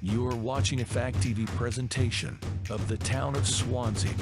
You are watching a Fact TV presentation of the town of Swanzey.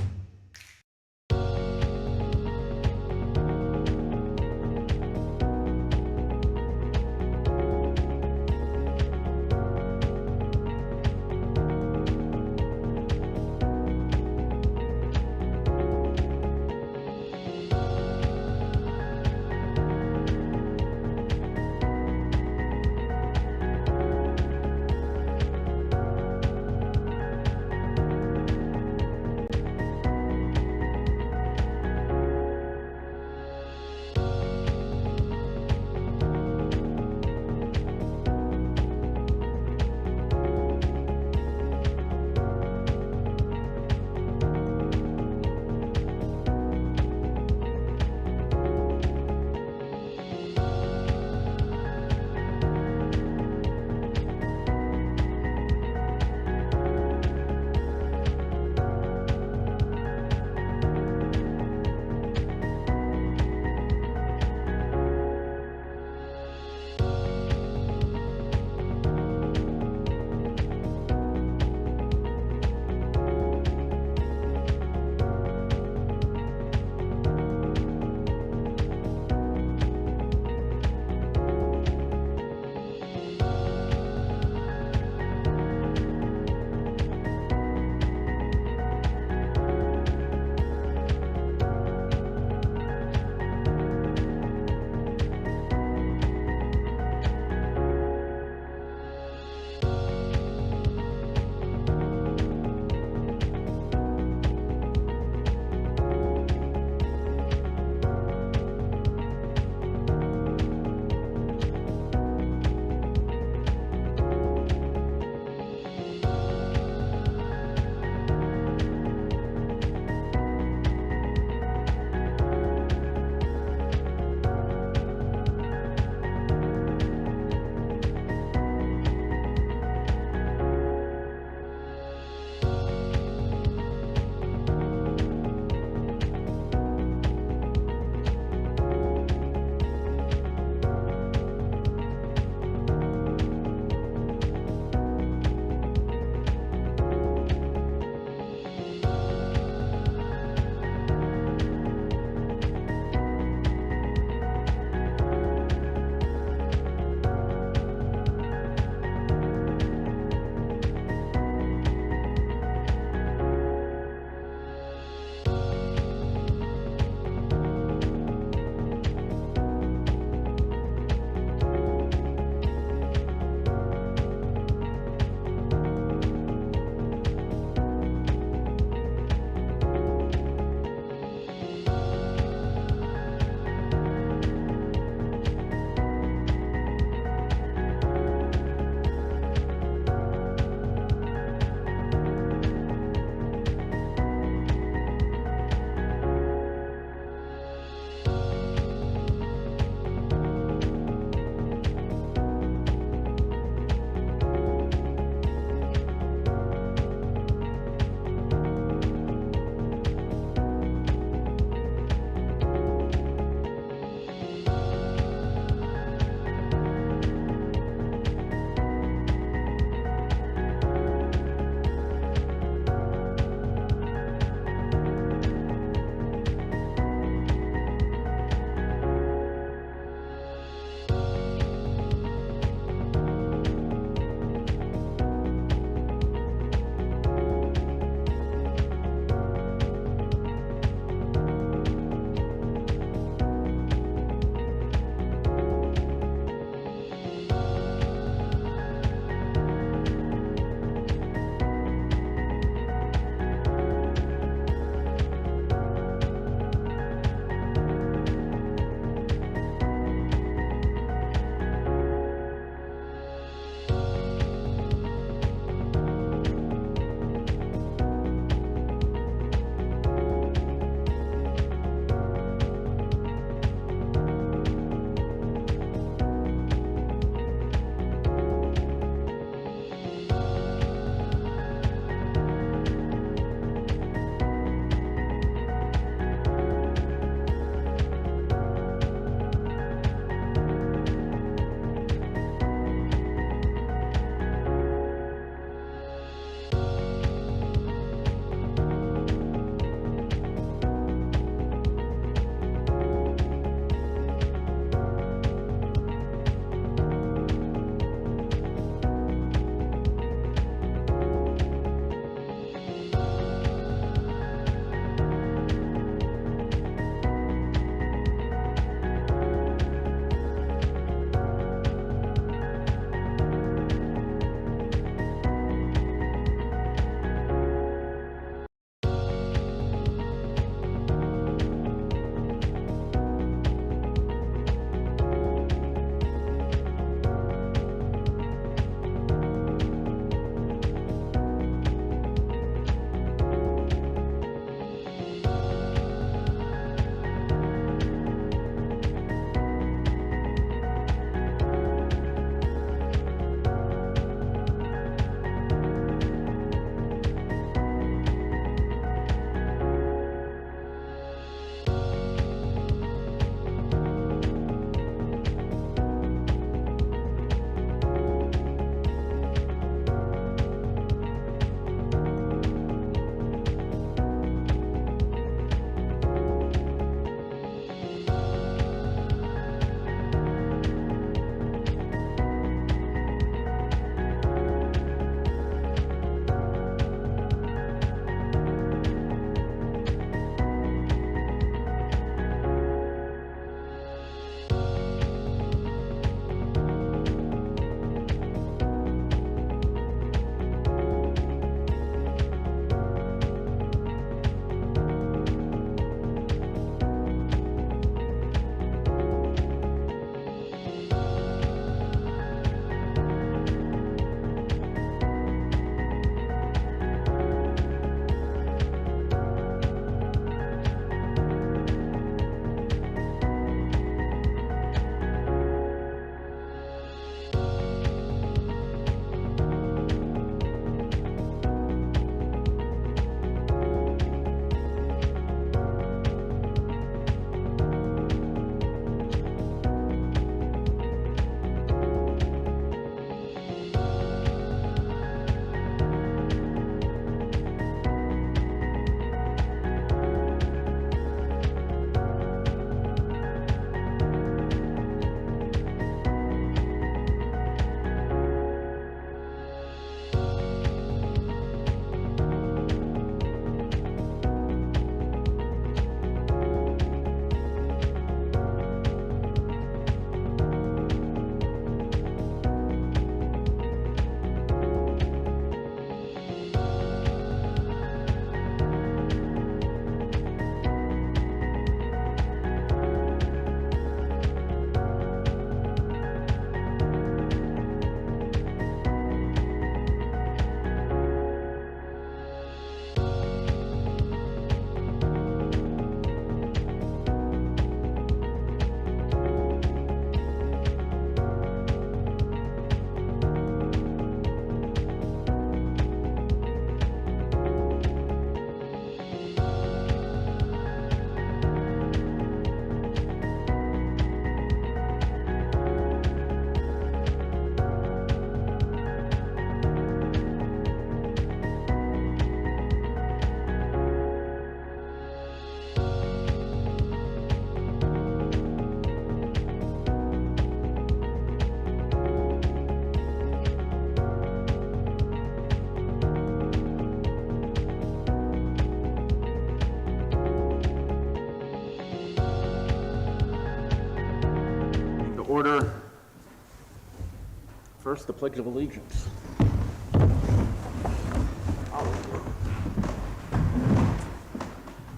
First, the Pledge of Allegiance.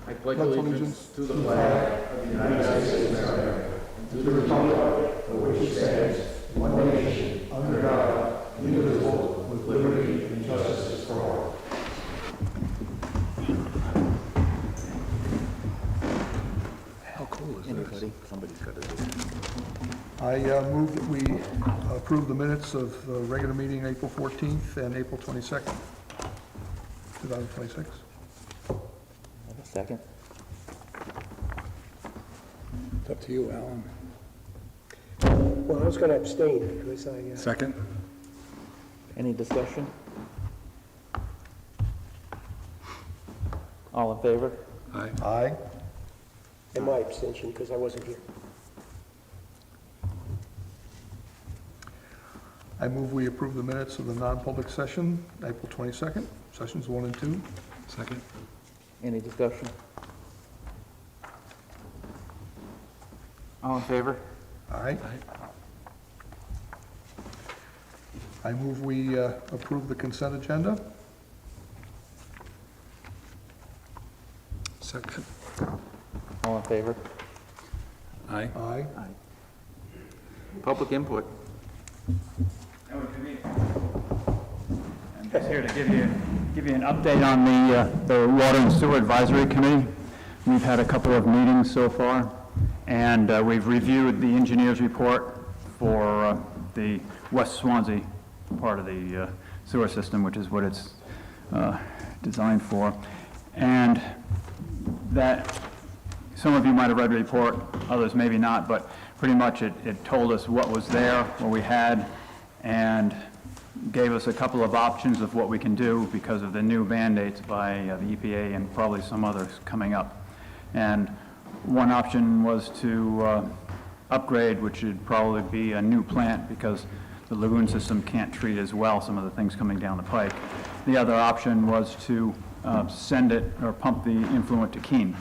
I pledge allegiance to the flag of the United States of America and to the republic for which it stands, one nation, under God, indivisible, with liberty and justice for all. How cool is Anybody? Somebody's got to do it. I move that we approve the minutes of the regular meeting April 14th and April 22nd, 2026. Second. It's up to you, Alan. Well, I was going to abstain because I, Second? Any discussion? All in favor? Aye. Aye. and my abstention because I wasn't here. I move we approve the minutes of the non-public session, April 22nd, sessions 1 and 2. Second? Any discussion? All in favor? Aye. I move we approve the consent agenda. Second? All in favor? Aye. Aye. Public input. I'm just here to give you an update on the Water and Sewer Advisory Committee. We've had a couple of meetings so far, and we've reviewed the engineer's report for the West Swanzey part of the sewer system, which is what it's designed for. And that, some of you might have read the report, others maybe not, but pretty much it told us what was there, what we had, and gave us a couple of options of what we can do because of the new mandates by the EPA and probably some others coming up. And one option was to upgrade, which would probably be a new plant because the lagoon system can't treat as well some of the things coming down the pike. The other option was to send it or pump the influent to Keene.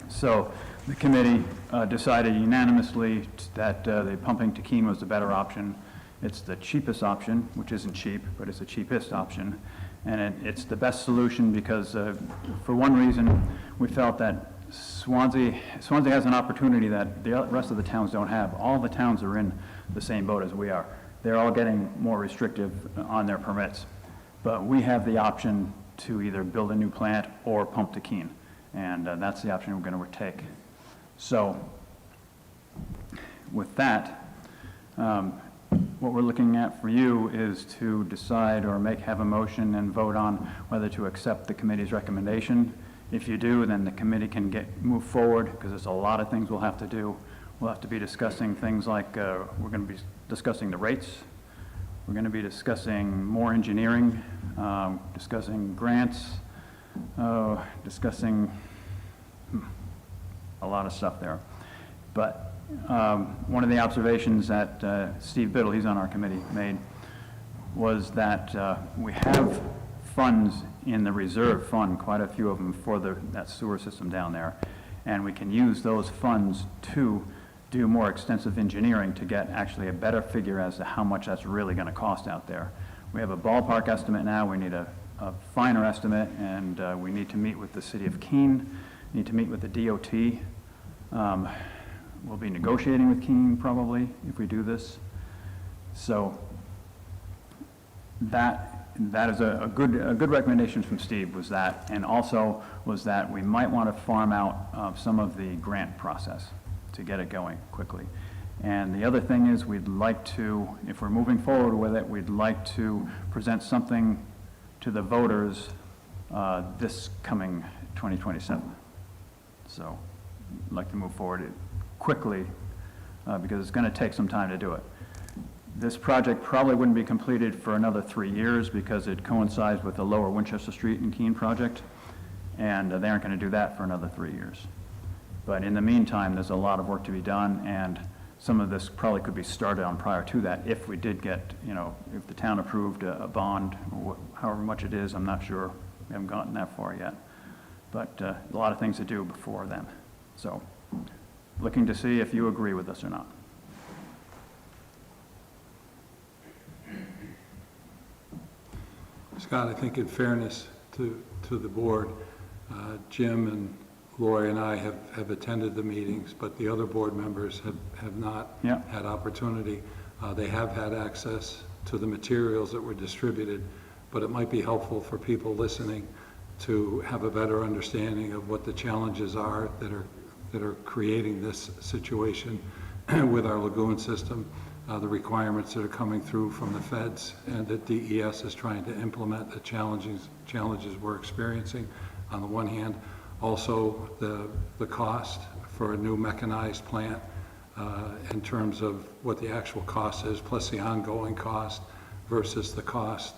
So the committee decided unanimously that the pumping to Keene was the better option. It's the cheapest option, which isn't cheap, but it's the cheapest option. And it's the best solution because for one reason, we felt that Swanzey has an opportunity that the rest of the towns don't have. All the towns are in the same boat as we are. They're all getting more restrictive on their permits. But we have the option to either build a new plant or pump to Keene. And that's the option we're going to take. So with that, what we're looking at for you is to decide or have a motion and vote on whether to accept the committee's recommendation. If you do, then the committee can move forward because there's a lot of things we'll have to do. We'll have to be discussing things like we're going to be discussing the rates. We're going to be discussing more engineering, discussing grants, discussing a lot of stuff there. But one of the observations that Steve Biddle, he's on our committee, made was that we have funds in the reserve fund, quite a few of them for that sewer system down there, and we can use those funds to do more extensive engineering to get actually a better figure as to how much that's really going to cost out there. We have a ballpark estimate now, we need a finer estimate, and we need to meet with the city of Keene, need to meet with the DOT. We'll be negotiating with Keene probably if we do this. So that is a good recommendation from Steve was that, and also was that we might want to farm out some of the grant process to get it going quickly. And the other thing is we'd like to, if we're moving forward with it, we'd like to present something to the voters this coming 2027. So I'd like to move forward quickly because it's going to take some time to do it. This project probably wouldn't be completed for another 3 years because it coincides with the Lower Winchester Street and Keene project, and they aren't going to do that for another 3 years. But in the meantime, there's a lot of work to be done, and some of this probably could be started on prior to that if we did get, if the town approved a bond, or however much it is, I'm not sure. We haven't gotten that far yet. But a lot of things to do before then. So looking to see if you agree with us or not. Scott, I think in fairness to the board, Jim and Lori and I have attended the meetings, but the other board members have not Yeah. had opportunity. They have had access to the materials that were distributed, but it might be helpful for people listening to have a better understanding of what the challenges are that are creating this situation with our lagoon system, the requirements that are coming through from the feds, and that DES is trying to implement the challenges we're experiencing on the one hand. Also, the cost for a new mechanized plant in terms of what the actual cost is, plus the ongoing cost versus the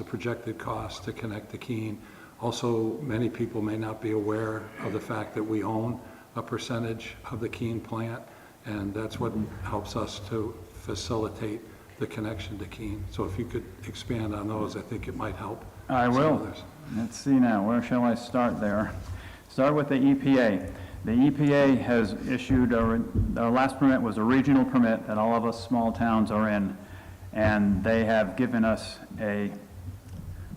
projected cost to connect to Keene. Also, many people may not be aware of the fact that we own a percentage of the Keene plant, and that's what helps us to facilitate the connection to Keene. So if you could expand on those, I think it might help. I some will. others. Let's see now, where shall I start there? Start with the EPA. The EPA has issued, our last permit was a regional permit that all of us small towns are in, and they have given us a,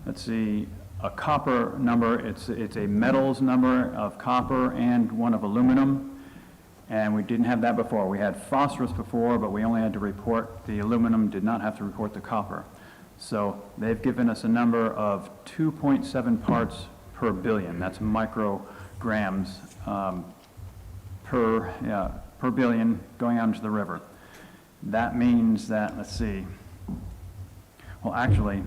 let's see, a copper number. It's a metals number of copper and one of aluminum, and we didn't have that before. We had phosphorus before, but we only had to report the aluminum, did not have to report the copper. So they've given us a number of 2.7 parts per billion. That's micrograms per billion going out into the river. That means that, let's see, well, actually,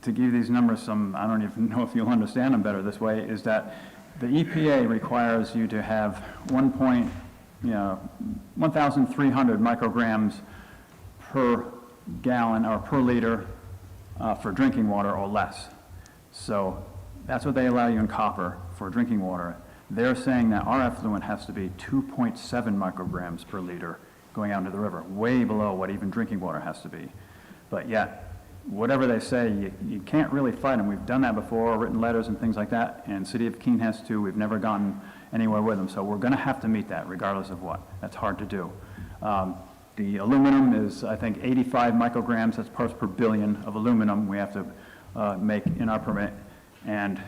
to give these numbers some, I don't even know if you'll understand them better this way, is that the EPA requires you to have 1,300 micrograms per gallon or per liter for drinking water or less. So that's what they allow you in copper for drinking water. They're saying that our effluent has to be 2.7 micrograms per liter going out into the river, way below what even drinking water has to be. But yet, whatever they say, you can't really fight them. We've done that before, written letters and things like that, and City of Keene has too. We've never gotten anywhere with them, so we're going to have to meet that regardless of what. That's hard to do. The aluminum is, I think, 85 micrograms, that's parts per billion of aluminum we have to make in our permit. And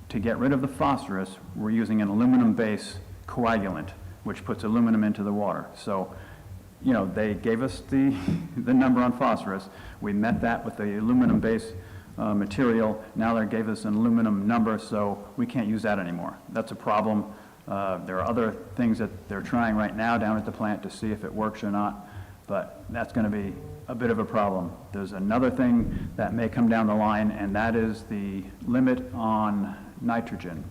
to get rid of the phosphorus, we're using an aluminum-based coagulant, which puts aluminum into the water. So, you know, they gave us the number on phosphorus. We met that with the aluminum-based material. Now they gave us an aluminum number, so we can't use that anymore. That's a problem. There are other things that they're trying right now down at the plant to see if it works or not, but that's going to be a bit of a problem. There's another thing that may come down the line, and that is the limit on nitrogen.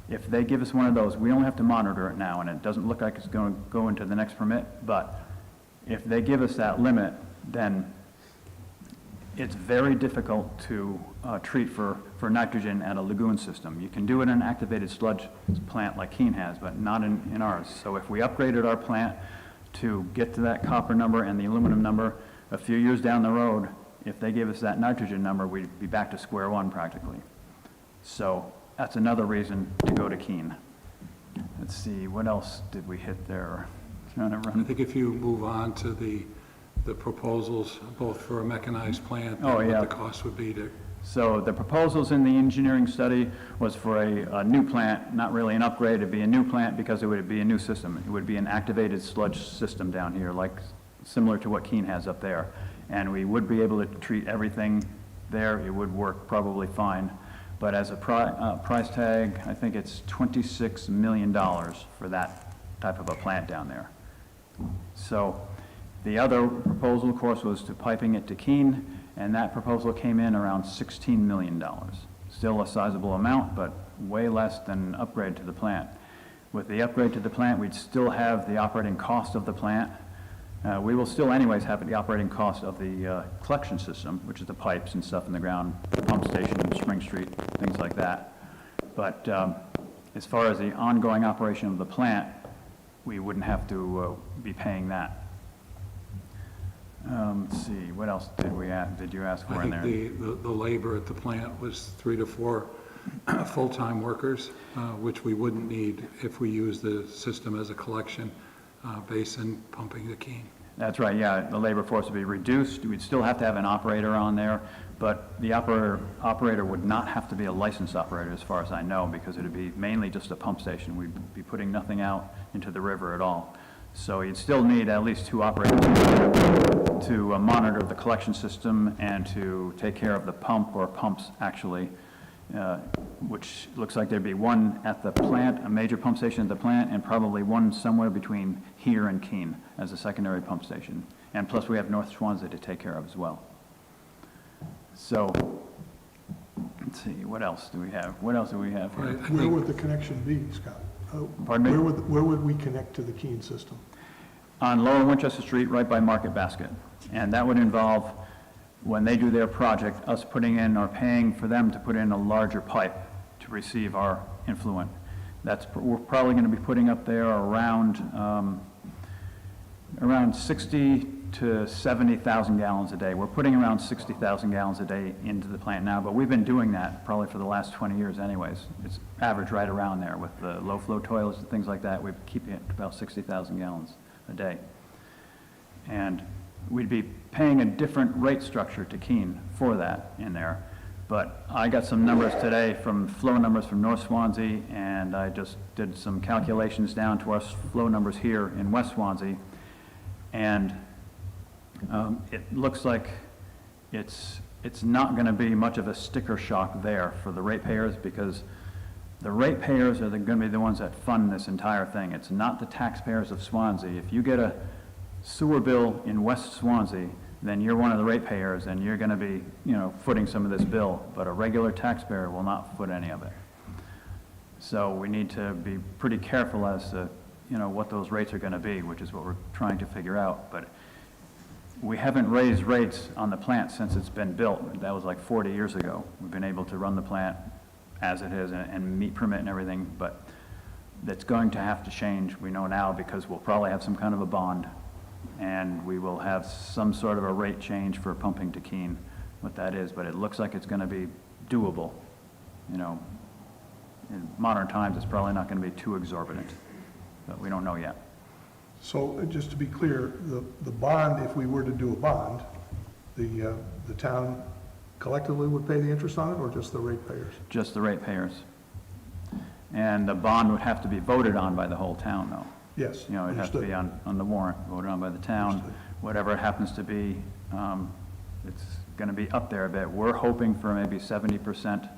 If they give us one of those, we only have to monitor it now, and it doesn't look like it's going to go into the next permit, but if they give us that limit, then it's very difficult to treat for nitrogen at a lagoon system. You can do it in an activated sludge plant like Keene has, but not in ours. So if we upgraded our plant to get to that copper number and the aluminum number, a few years down the road, if they gave us that nitrogen number, we'd be back to square one practically. So that's another reason to go to Keene. Let's see, what else did we hit there? Trying to I run. think if you move on to the proposals, both for a mechanized plant Oh, and yeah. what the cost would be to, So the proposals in the engineering study was for a new plant, not really an upgrade. It'd be a new plant because it would be a new system. It would be an activated sludge system down here, like similar to what Keene has up there. And we would be able to treat everything there. It would work probably fine. But as a price tag, I think it's $26 million for that type of a plant down there. So the other proposal, of course, was to piping it to Keene, and that proposal came in around $16 million. Still a sizable amount, but way less than an upgrade to the plant. With the upgrade to the plant, we'd still have the operating cost of the plant. We will still anyways have the operating cost of the collection system, which is the pipes and stuff in the ground, pump station, Spring Street, things like that. But as far as the ongoing operation of the plant, we wouldn't have to be paying that. Let's see, what else did you ask for I in there? think the labor at the plant was 3 to 4 full-time workers, which we wouldn't need if we use the system as a collection basin pumping the Keene. That's right, yeah, the labor force would be reduced. We'd still have to have an operator on there, but the operator would not have to be a licensed operator as far as I know, because it would be mainly just a pump station. We'd be putting nothing out into the river at all. So you'd still need at least 2 operators to monitor the collection system and to take care of the pump or pumps actually, which looks like there'd be one at the plant, a major pump station at the plant, and probably one somewhere between here and Keene as a secondary pump station. And plus we have North Swanzey to take care of as well. So, let's see, what else do we have? What else do we have here? Where would the connection be, Scott? Pardon me? Where would we connect to the Keene system? On Lower Winchester Street, right by Market Basket. And that would involve, when they do their project, us putting in or paying for them to put in a larger pipe to receive our influent. We're probably going to be putting up there around 60 to 70,000 gallons a day. We're putting around 60,000 gallons a day into the plant now, but we've been doing that probably for the last 20 years anyways. It's average right around there with the low flow toilets and things like that. We're keeping it about 60,000 gallons a day. And we'd be paying a different rate structure to Keene for that in there. But I got some numbers today from flow numbers from North Swanzey, and I just did some calculations down to our flow numbers here in West Swanzey. And it looks like it's not going to be much of a sticker shock there for the ratepayers, because the ratepayers are going to be the ones that fund this entire thing. It's not the taxpayers of Swanzey. If you get a sewer bill in West Swanzey, then you're one of the ratepayers and you're going to be, footing some of this bill. But a regular taxpayer will not foot any of it. So we need to be pretty careful as to, what those rates are going to be, which is what we're trying to figure out. But we haven't raised rates on the plant since it's been built. That was like 40 years ago. We've been able to run the plant as it is and meet permit and everything, but that's going to have to change, we know now, because we'll probably have some kind of a bond, and we will have some sort of a rate change for pumping to Keene, what that is, but it looks like it's going to be doable. In modern times, it's probably not going to be too exorbitant, but we don't know yet. So just to be clear, the bond, if we were to do a bond, the town collectively would pay the interest on it, or just the ratepayers? Just the ratepayers. And the bond would have to be voted on by the whole town, though. Yes. It'd have to be on the warrant, voted on by the town. Understood. Whatever it happens to be, it's going to be up there a bit. We're hoping for maybe 70%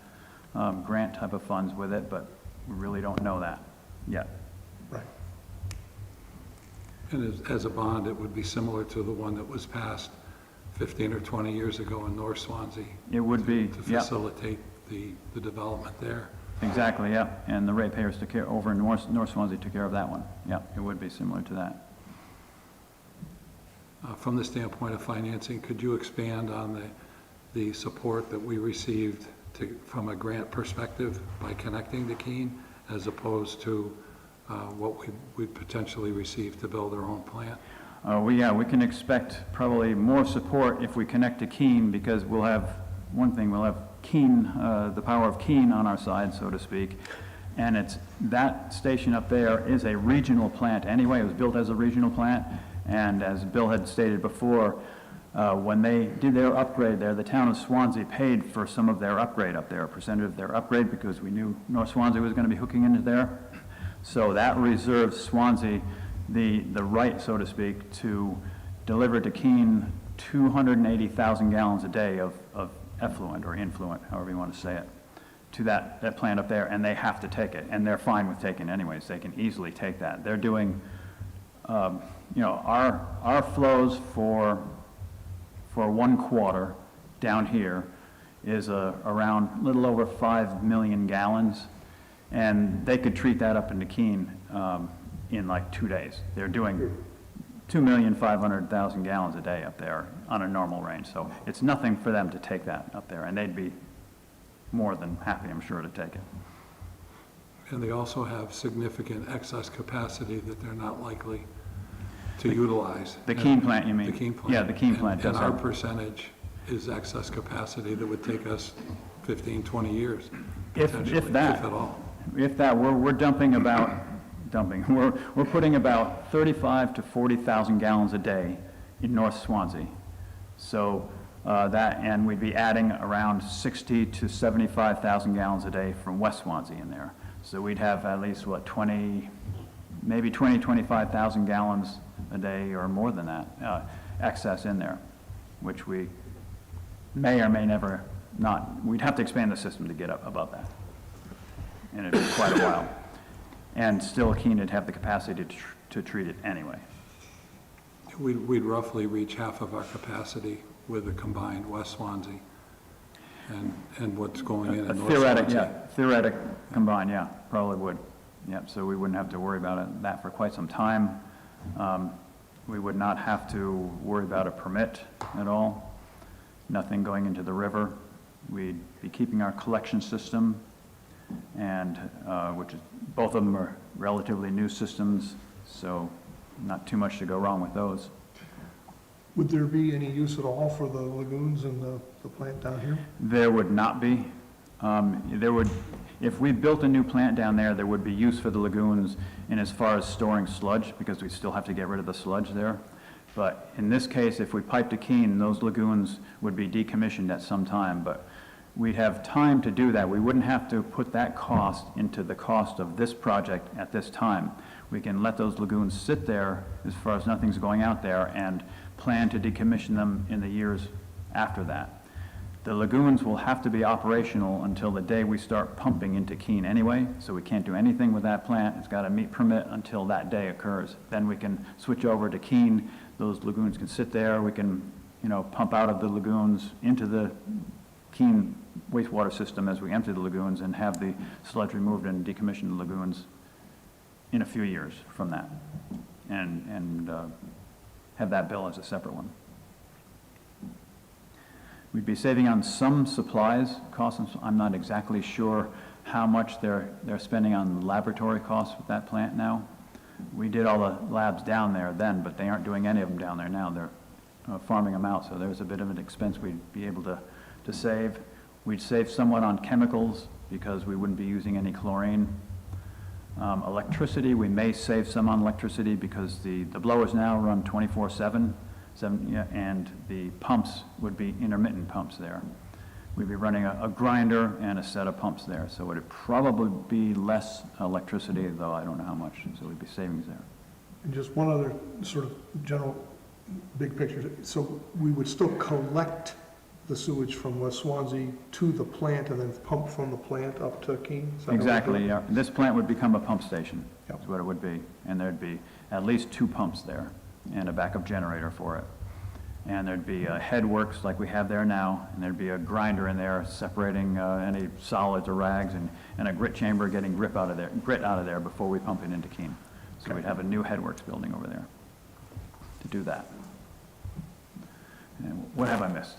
grant type of funds with it, but we really don't know that yet. Right. And as a bond, it would be similar to the one that was passed 15 or 20 years ago in North Swanzey. It would be, To yeah. facilitate the development there. Exactly, yeah. And the ratepayers took care, over in North Swansea took care of that one. Yeah, it would be similar to that. From the standpoint of financing, could you expand on the support that we received from a grant perspective by connecting to Keene, as opposed to what we'd potentially receive to build our own plant? We can expect probably more support if we connect to Keene, because we'll have Keene, the power of Keene on our side, so to speak. And that station up there is a regional plant anyway. It was built as a regional plant. And as Bill had stated before, when they did their upgrade there, the town of Swanzey paid for some of their upgrade up there, a percentage of their upgrade, because we knew North Swanzey was going to be hooking into there. So that reserves Swanzey the right, so to speak, to deliver to Keene 280,000 gallons a day of effluent or influent, however you want to say it, to that plant up there, and they have to take it, and they're fine with taking it anyways. They can easily take that. They're doing, our flows for 1 quarter down here is around a little over 5 million gallons, and they could treat that up into Keene in like 2 days. They're doing 2,500,000 gallons a day up there on a normal range. So it's nothing for them to take that up there, and they'd be more than happy, I'm sure, to take it. And they also have significant excess capacity that they're not likely to utilize. The Keene plant, you mean? The Keene plant. Yeah, the Keene plant does And our have. percentage is excess capacity that would take us 15, 20 years, If potentially, if that. at all. If that, we're we're putting about 35 to 40,000 gallons a day in North Swansea. So and we'd be adding around 60 to 75,000 gallons a day from West Swansea in there. So we'd have at least, maybe 25,000 gallons a day or more than that, excess in there, which we may or may never not, we'd have to expand the system to get up above that. And it'd be quite a while. And still Keene would have the capacity to treat it anyway. We'd roughly reach half of our capacity with the combined West Swansea and what's going in North Swansea. Theoretic combined, yeah, probably would. Yep, so we wouldn't have to worry about that for quite some time. We would not have to worry about a permit at all, nothing going into the river. We'd be keeping our collection system, and which is, both of them are relatively new systems, so not too much to go wrong with those. Would there be any use at all for the lagoons and the plant down here? There would not be. If we built a new plant down there, there would be use for the lagoons in as far as storing sludge, because we still have to get rid of the sludge there. But in this case, if we pipe to Keene, those lagoons would be decommissioned at some time, but we'd have time to do that. We wouldn't have to put that cost into the cost of this project at this time. We can let those lagoons sit there as far as nothing's going out there and plan to decommission them in the years after that. The lagoons will have to be operational until the day we start pumping into Keene anyway, so we can't do anything with that plant. It's got to meet permit until that day occurs. Then we can switch over to Keene. Those lagoons can sit there. We can, pump out of the lagoons into the Keene wastewater system as we empty the lagoons and have the sludge removed and decommission the lagoons in a few years from that, and have that bill as a separate one. We'd be saving on some supplies costs. I'm not exactly sure how much they're spending on laboratory costs with that plant now. We did all the labs down there then, but they aren't doing any of them down there now. They're farming them out, so there's a bit of an expense we'd be able to save. We'd save somewhat on chemicals because we wouldn't be using any chlorine. Electricity, we may save some on electricity because the blowers now run 24/7, and the pumps would be intermittent pumps there. We'd be running a grinder and a set of pumps there, so it would probably be less electricity, though I don't know how much, so we'd be savings there. And just one other sort of general big picture. So we would still collect the sewage from West Swansea to the plant and then pump from the plant up to Keene? Exactly, yeah. This plant would become a pump station, Yep. is what it would be. And there'd be at least 2 pumps there and a backup generator for it. And there'd be headworks like we have there now, and there'd be a grinder in there separating any solids or rags, and a grit chamber getting grit out of there before we pump it into Keene. So we'd have a new headworks building over there to do that. And what have I missed?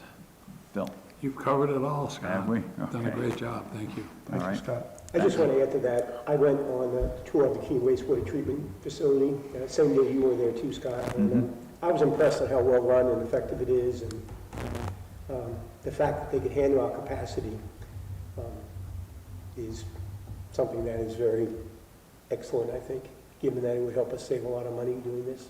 Bill? You've covered it all, Scott. Have we? Done a Okay. great job, thank you. Thank All you, right. Scott. I just want to add to that. I went on a tour of the Keene wastewater treatment facility, same day you were there too, Scott. And I was impressed at how well run and effective it is, and the fact that they can handle our capacity is something that is very excellent, I think, given that it would help us save a lot of money doing this.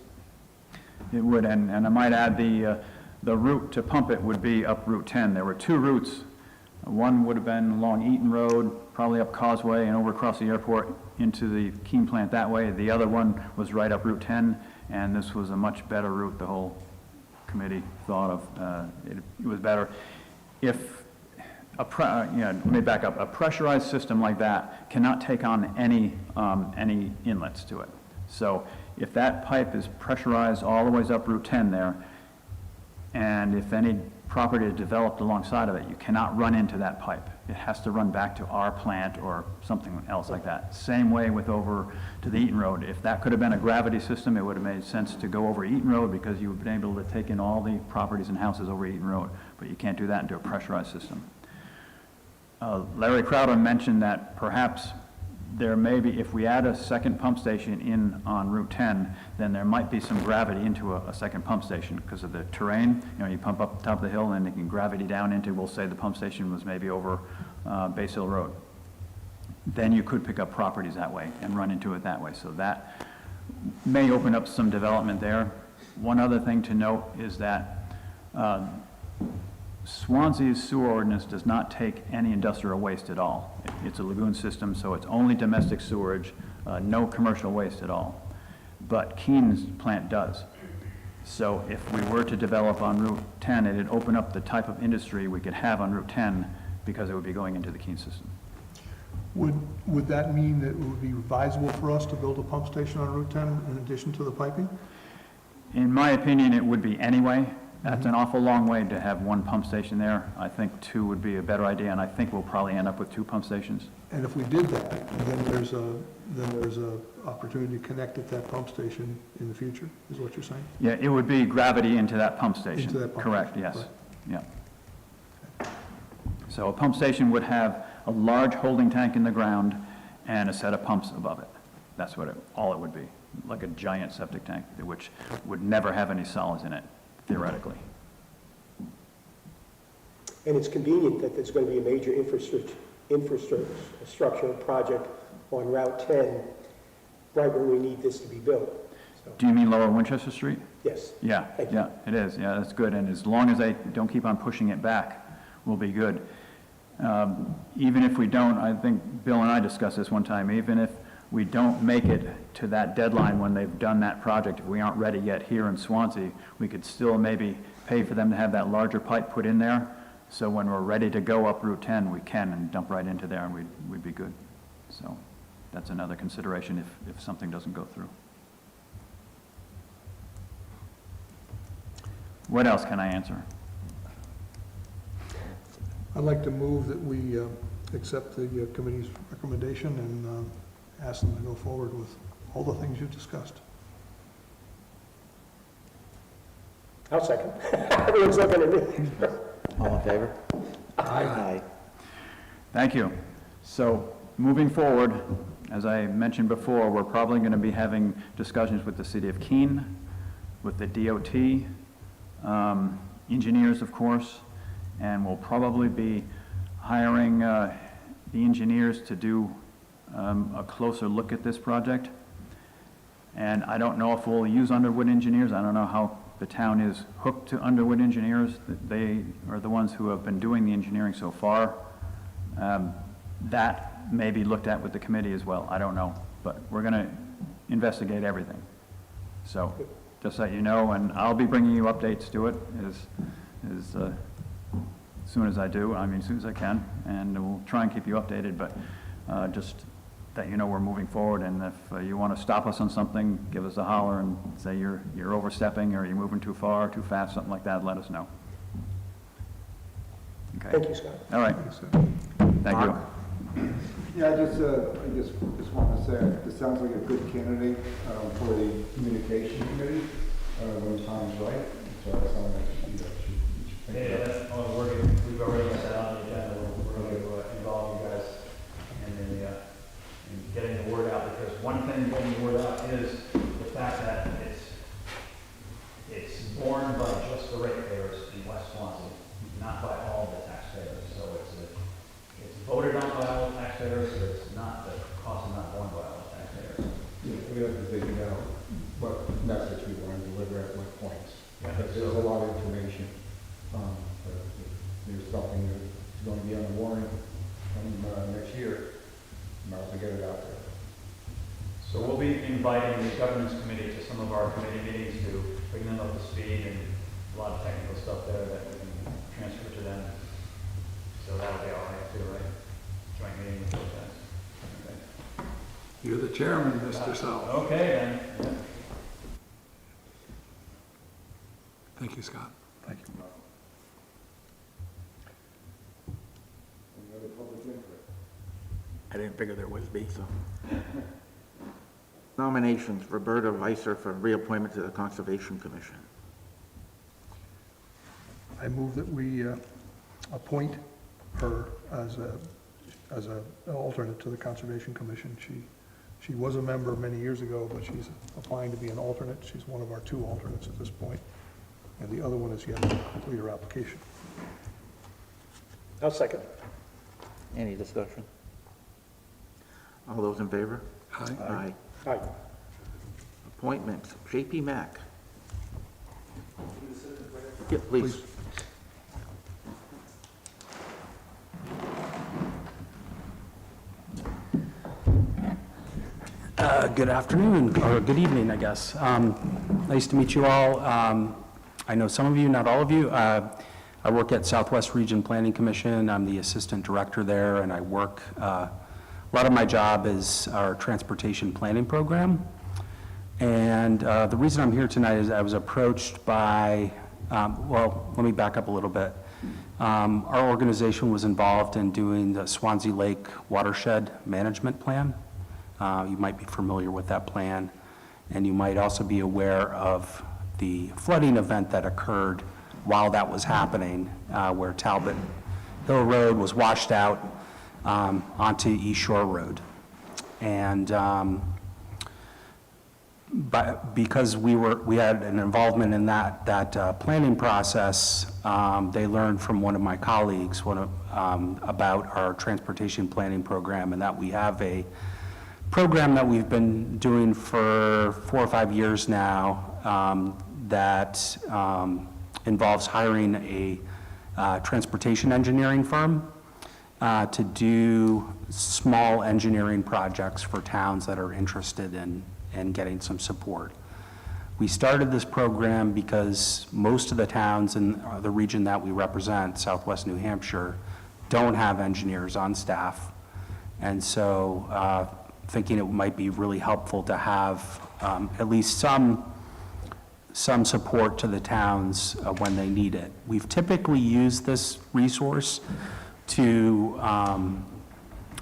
It would, and I might add the route to pump it would be up Route 10. There were 2 routes. One would have been along Eaton Road, probably up Causeway and over across the airport into the Keene plant that way. The other one was right up Route 10, and this was a much better route. The whole committee thought of it was better. If let me back up. A pressurized system like that cannot take on any inlets to it. So if that pipe is pressurized all the way up Route 10 there, and if any property is developed alongside of it, you cannot run into that pipe. It has to run back to our plant or something else like that. Same way with over to the Eaton Road. If that could have been a gravity system, it would have made sense to go over Eaton Road because you would have been able to take in all the properties and houses over Eaton Road, but you can't do that into a pressurized system. Larry Crowder mentioned that perhaps there may be, if we add a second pump station in on Route 10, then there might be some gravity into a second pump station because of the terrain. You pump up the top of the hill and it can gravity down into, we'll say the pump station was maybe over Base Hill Road. Then you could pick up properties that way and run into it that way. So that may open up some development there. One other thing to note is that Swansea's sewer ordinance does not take any industrial waste at all. It's a lagoon system, so it's only domestic sewerage, no commercial waste at all. But Keene's plant does. So if we were to develop on Route 10, it'd open up the type of industry we could have on Route 10 because it would be going into the Keene system. Would that mean that it would be advisable for us to build a pump station on Route 10 in addition to the piping? In my opinion, it would be anyway. That's an awful long way to have one pump station there. I think 2 would be a better idea, and I think we'll probably end up with 2 pump stations. And if we did that, then there's a opportunity to connect at that pump station in the future, is what you're saying? Yeah, it would be gravity into that pump station. Into that pump Correct, station, yes. right. Yeah. So a pump station would have a large holding tank in the ground and a set of pumps above it. That's what all it would be, like a giant septic tank, which would never have any solids in it, theoretically. And it's convenient that there's going to be a major infrastructure project on Route 10 right when we need this to be built. So, Do you mean Lower Winchester Street? yes. Yeah, Thank you. yeah, it is, yeah, that's good, and as long as they don't keep on pushing it back, we'll be good. Even if we don't, I think Bill and I discussed this one time, even if we don't make it to that deadline when they've done that project, if we aren't ready yet here in Swansea, we could still maybe pay for them to have that larger pipe put in there, so when we're ready to go up Route 10, we can and dump right into there, and we'd be good. So that's another consideration if something doesn't go through. What else can I answer? I'd like to move that we accept the committee's recommendation and ask them to go forward with all the things you've discussed. I'll second. Everyone's looking at me. All in favor? Aye. Thank you. So moving forward, as I mentioned before, we're probably going to be having discussions with the City of Keene, with the DOT, engineers, of course, and we'll probably be hiring the engineers to do a closer look at this project. And I don't know if we'll use Underwood engineers. I don't know how the town is hooked to Underwood engineers. They are the ones who have been doing the engineering so far. That may be looked at with the committee as well. I don't know, but we're going to investigate everything. So just so you know, and I'll be bringing you updates to it as soon as I do. I mean, as soon as I can, and we'll try and keep you updated. But just that you know we're moving forward, and if you want to stop us on something, give us a holler and say you're overstepping or you're moving too far, too fast, something like that. Let us know. Okay. Thank you, Scott. All right. Thank you. Yeah, I just want to say, this sounds like a good candidate for the communication committee when time's right. So that's something that you should think Yeah, about. that's one of the work we've already set on the agenda. We're going to involve you guys in getting the word out, because one thing getting the word out is the fact that it's borne by just the ratepayers in West Swansea, not by all the taxpayers. So it's voted on by all the taxpayers, so it's not, the cost is not borne by all the taxpayers. Yeah, we have to figure out what message we want to deliver at what points. Yeah. Because there's a lot of information. But there's something that's going to be on the warrant next year. Might as well get it out there. So we'll be inviting the governance committee to some of our committee meetings to bring them up to speed, and a lot of technical stuff there that we can transfer to them. So that'll be all right too, right? Joint meeting with those guys. Okay. You're the chairman, Mr. South. Okay then. Yeah. Thank you, Scott. Thank you. Any other public input? I didn't figure there would be, so. Nominations, Roberta Visser for reappointment to the Conservation Commission. I move that we appoint her as an alternate to the Conservation Commission. She was a member many years ago, but she's applying to be an alternate. She's one of our 2 alternates at this point, and the other one is yet to complete her application. I'll second. Any discussion? All those in favor? Aye. Aye. Aye. Appointments, J.P. Mack. Yeah, please. Good afternoon, or good evening, I guess. Nice to meet you all. I know some of you, not all of you. I work at Southwest Region Planning Commission. I'm the assistant director there, and I work, a lot of my job is our transportation planning program. And the reason I'm here tonight is I was approached by, well, let me back up a little bit. Our organization was involved in doing the Swanzey Lake Watershed Management Plan. You might be familiar with that plan, and you might also be aware of the flooding event that occurred while that was happening, where Talbot Hill Road was washed out onto East Shore Road. And but because we had an involvement in that planning process, they learned from one of my colleagues about our transportation planning program, and that we have a program that we've been doing for 4 or 5 years now that involves hiring a transportation engineering firm to do small engineering projects for towns that are interested in getting some support. We started this program because most of the towns in the region that we represent, Southwest New Hampshire, don't have engineers on staff. And so thinking it might be really helpful to have at least some support to the towns when they need it. We've typically used this resource to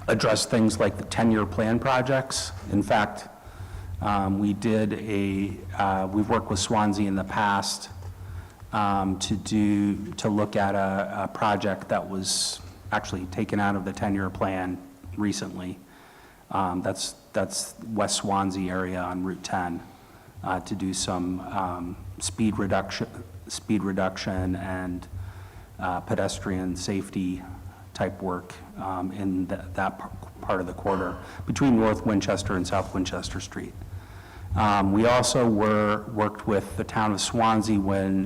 address things like the 10-year plan projects. In fact, we've worked with Swanzey in the past to look at a project that was actually taken out of the 10-year plan recently. That's West Swanzey area on Route 10 to do some speed reduction and pedestrian safety type work in that part of the corridor between North Winchester and South Winchester Street. We also worked with the town of Swanzey when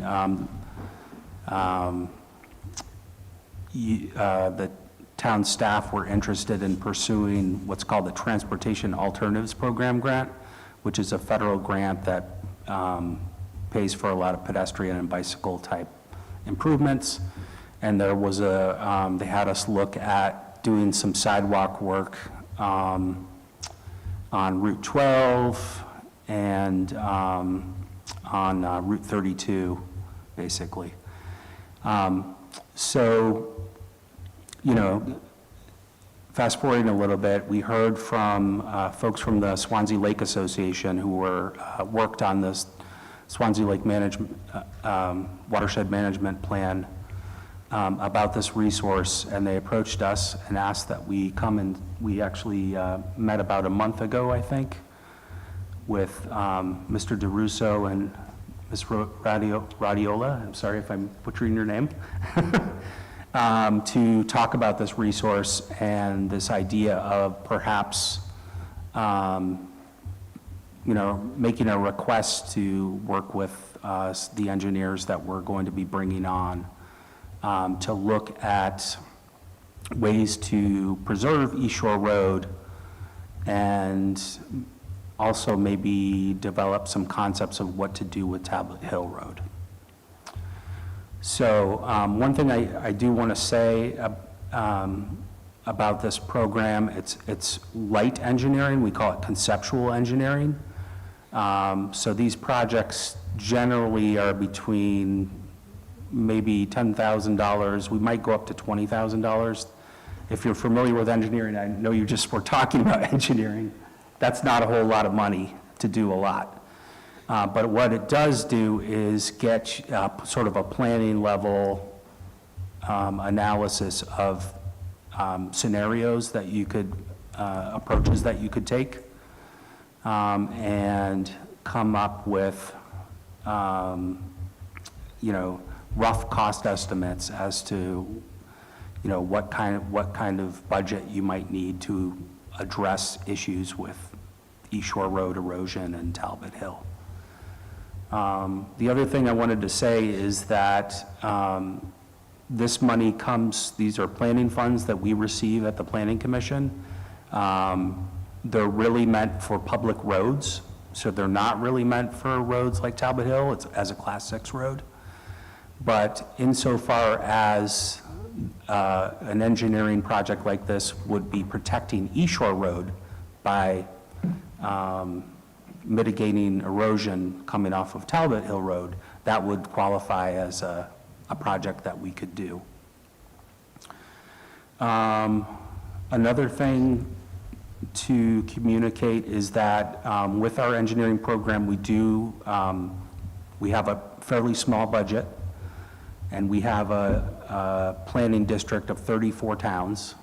the town staff were interested in pursuing what's called the Transportation Alternatives Program grant, which is a federal grant that pays for a lot of pedestrian and bicycle type improvements. And there was they had us look at doing some sidewalk work on Route 12 and on Route 32, basically. So, you know, fast forwarding a little bit, we heard from folks from the Swanzey Lake Association who worked on this Swanzey Lake Watershed Management Plan about this resource, and they approached us and asked that we come, and we actually met about a month ago, I think, with Mr. DeRusso and Ms. Radiola. I'm sorry if I'm butchering your name. To talk about this resource and this idea of perhaps, you know, making a request to work with the engineers that we're going to be bringing on to look at ways to preserve East Shore Road and also maybe develop some concepts of what to do with Tablet Hill Road. So one thing I do want to say about this program, it's light engineering. We call it conceptual engineering. So these projects generally are between maybe $10,000. We might go up to $20,000. If you're familiar with engineering, I know you just were talking about engineering. That's not a whole lot of money to do a lot. But what it does do is get sort of a planning level analysis of scenarios that you could, approaches that you could take, and come up with, you know, rough cost estimates as to, you know, what kind of budget you might need to address issues with East Shore Road erosion and Talbot Hill. The other thing I wanted to say is that this money these are planning funds that we receive at the Planning Commission. They're really meant for public roads, so they're not really meant for roads like Talbot Hill. It's as a Class 6 road. But insofar as an engineering project like this would be protecting East Shore Road by mitigating erosion coming off of Talbot Hill Road, that would qualify as a project that we could do. Another thing to communicate is that with our engineering program, we have a fairly small budget, and we have a planning district of 34 towns.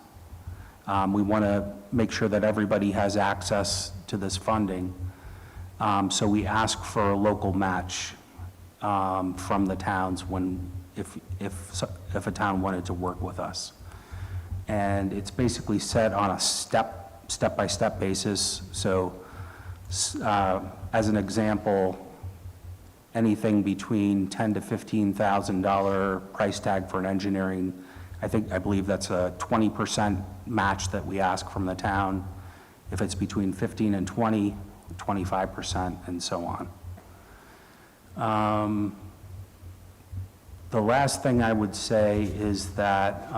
We want to make sure that everybody has access to this funding. So we ask for a local match from the towns if a town wanted to work with us. And it's basically set on a step-by-step basis. So as an example, anything between $10,000 to $15,000 price tag for an engineering, I believe that's a 20% match that we ask from the town. If it's between 15 and 20, 25%, and so on. The last thing I would say is that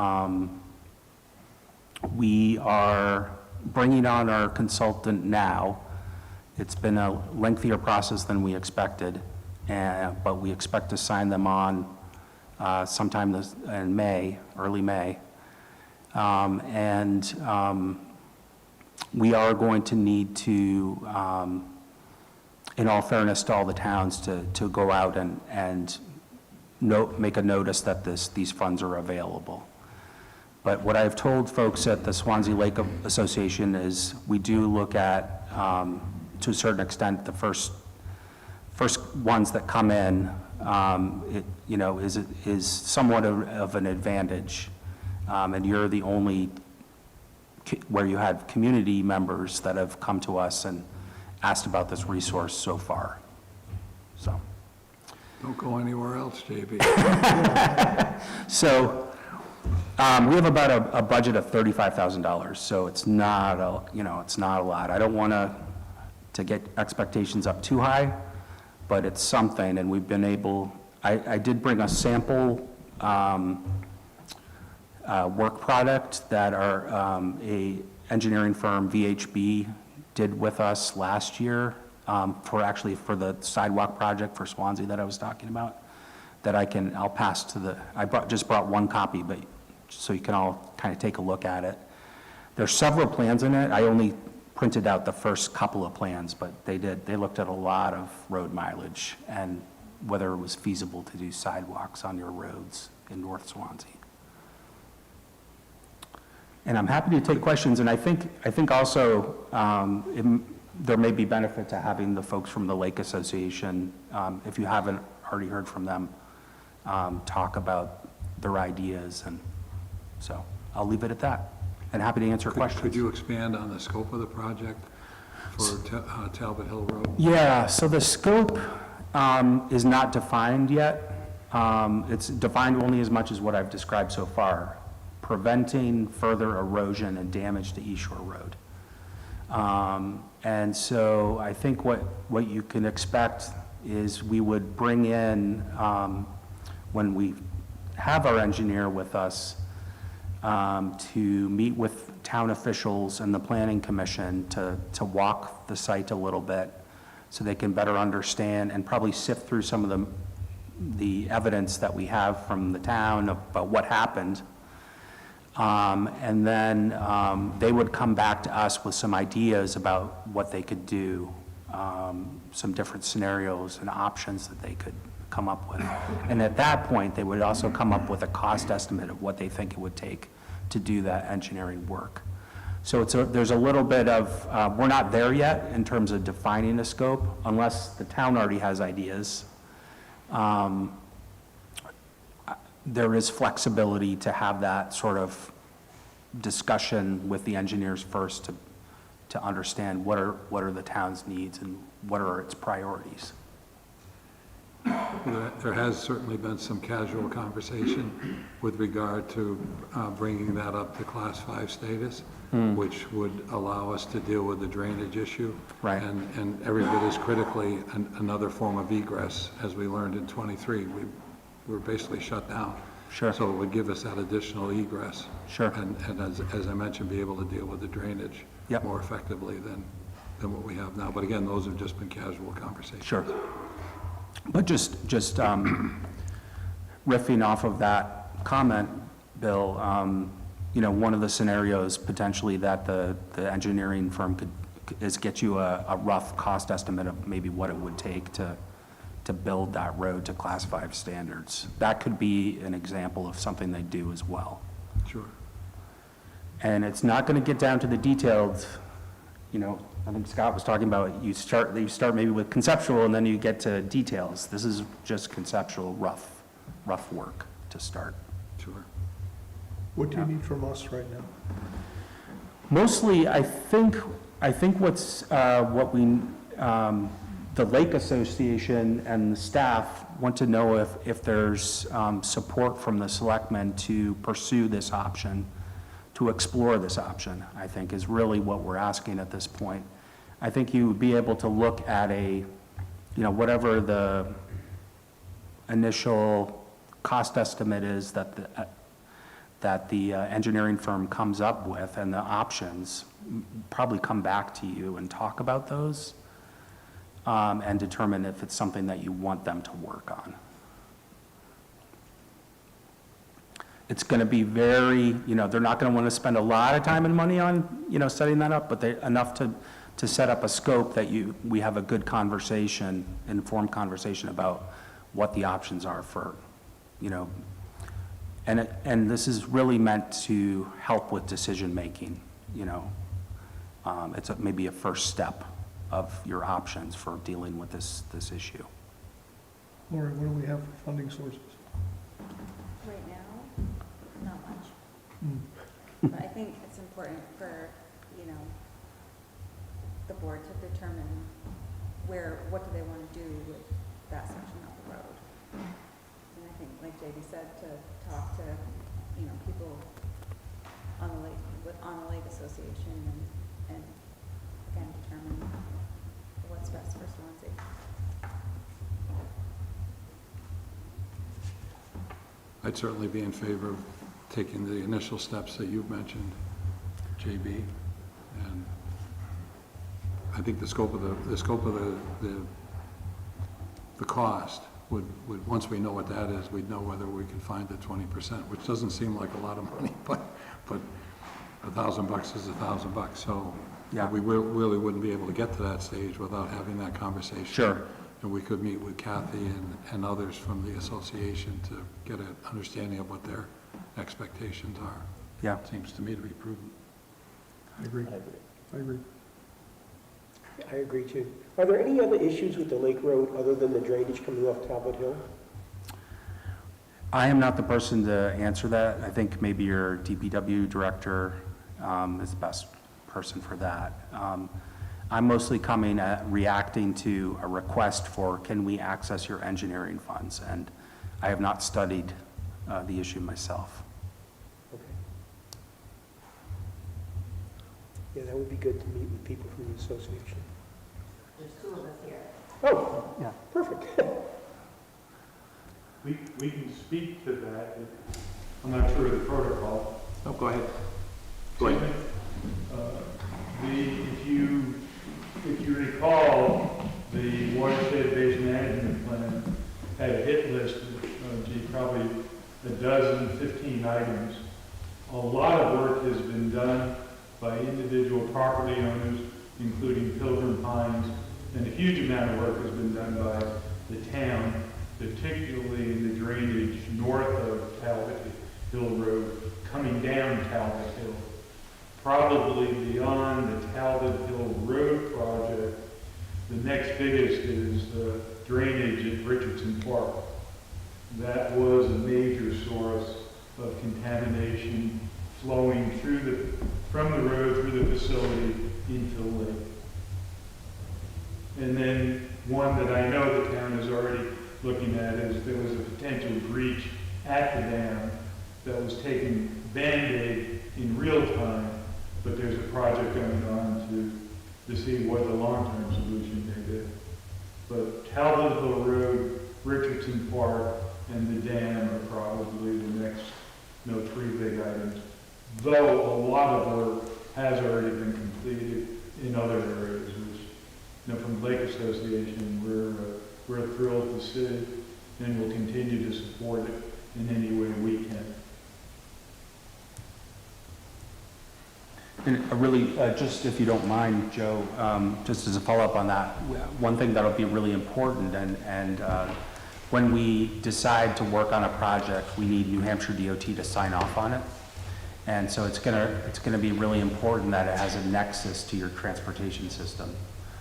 we are bringing on our consultant now. It's been a lengthier process than we expected, but we expect to sign them on sometime in May, early May. We are going to need to, in all fairness to all the towns, to go out and make a notice that these funds are available. But what I've told folks at the Swanzey Lake Association is we do look at, to a certain extent, the first ones that come in, is somewhat of an advantage. And you're the only where you had community members that have come to us and asked about this resource so far. So. Don't go anywhere else, JB. So we have about a budget of $35,000, so it's not it's not a lot. I don't want to get expectations up too high, but it's something, and we've been able. I did bring a sample work product that a engineering firm, VHB, did with us last year for the sidewalk project for Swanzey that I was talking about, that I'll pass to just brought one copy, but so you can all kind of take a look at it. There's several plans in it. I only printed out the first couple of plans, but they looked at a lot of road mileage and whether it was feasible to do sidewalks on your roads in North Swansea. And I'm happy to take questions, and I think also there may be benefit to having the folks from the Lake Association, if you haven't already heard from them, talk about their ideas, and so I'll leave it at that, and happy to answer questions. Could you expand on the scope of the project for Talbot Hill Road? Yeah, so the scope is not defined yet. It's defined only as much as what I've described so far. Preventing further erosion and damage to East Shore Road. And so I think what you can expect is we would bring in, when we have our engineer with us, to meet with town officials and the Planning Commission to walk the site a little bit so they can better understand and probably sift through some of the evidence that we have from the town about what happened. And then they would come back to us with some ideas about what they could do, some different scenarios and options that they could come up with. And at that point, they would also come up with a cost estimate of what they think it would take to do that engineering work. So there's a little bit of, we're not there yet in terms of defining a scope, unless the town already has ideas. There is flexibility to have that sort of discussion with the engineers first to understand what are the town's needs and what are its priorities. There has certainly been some casual conversation with regard to bringing that up to Class 5 status, which would allow us to deal with the drainage issue. Right. And every bit as critically, another form of egress, as we learned in '23. We were basically shut down. Sure. So it would give us that additional egress. Sure. And as I mentioned, be able to deal with the drainage Yep. more effectively than what we have now. But again, those have just been casual conversations. Sure. But just riffing off of that comment, Bill, one of the scenarios potentially that the engineering firm could is get you a rough cost estimate of maybe what it would take to build that road to Class 5 standards. That could be an example of something they do as well. Sure. And it's not going to get down to the detailed, I think Scott was talking about, you start maybe with conceptual and then you get to details. This is just conceptual, rough work to start. Sure. What do you need from us right now? Mostly, I think the Lake Association and the staff want to know if there's support from the selectmen to pursue this option, to explore this option, I think is really what we're asking at this point. I think you would be able to look at whatever the initial cost estimate is that the engineering firm comes up with, and the options, probably come back to you and talk about those, and determine if it's something that you want them to work on. It's going to be very, they're not going to want to spend a lot of time and money on, setting that up, but enough to set up a scope that we have a good conversation, informed conversation about what the options are for, and this is really meant to help with decision-making, It's maybe a first step of your options for dealing with this issue. Lori, what do we have for funding sources? Right now, not much. But I think it's important for, the board to determine what do they want to do with that section of the road. And I think, like JD said, to talk to, people on the Lake Association and again, determine what's best for Swanzey. I'd certainly be in favor of taking the initial steps that you've mentioned, JB, and I think the scope of the cost would, once we know what that is, we'd know whether we can find the 20%, which doesn't seem like a lot of money, but $1,000 is $1,000. So Yeah. we really wouldn't be able to get to that stage without having that conversation. Sure. And we could meet with Cathy and others from the association to get an understanding of what their expectations are. Yeah. Seems to me to be prudent. I agree. I agree too. Are there any other issues with the Lake Road other than the drainage coming off Talbot Hill? I am not the person to answer that. I think maybe your DPW director is the best person for that. I'm mostly coming at reacting to a request for, can we access your engineering funds? And I have not studied the issue myself. Okay. Yeah, that would be good to meet with people from the association. There's two of us here. Oh, Yeah. perfect. We can speak to that. I'm not sure of the protocol. Oh, go ahead. Excuse me? If you recall, the watershed-based management plan had a hit list of, probably 15 items. A lot of work has been done by individual property owners, including Pilgrim Pines, and a huge amount of work has been done by the town, particularly in the drainage north of Talbot Hill Road, coming down Talbot Hill. Probably beyond the Talbot Hill Road project, the next biggest is drainage at Richardson Park. That was a major source of contamination flowing from the road through the facility into the lake. And then one that I know the town has already looking at is there was a potential breach at the dam that was taking Band-Aid in real time, but there's a project going on to see what the long-term solution may be. But Talbot Hill Road, Richardson Park, and the dam are probably the next, three big items. Though a lot of work has already been completed in other areas, which, from Lake Association, we're thrilled to see, and will continue to support it in any way we can. And really, just if you don't mind, Joe, just as a follow-up on that, one thing that'll be really important, and when we decide to work on a project, we need New Hampshire DOT to sign off on it. And so it's gonna be really important that it has a nexus to your transportation system.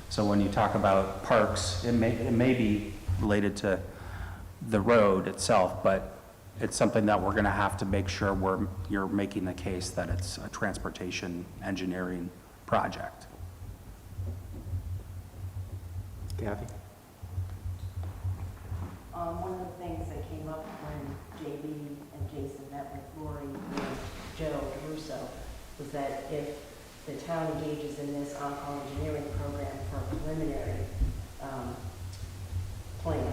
So when you talk about parks, it may be related to the road itself, but it's something that we're gonna have to make sure you're making the case that it's a transportation engineering project. Cathy? One of the things that came up when JB and Jason met with Lori and Joe DeRusso was that if the town engages in this on-call engineering program for a preliminary plan,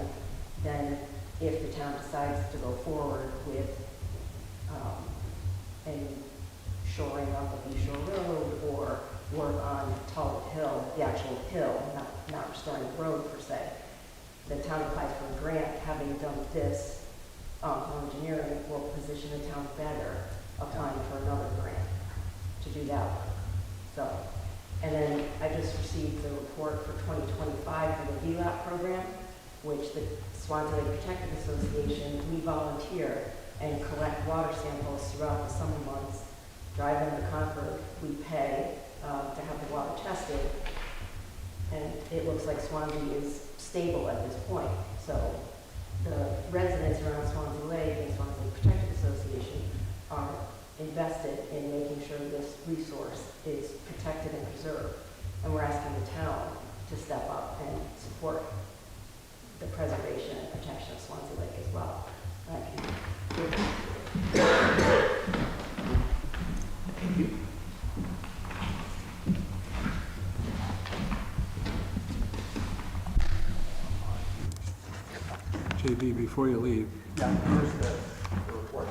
then if the town decides to go forward with any shoring up of East Shore Road or work on Talbot Hill, the actual hill, not restoring the road per se, the town applies for a grant. Having done this engineering will position the town better applying for another grant to do that work. So, and then I just received the report for 2025 for the VLAP program, which the Swanzey Lake Protective Association, we volunteer and collect water samples throughout the summer months, drive them to Concord, we pay to have the water tested, and it looks like Swanzey is stable at this point. So the residents around Swanzey Lake and Swanzey Lake Protective Association are invested in making sure this resource is protected and preserved. And we're asking the town to step up and support the preservation and protection of Swanzey Lake as well. Thank you. JB, before you leave. Yeah, here's the report.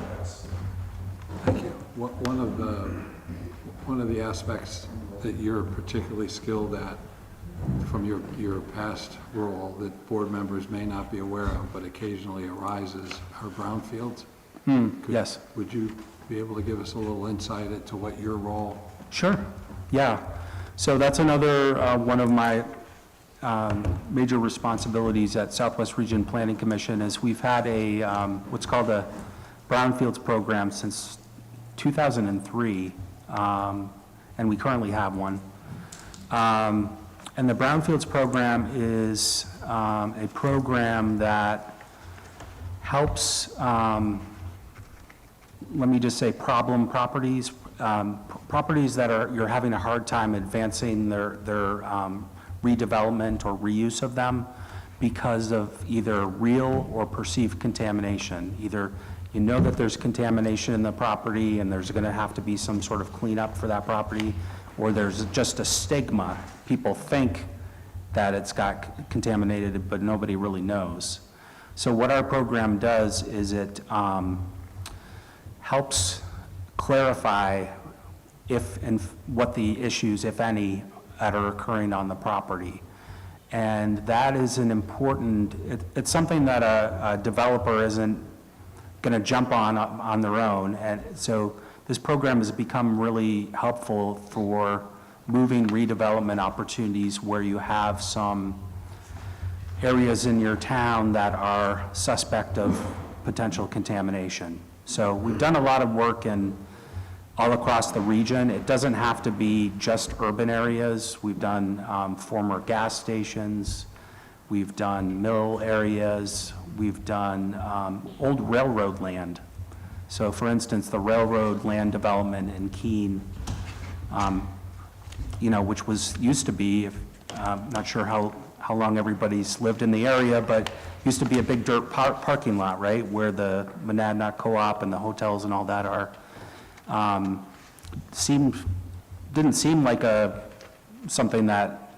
Thank you. One of the aspects that you're particularly skilled at from your past role that board members may not be aware of, but occasionally arises, are brownfields. Yes. Would you be able to give us a little insight into what your role? Sure, yeah. So that's another one of my major responsibilities at Southwest Region Planning Commission is we've had a what's called a brownfields program since 2003, and we currently have one. And the brownfields program is a program that helps, let me just say, problem properties, properties that you're having a hard time advancing their redevelopment or reuse of them because of either real or perceived contamination. Either you know that there's contamination in the property and there's going to have to be some sort of cleanup for that property, or there's just a stigma. People think that it's got contaminated, but nobody really knows. So what our program does is it helps clarify if and what the issues, if any, that are occurring on the property. And that is an important, it's something that a developer isn't going to jump on their own. And so this program has become really helpful for moving redevelopment opportunities where you have some areas in your town that are suspect of potential contamination. So we've done a lot of work all across the region. It doesn't have to be just urban areas. We've done former gas stations. We've done mill areas. We've done old railroad land. So for instance, the railroad land development in Keene, which used to be, I'm not sure how how long everybody's lived in the area, but used to be a big dirt parking lot, right, where the Monadnock Co-op and the hotels and all that are. Didn't seem like something that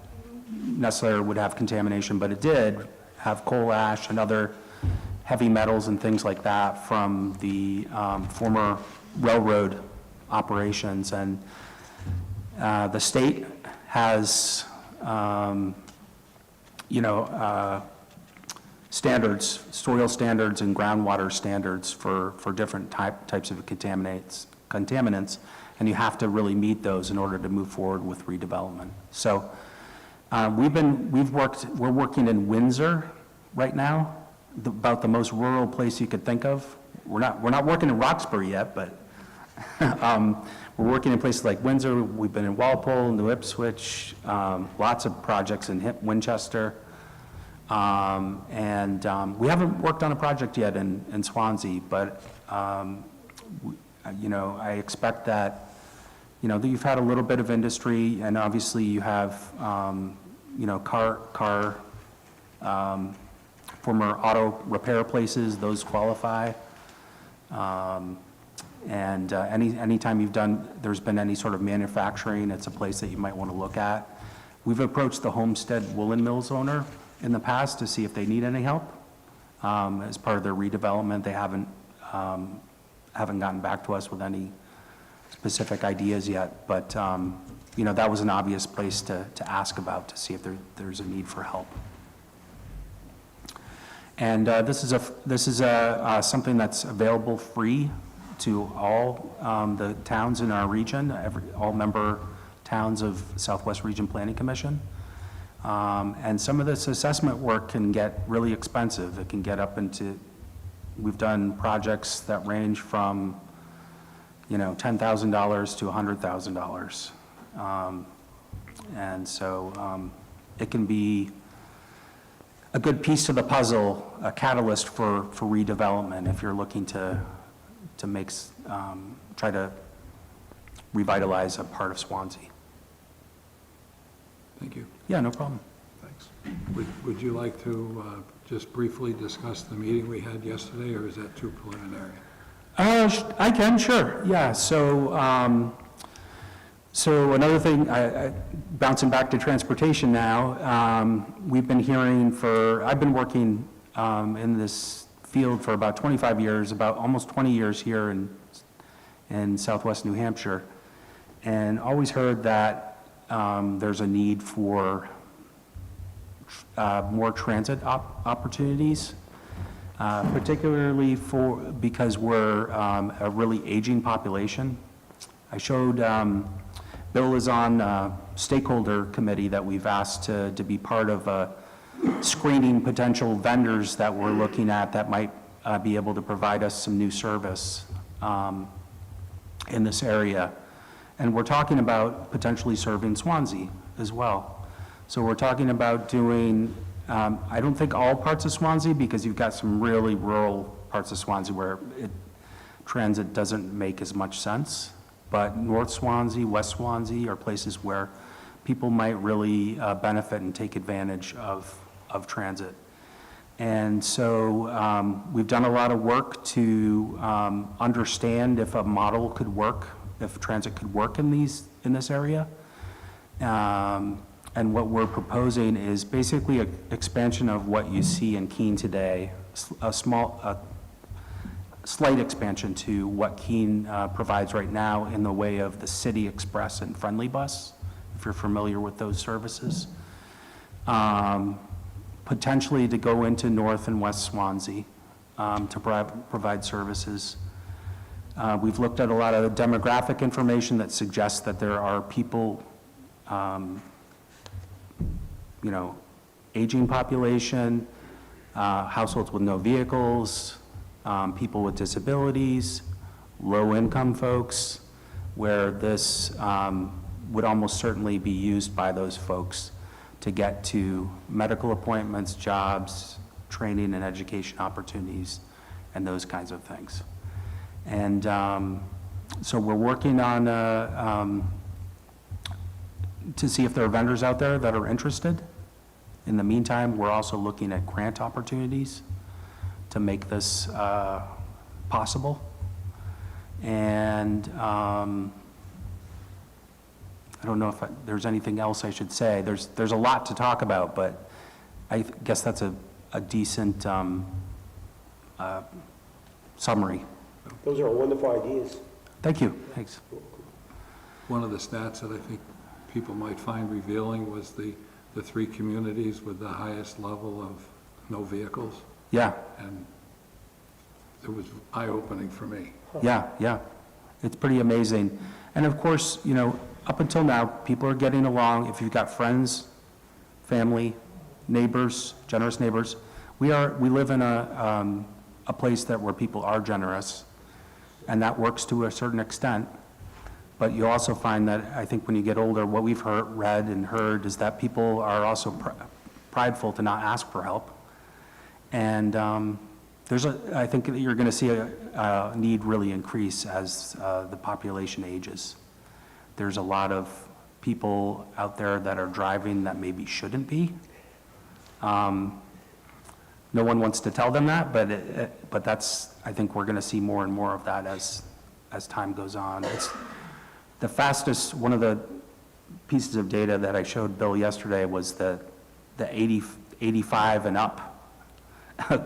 necessarily would have contamination, but it did have coal ash and other heavy metals and things like that from the former railroad operations. And the state has, standards, soil standards and groundwater standards for different types of contaminants, and you have to really meet those in order to move forward with redevelopment. So we're working in Windsor right now, about the most rural place you could think of. We're not working in Roxbury yet, but we're working in places like Windsor. We've been in Walpole, New Ipswich, lots of projects in Winchester. And we haven't worked on a project yet in Swanzey, but, I expect that, that you've had a little bit of industry, and obviously you have, former auto repair places, those qualify. And anytime there's been any sort of manufacturing, it's a place that you might want to look at. We've approached the Homestead Woolen Mills owner in the past to see if they need any help as part of their redevelopment. They haven't gotten back to us with any specific ideas yet, but that was an obvious place to ask about to see if there's a need for help. And this is something that's available free to all the towns in our region, all member towns of Southwest Region Planning Commission. And some of this assessment work can get really expensive. It can get up into, we've done projects that range from, $10,000 to $100,000. And so it can be a good piece to the puzzle, a catalyst for redevelopment if you're looking to try to revitalize a part of Swanzey. Thank you. Yeah, no problem. Thanks. Would you like to just briefly discuss the meeting we had yesterday, or is that too preliminary? I can, sure. Yeah, so another thing, bouncing back to transportation now, we've been hearing I've been working in this field for about 25 years, about almost 20 years here in Southwest New Hampshire, and always heard that there's a need for more transit opportunities, particularly because we're a really aging population. I showed, Bill is on a stakeholder committee that we've asked to be part of screening potential vendors that we're looking at that might be able to provide us some new service in this area. And we're talking about potentially serving Swanzey as well. So we're talking about doing, I don't think all parts of Swanzey, because you've got some really rural parts of Swanzey where transit doesn't make as much sense. But North Swanzey, West Swanzey are places where people might really benefit and take advantage of transit. And so we've done a lot of work to understand if a model could work, if transit could work in this area. And what we're proposing is basically an expansion of what you see in Keene today, a slight expansion to what Keene provides right now in the way of the City Express and Friendly Bus, if you're familiar with those services. Potentially to go into North and West Swanzey to provide services. We've looked at a lot of demographic information that suggests that there are people, aging population, households with no vehicles, people with disabilities, low-income folks, where this would almost certainly be used by those folks to get to medical appointments, jobs, training and education opportunities, and those kinds of things. And so we're working on to see if there are vendors out there that are interested In the meantime, we're also looking at grant opportunities to make this possible. And I don't know if there's anything else I should say. There's a lot to talk about, but I guess that's a decent summary. Those are wonderful ideas. Thank you. Thanks. One of the stats that I think people might find revealing was the 3 communities with the highest level of no vehicles. Yeah, And it was eye-opening for me. yeah. It's pretty amazing. And of course, you know, up until now, people are getting along. If you've got friends, family, neighbors, generous neighbors, we live in a place where people are generous, and that works to a certain extent. But you also find that, I think when you get older, what we've read and heard is that people are also prideful to not ask for help. And I think that you're going to see a need really increase as the population ages. There's a lot of people out there that are driving that maybe shouldn't be. No one wants to tell them that, but that's, I think we're going to see more and more of that as time goes on. It's the fastest. One of the pieces of data that I showed Bill yesterday was the 85 and up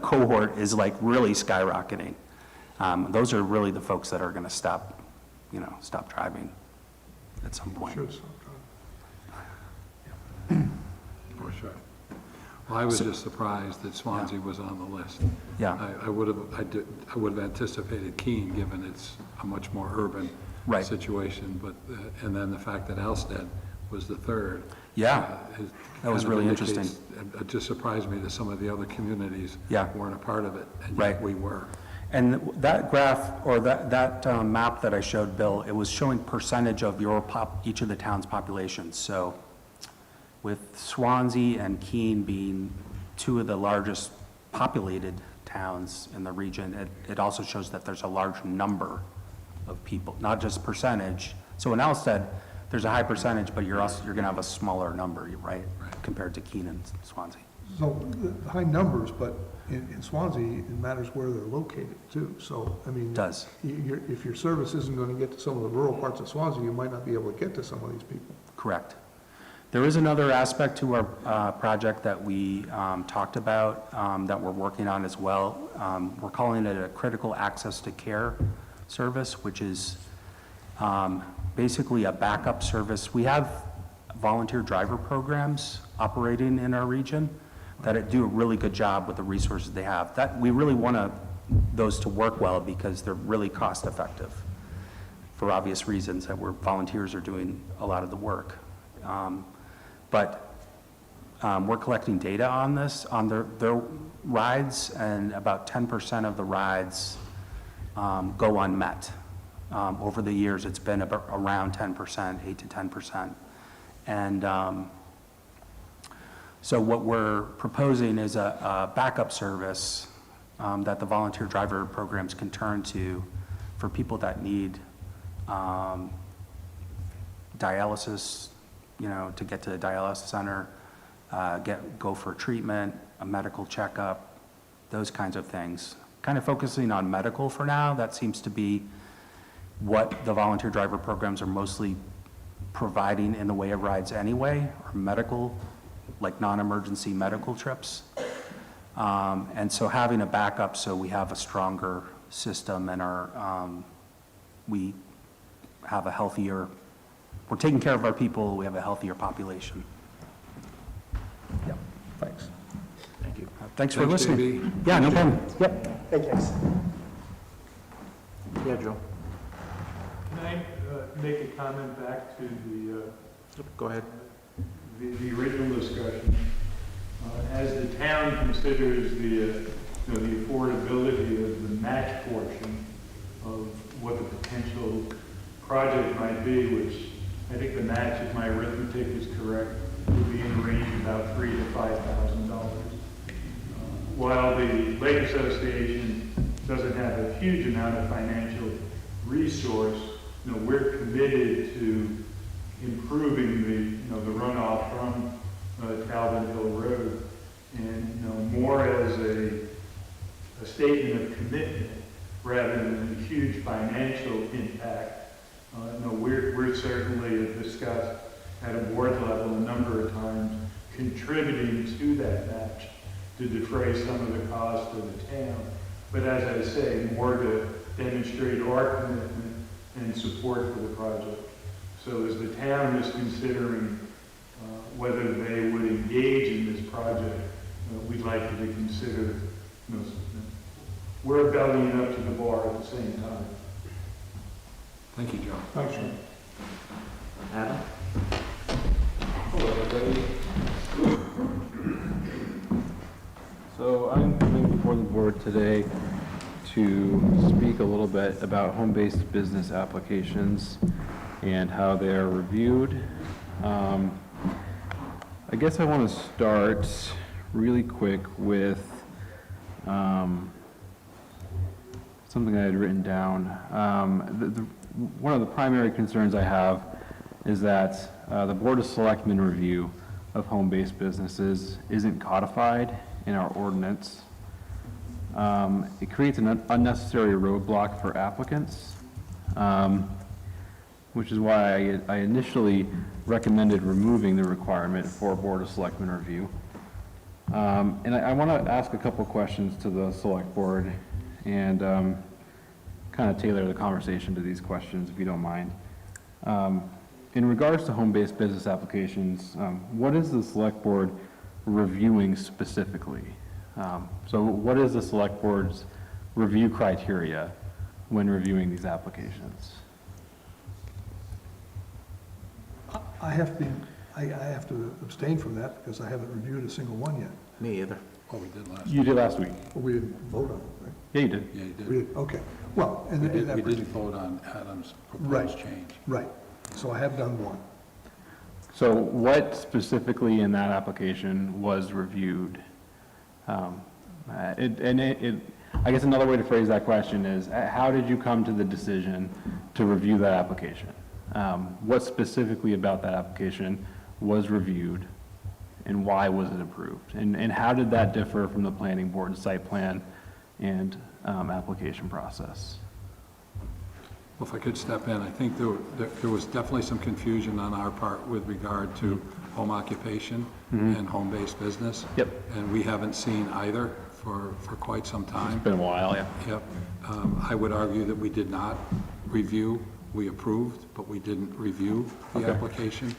cohort is like really skyrocketing. Those are really the folks that are going to stop driving at some point. Should stop For sure. Well, I was just surprised that Swanzey was on the list. Yeah. I would have anticipated Keene, given it's a much more urban Right. situation, but, and then the fact that Alstead was the third. Yeah, that was kind of really indicates- interesting. It just surprised me that some of the other communities Yeah. weren't a part of it, and Right. yet we were. And that graph, or that map that I showed Bill, it was showing percentage of each of the town's populations. So with Swanzey and Keene being 2 of the largest populated towns in the region, it also shows that there's a large number of people, not just percentage. So in Alstead, there's a high percentage, but you're going to have a smaller number, right? Compared to Keene and Swanzey. So the high numbers, but in Swansea, it matters where they're located too. So, I mean. It does. If your service isn't going to get to some of the rural parts of Swansea, you might not be able to get to some of these people. Correct. There is another aspect to our project that we talked about that we're working on as well. We're calling it a critical access to care service, which is basically a backup service. We have volunteer driver programs operating in our region that do a really good job with the resources they have. That we really want those to work well because they're really cost effective for obvious reasons that volunteers are doing a lot of the work. But we're collecting data on this, on their rides, and about 10% of the rides go unmet. Over the years, it's been about around 10%, 8 to 10%. And so what we're proposing is a backup service that the volunteer driver programs can turn to for people that need dialysis, to get to a dialysis center, go for treatment, a medical checkup, those kinds of things. Kind of focusing on medical for now. That seems to be what the volunteer driver programs are mostly providing in the way of rides anyway, or medical, like non-emergency medical trips. And so having a backup so we have a stronger system and we have a healthier, we're taking care of our people, we have a healthier population. Yep, thanks. Thank you. Thanks for listening. JB. Yeah, no problem. Yep. Thank you. Yeah, Joe, Can I make a comment back to go ahead. the original discussion? As the town considers the affordability of the Mack portion of what the potential project might be, which I think the match, if my arithmetic is correct, would be in the range of about $3,000 to $5,000. While the Lake Association doesn't have a huge amount of financial resource, we're committed to improving the runoff from Calvin Hill Road. And, you know, more as a statement of commitment rather than a huge financial impact. You know, we're certainly have discussed at a board level a number of times contributing to that match to defray some of the cost of the town. But as I say, more to demonstrate our commitment and support for the project. So as the town is considering whether they would engage in this project, we'd like you to consider, you know, we're bellying up to the bar at the same time. Thank you, Joe. Thanks, John. Adam? Hello, everybody. So I'm coming before the board today to speak a little bit about home-based business applications and how they are reviewed. I guess I want to start really quick with something I had written down. One of the primary concerns I have is that the Board of Selectmen review of home-based businesses isn't codified in our ordinance. It creates an unnecessary roadblock for applicants, which is why I initially recommended removing the requirement for Board of Selectmen review. And I want to ask a couple questions to the Select Board and kind of tailor the conversation to these questions, if you don't mind. In regards to home-based business applications, what is the Select Board reviewing specifically? So what is the Select Board's review criteria when reviewing these applications? I have to abstain from that because I haven't reviewed a single one yet. Me either. Oh, we did last. You did last week. Well, we didn't vote on it, right? Yeah, you did. Yeah, you did. We did, okay. Well, and We in that didn't vote on Adam's proposed change. right. So I have done one. So what specifically in that application was reviewed? I guess another way to phrase that question is, how did you come to the decision to review that application? What specifically about that application was reviewed, and why was it approved? And how did that differ from the planning board site plan and application process? Well, if I could step in, I think there was definitely some confusion on our part with regard to home occupation and home-based business. Yep. And we haven't seen either for quite some time. It's been a while, yeah. Yep. I would argue that we did not review. We approved, but we didn't review the application.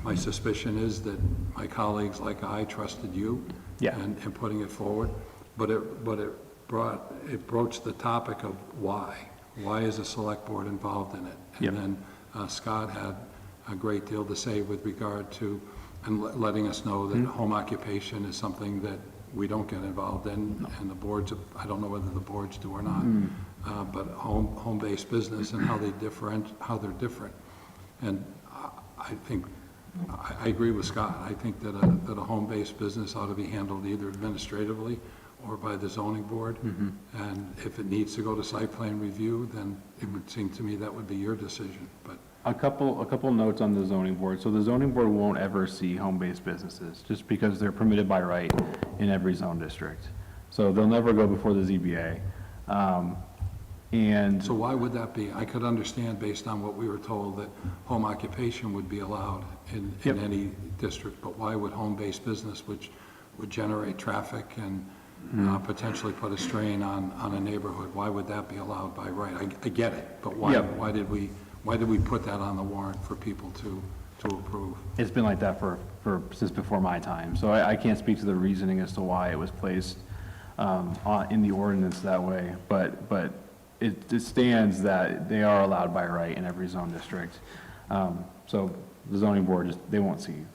My suspicion is that my colleagues, like I, trusted you in putting it forward, but it broached the topic of why. Why is the Select Board involved in it? And then Scott had a great deal to say with regard to and letting us know that home occupation is something that we don't get involved in, and the boards, I don't know whether the boards do or not, but home-based business and how they're different. And I think, I agree with Scott. I think that a home-based business ought to be handled either administratively or by the zoning board. And if it needs to go to site plan review, then it would seem to me that would be your decision. But A couple notes on the zoning board. So the zoning board won't ever see home-based businesses just because they're permitted by right in every zone district. So they'll never go before the ZBA. And so why would that be? I could understand based on what we were told that home occupation would be allowed in any district, but why would home-based business, which would generate traffic and potentially put a strain on a neighborhood, why would that be allowed by right? I get it, but why did we put that on the warrant for people to approve? It's been like that for since before my time, so I can't speak to the reasoning as to why it was placed in the ordinance that way, but it stands that they are allowed by right in every zone district. So the zoning board, they won't see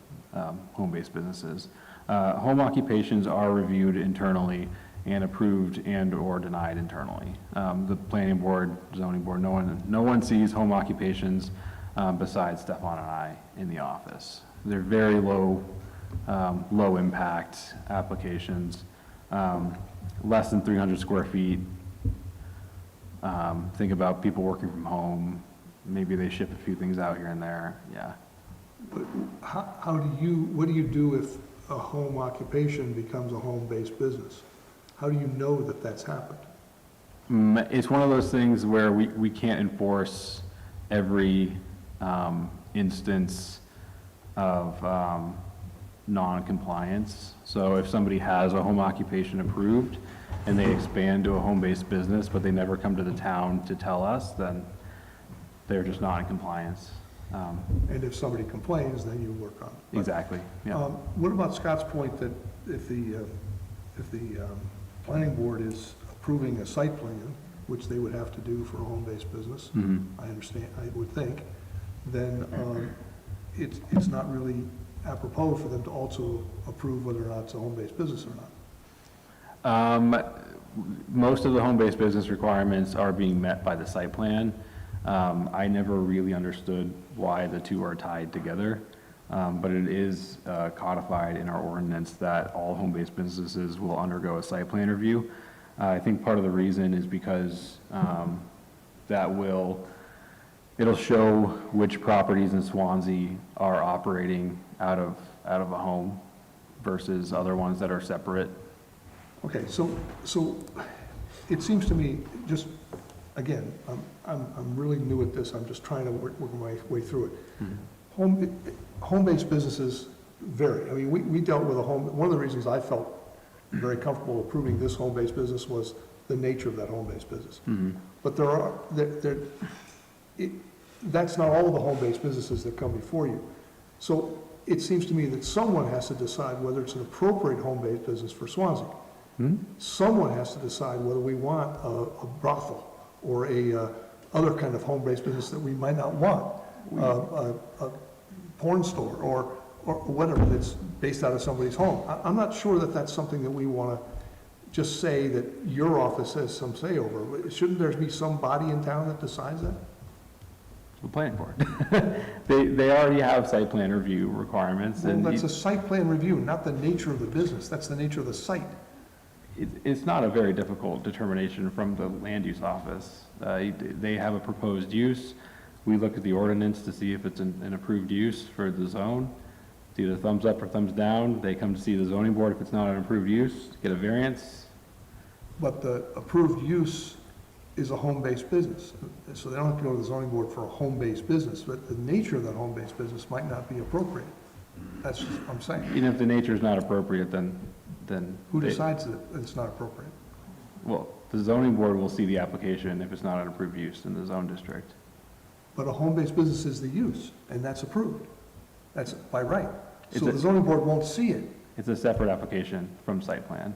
home-based businesses. Home occupations are reviewed internally and approved and or denied internally. The planning board, zoning board, no one sees home occupations besides Stefan and I in the office. They're very low impact applications, less than 300 square feet. Think about people working from home. Maybe they ship a few things out here and there. Yeah. what do you do if a home occupation becomes a home-based business? How do you know that that's happened? It's one of those things where we can't enforce every instance of non-compliance. So if somebody has a home occupation approved and they expand to a home-based business, but they never come to the town to tell us, then they're just not in compliance. And if somebody complains, then you work on it. But, Exactly, yeah. what about Scott's point that if the planning board is approving a site plan, which they would have to do for a home-based business, I understand, I would think, then it's not really apropos for them to also approve whether or not it's a home-based business or not. Most of the home-based business requirements are being met by the site plan. I never really understood why the two are tied together, but it is codified in our ordinance that all home-based businesses will undergo a site plan review. I think part of the reason is because it'll show which properties in Swanzey are operating out of a home versus other ones that are separate. Okay, so it seems to me, just, again, I'm really new at this, I'm just trying to work my way through it. Home-based businesses vary. I mean, we dealt with one of the reasons I felt very comfortable approving this home-based business was the nature of that home-based business. But that's not all of the home-based businesses that come before you. So it seems to me that someone has to decide whether it's an appropriate home-based business for Swanzey. Someone has to decide whether we want a brothel or a other kind of home-based business that we might not want, a porn store or whatever that's based out of somebody's home. I'm not sure that that's something that we want to just say that your office has some say over. Shouldn't there be some body in town that decides that? The planning board. They already have site plan review requirements. Well, that's a site plan review, not the nature of the business. That's the nature of the site. It's not a very difficult determination from the land use office. They have a proposed use. We look at the ordinance to see if it's an approved use for the zone. It's either thumbs up or thumbs down. They come to see the zoning board if it's not an approved use, get a variance. But the approved use is a home-based business. So they don't have to go to the zoning board for a home-based business, but the nature of that home-based business might not be appropriate. That's just what I'm saying. Even if the nature is not appropriate, then Who decides that it's not appropriate? Well, the zoning board will see the application if it's not an approved use in the zone district. But a home-based business is the use, and that's approved. That's by right. It's So the zoning board won't see it. It's a separate application from site plan.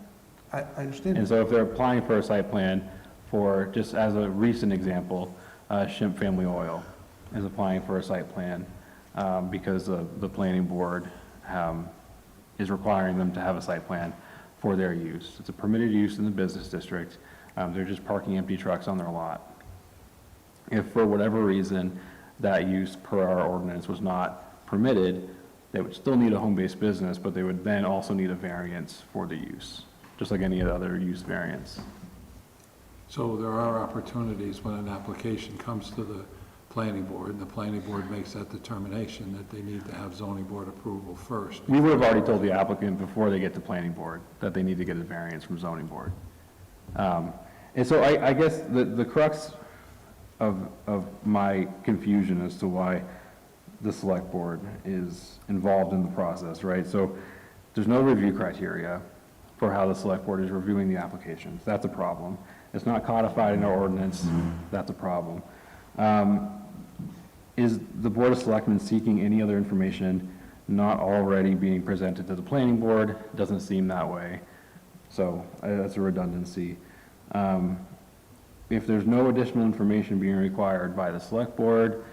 I understand. And so if they're applying for a site plan for, just as a recent example, Shimp Family Oil is applying for a site plan because the planning board is requiring them to have a site plan for their use. It's a permitted use in the business district. They're just parking empty trucks on their lot. If for whatever reason that use per our ordinance was not permitted, they would still need a home-based business, but they would then also need a variance for the use, just like any other use variance. So there are opportunities when an application comes to the planning board, and the planning board makes that determination that they need to have zoning board approval first. We would have already told the applicant before they get to planning board that they need to get a variance from zoning board. And so I guess the crux of my confusion as to why the select board is involved in the process, right? So there's no review criteria for how the select board is reviewing the applications. That's a problem. It's not codified in our ordinance. That's a problem. Is the Board of Selectmen seeking any other information not already being presented to the planning board? Doesn't seem that way. So that's a redundancy. If there's no additional information being required by the select board,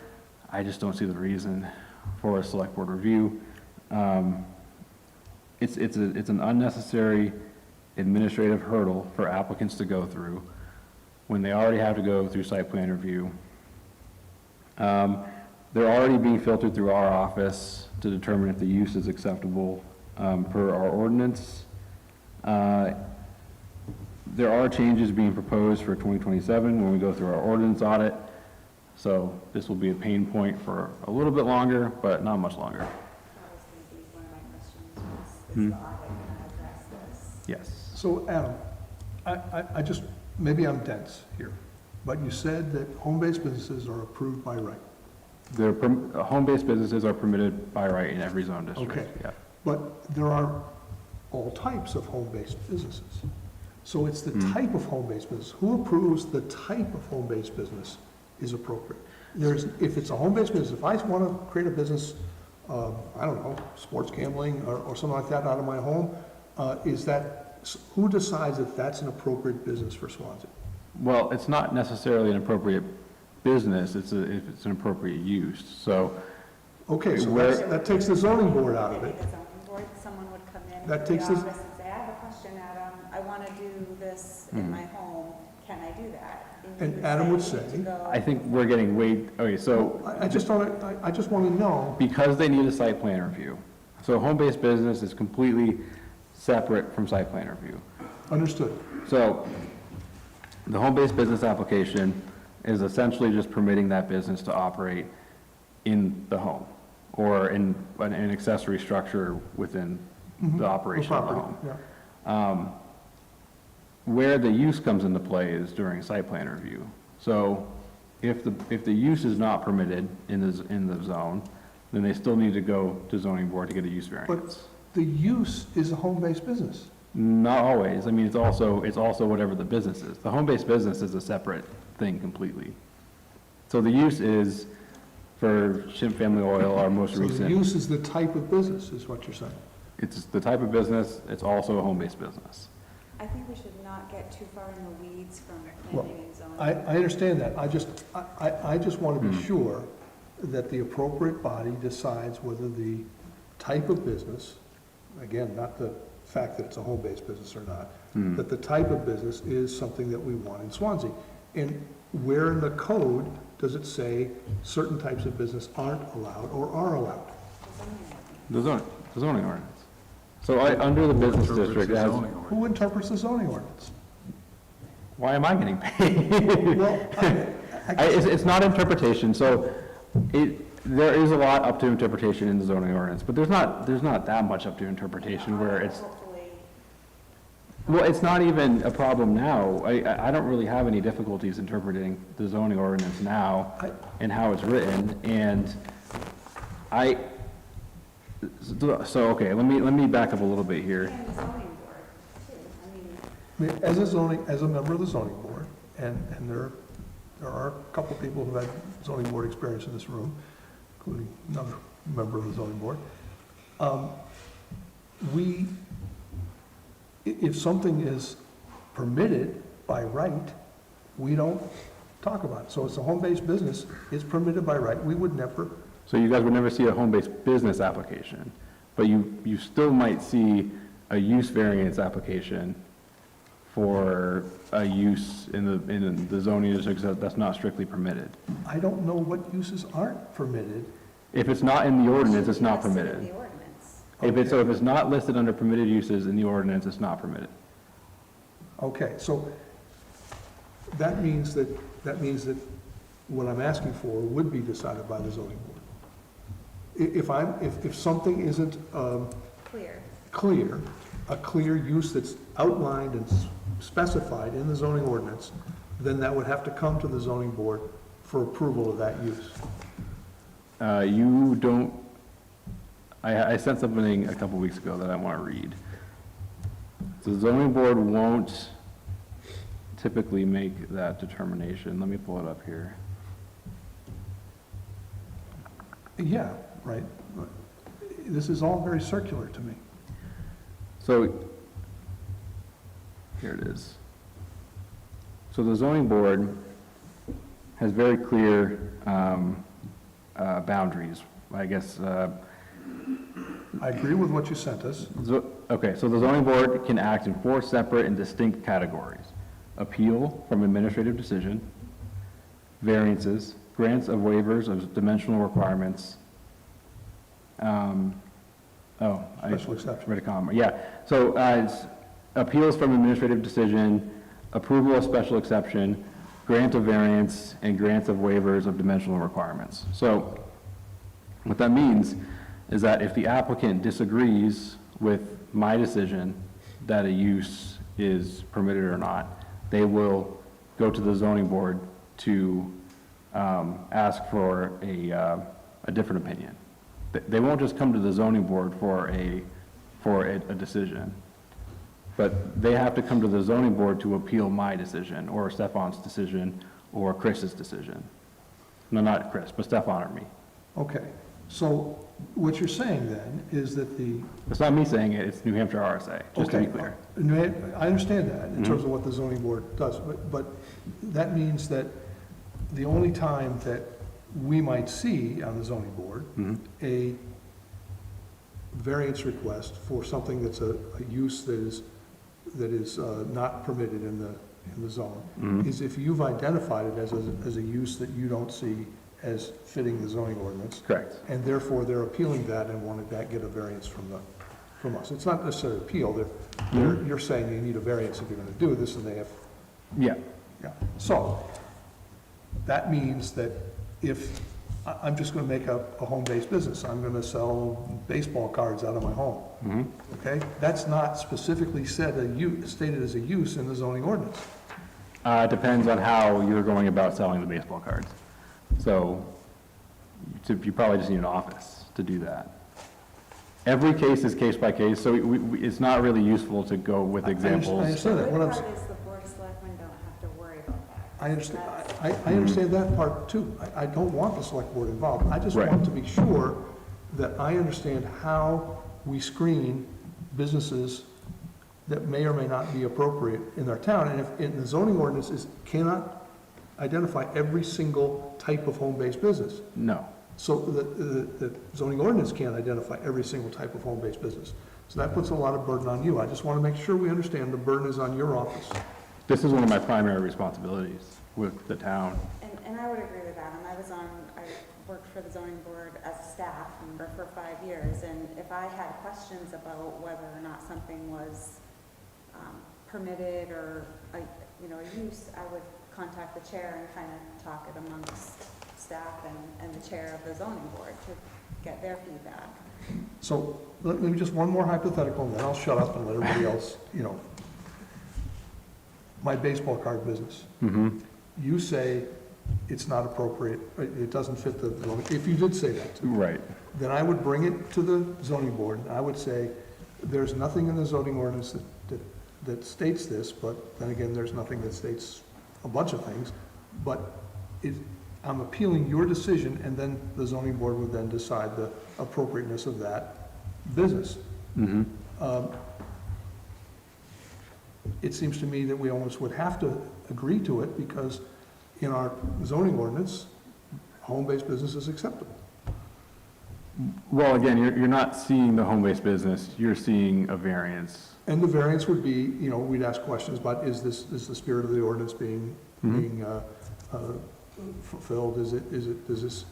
I just don't see the reason for a select board review. It's an unnecessary administrative hurdle for applicants to go through when they already have to go through site plan review. They're already being filtered through our office to determine if the use is acceptable per our ordinance. There are changes being proposed for 2027 when we go through our ordinance audit. So this will be a pain point for a little bit longer, but not much longer. That was going to be one of my questions, was, is the audit going to address this? Yes. So Adam, I just, maybe I'm dense here, but you said that home-based businesses are approved by right. Home-based businesses are permitted by right in every zone district. Okay. Yeah. But there are all types of home-based businesses. So it's the type of home-based business. Who approves the type of home-based business is appropriate? If it's a home-based business, if I want to create a business, I don't know, sports gambling or something like that out of my home, who decides if that's an appropriate business for Swanzey? Well, it's not necessarily an appropriate business, if it's an appropriate use, so. Okay, so that takes the zoning board out of it. The zoning board, someone would come in That to the takes office this- and say, I have a question, Adam, I want to do this in my home, can I do that? you And Adam would say- to go- I think we're getting okay, so. I just want to know, Because they need a site plan review. So home-based business is completely separate from site plan review. understood. So the home-based business application is essentially just permitting that business to operate in the home or in an accessory structure within the operation of the Property, home. yeah. Where the use comes into play is during site plan review. So if the use is not permitted in the zone, then they still need to go to zoning board to get a use variance. But the use is a home-based business. Not always. I mean, it's also whatever the business is. The home-based business is a separate thing completely. So the use is for Shimp Family Oil, our most So the recent. use is the type of business, is what you're saying. It's the type of business, it's also a home-based business. I think we should not get too far in the weeds from Well, planning and zoning. I understand that. I just want to be sure that the appropriate body decides whether the type of business, again, not the fact that it's a home-based business or not, that the type of business is something that we want in Swanzey. And where in the code does it say certain types of business aren't allowed or are allowed? The zoning ordinance. So under the business district, it has, Who interprets the zoning ordinance? why am I getting paid? Well, It's not interpretation, so there is a lot up to interpretation in the zoning ordinance, but there's not that much up to interpretation where it's, Hopefully, well, it's not even a problem now. I don't really have any difficulties interpreting the zoning ordinance now and how it's written, and so, okay, let me back up a little bit here. and the zoning board too, I mean, As a member of the zoning board, and there are a couple of people who have had zoning board experience in this room, including another member of the zoning board, if something is permitted by right, we don't talk about it. So it's a home-based business, it's permitted by right, we would never. So you guys would never see a home-based business application, but you still might see a use variance application for a use in the zoning district that's not strictly permitted. I don't know what uses aren't permitted. If it's not in the ordinance, it's not listed in permitted. the ordinance. If it's not listed under permitted uses in the ordinance, it's not permitted. Okay, so that means that what I'm asking for would be decided by the zoning board. If something isn't Clear. a clear use that's outlined and specified in the zoning ordinance, then that would have to come to the zoning board for approval of that use. You don't, I sent something a couple weeks ago that I want to read. The zoning board won't typically make that determination. Let me pull it up here. Yeah, right. This is all very circular to me. So, here it is. So the zoning board has very clear boundaries, I guess. I agree with what you sent us. Okay, so the zoning board can act in 4 separate and distinct categories: appeal from administrative decision, variances, grants of waivers of dimensional requirements. Special exception. Read a comma. Yeah, so it's appeals from administrative decision, approval of special exception, grant of variance and grant of waivers of dimensional requirements. So what that means is that if the applicant disagrees with my decision that a use is permitted or not, they will go to the zoning board to ask for a different opinion. They won't just come to the zoning board for a decision, but they have to come to the zoning board to appeal my decision, or Stefan's decision, or Chris's decision. No, not Chris, but Stefan or me. Okay, so what you're saying then is that the... It's not me saying it, it's New Hampshire RSA, just to be clear. I understand that in terms of what the zoning board does, but that means that the only time that we might see on the zoning board a variance request for something that's a use that is not permitted in the zone is if you've identified it as a use that you don't see as fitting the zoning ordinance. Correct. And therefore, they're appealing that and wanted that get a variance from us. It's not necessarily appeal, you're saying you need a variance if you're gonna do this, and they have... Yeah. Yeah, so, that means that if, I'm just gonna make a home-based business, I'm gonna sell baseball cards out of my home, okay? That's not specifically stated as a use in the zoning ordinance. It depends on how you're going about selling the baseball cards. So you probably just need an office to do that. Every case is case by case, so it's not really useful to go with examples. I understand that. The good part is the board of selectmen don't have to worry about that. I understand, I understand that part too. I don't want the select board involved. I just want to be sure that I understand how we screen businesses that may or may not be appropriate in our town. And if in the zoning ordinance cannot identify every single type of home-based business. No. So the zoning ordinance can't identify every single type of home-based business. So that puts a lot of burden on you. I just want to make sure we understand the burden is on your office. This is one of my primary responsibilities with the town. And I would agree with that. I worked for the zoning board as a staff member for 5 years, and if I had questions about whether or not something was permitted or a use, I would contact the chair and kind of talk it amongst staff and the chair of the zoning board to get their feedback. So let me just one more hypothetical, and then I'll shut up and let everybody else, my baseball card business. You say it's not appropriate, it doesn't fit the zoning. If you did say that to me, Right. then I would bring it to the zoning board, and I would say, there's nothing in the zoning ordinance that states this, but then again, there's nothing that states a bunch of things, but I'm appealing your decision, and then the zoning board would then decide the appropriateness of that business. It seems to me that we almost would have to agree to it, because in our zoning ordinance, home-based business is acceptable. Well, again, you're not seeing the home-based business, you're seeing a variance. And the variance would be, we'd ask questions about, is the spirit of the ordinance being fulfilled? Does this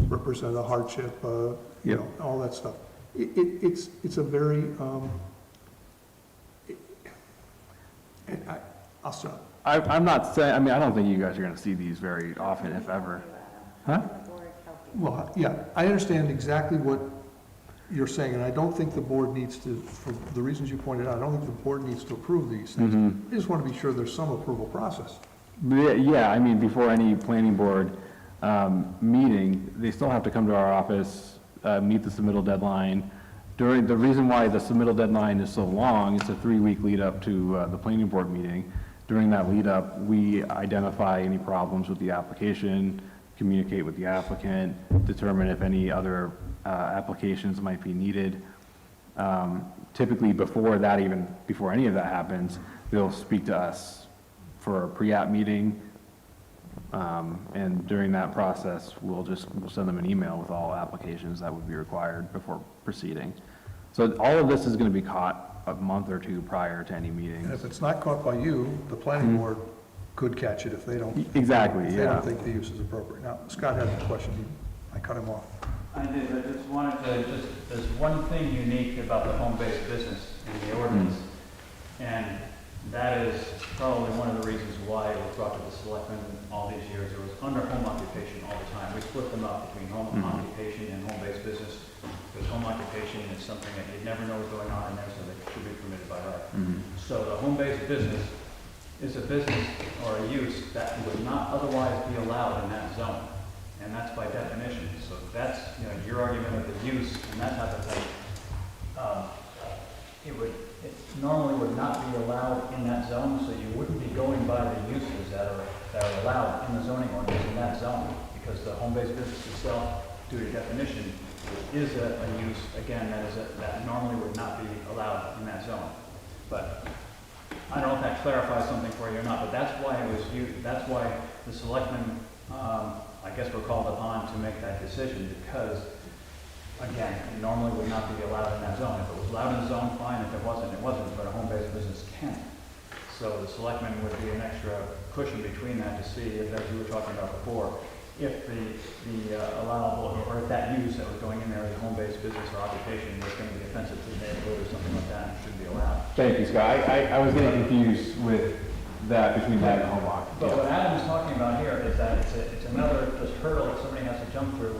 represent a hardship? All that stuff. It's a very, I'll stop. I'm not saying, I don't think you guys are gonna see these very often, if ever. Huh? Well, yeah, I understand exactly what you're saying, and I don't think the board needs to, for the reasons you pointed out, I don't think the board needs to approve these things. I just want to be sure there's some approval process. Yeah, before any planning board meeting, they still have to come to our office, meet the submittal deadline. The reason why the submittal deadline is so long, it's a 3-week lead up to the planning board meeting. During that lead up, we identify any problems with the application, communicate with the applicant, determine if any other applications might be needed. Typically before any of that happens, they'll speak to us for a pre-app meeting, and during that process, we'll send them an email with all applications that would be required before proceeding. So all of this is going to be caught a month or two prior to any meetings. And if it's not caught by you, the planning board could catch it if they don't. Exactly, if they don't think the use is appropriate. Now, Scott had a question. I cut him off. I did. I just wanted to there's one thing unique about the home-based business in the ordinance. And That is probably one of the reasons why it was brought to the selectmen all these years. It was under home occupation all the time. We split them up between home occupation and home-based business, because home occupation is something that you never know what's going on in there, so that should be permitted by right. So the home-based business is a business or a use that would not otherwise be allowed in that zone. And that's by definition. So that's, your argument of the use and that type of thing. It normally would not be allowed in that zone, so you wouldn't be going by the uses that are allowed in the zoning ordinance in that zone, because the home-based business itself, due to definition, is a use, again, that normally would not be allowed in that zone. But I don't know if that clarifies something for you or not, but that's why it was used, that's why the selectmen, I guess, were called upon to make that decision, because again, it normally would not be allowed in that zone. If it was allowed in the zone, fine. If it wasn't, it wasn't, but a home-based business can. So the selectmen would be an extra cushion between that to see, as you were talking about before, if the allowable, or if that use that was going in there as a home-based business or occupation was going to be offensive to the neighborhood or something like that, it should be allowed. Thank you, Scott. I was getting confused with that, between that and home occupation. But what Adam is talking about here is that it's another just hurdle that somebody has to jump through,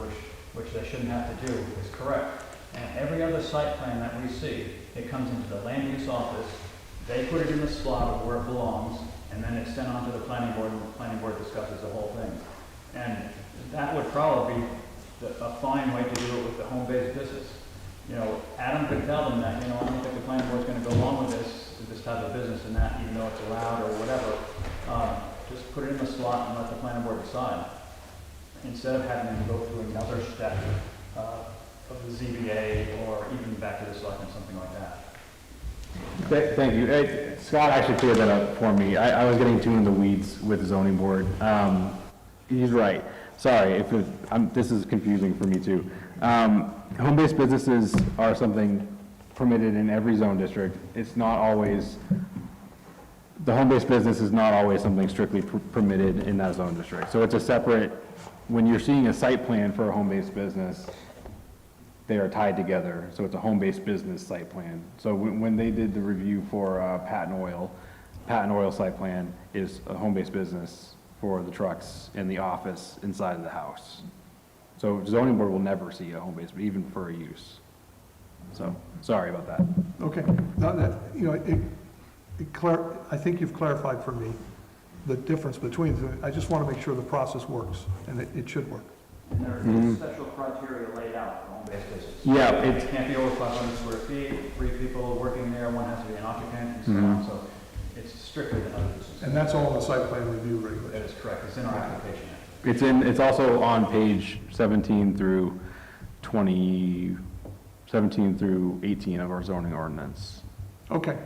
which they shouldn't have to do, is correct. And every other site plan that we see, it comes into the land use office, they put it in the slot of where it belongs, and then it's sent on to the planning board, and the planning board discusses the whole thing. And that would probably be a fine way to do it with the home-based business. Adam could tell them that, I don't think the planning board's gonna go along with this type of business and that, even though it's allowed or whatever. Just put it in the slot and let the planning board decide, instead of having them go through another step of the ZBA or even back to the selectmen, something like that. Thank you. Scott actually cleared that up for me. I was getting too in the weeds with the zoning board. He's right. Sorry, this is confusing for me too. Home-based businesses are something permitted in every zone district. It's not always, the home-based business is not always something strictly permitted in that zone district. So it's a separate, when you're seeing a site plan for a home-based business, they are tied together. So it's a home-based business site plan. So when they did the review for Patent Oil site plan is a home-based business for the trucks and the office inside of the house. So zoning board will never see a home-based, even for a use. So, sorry about that. Okay, now that, I think you've clarified for me the difference between them. I just want to make sure the process works, and it should work. And there are special criteria laid out for home-based business. Yeah, it can't be over 500 square feet, 3 people working there, one has to be an occupant, and so on. So it's strictly the other business. And that's all in the site plan review regulations. That is correct. It's in our application. It's also on page 17 through 18 of our zoning ordinance. Okay.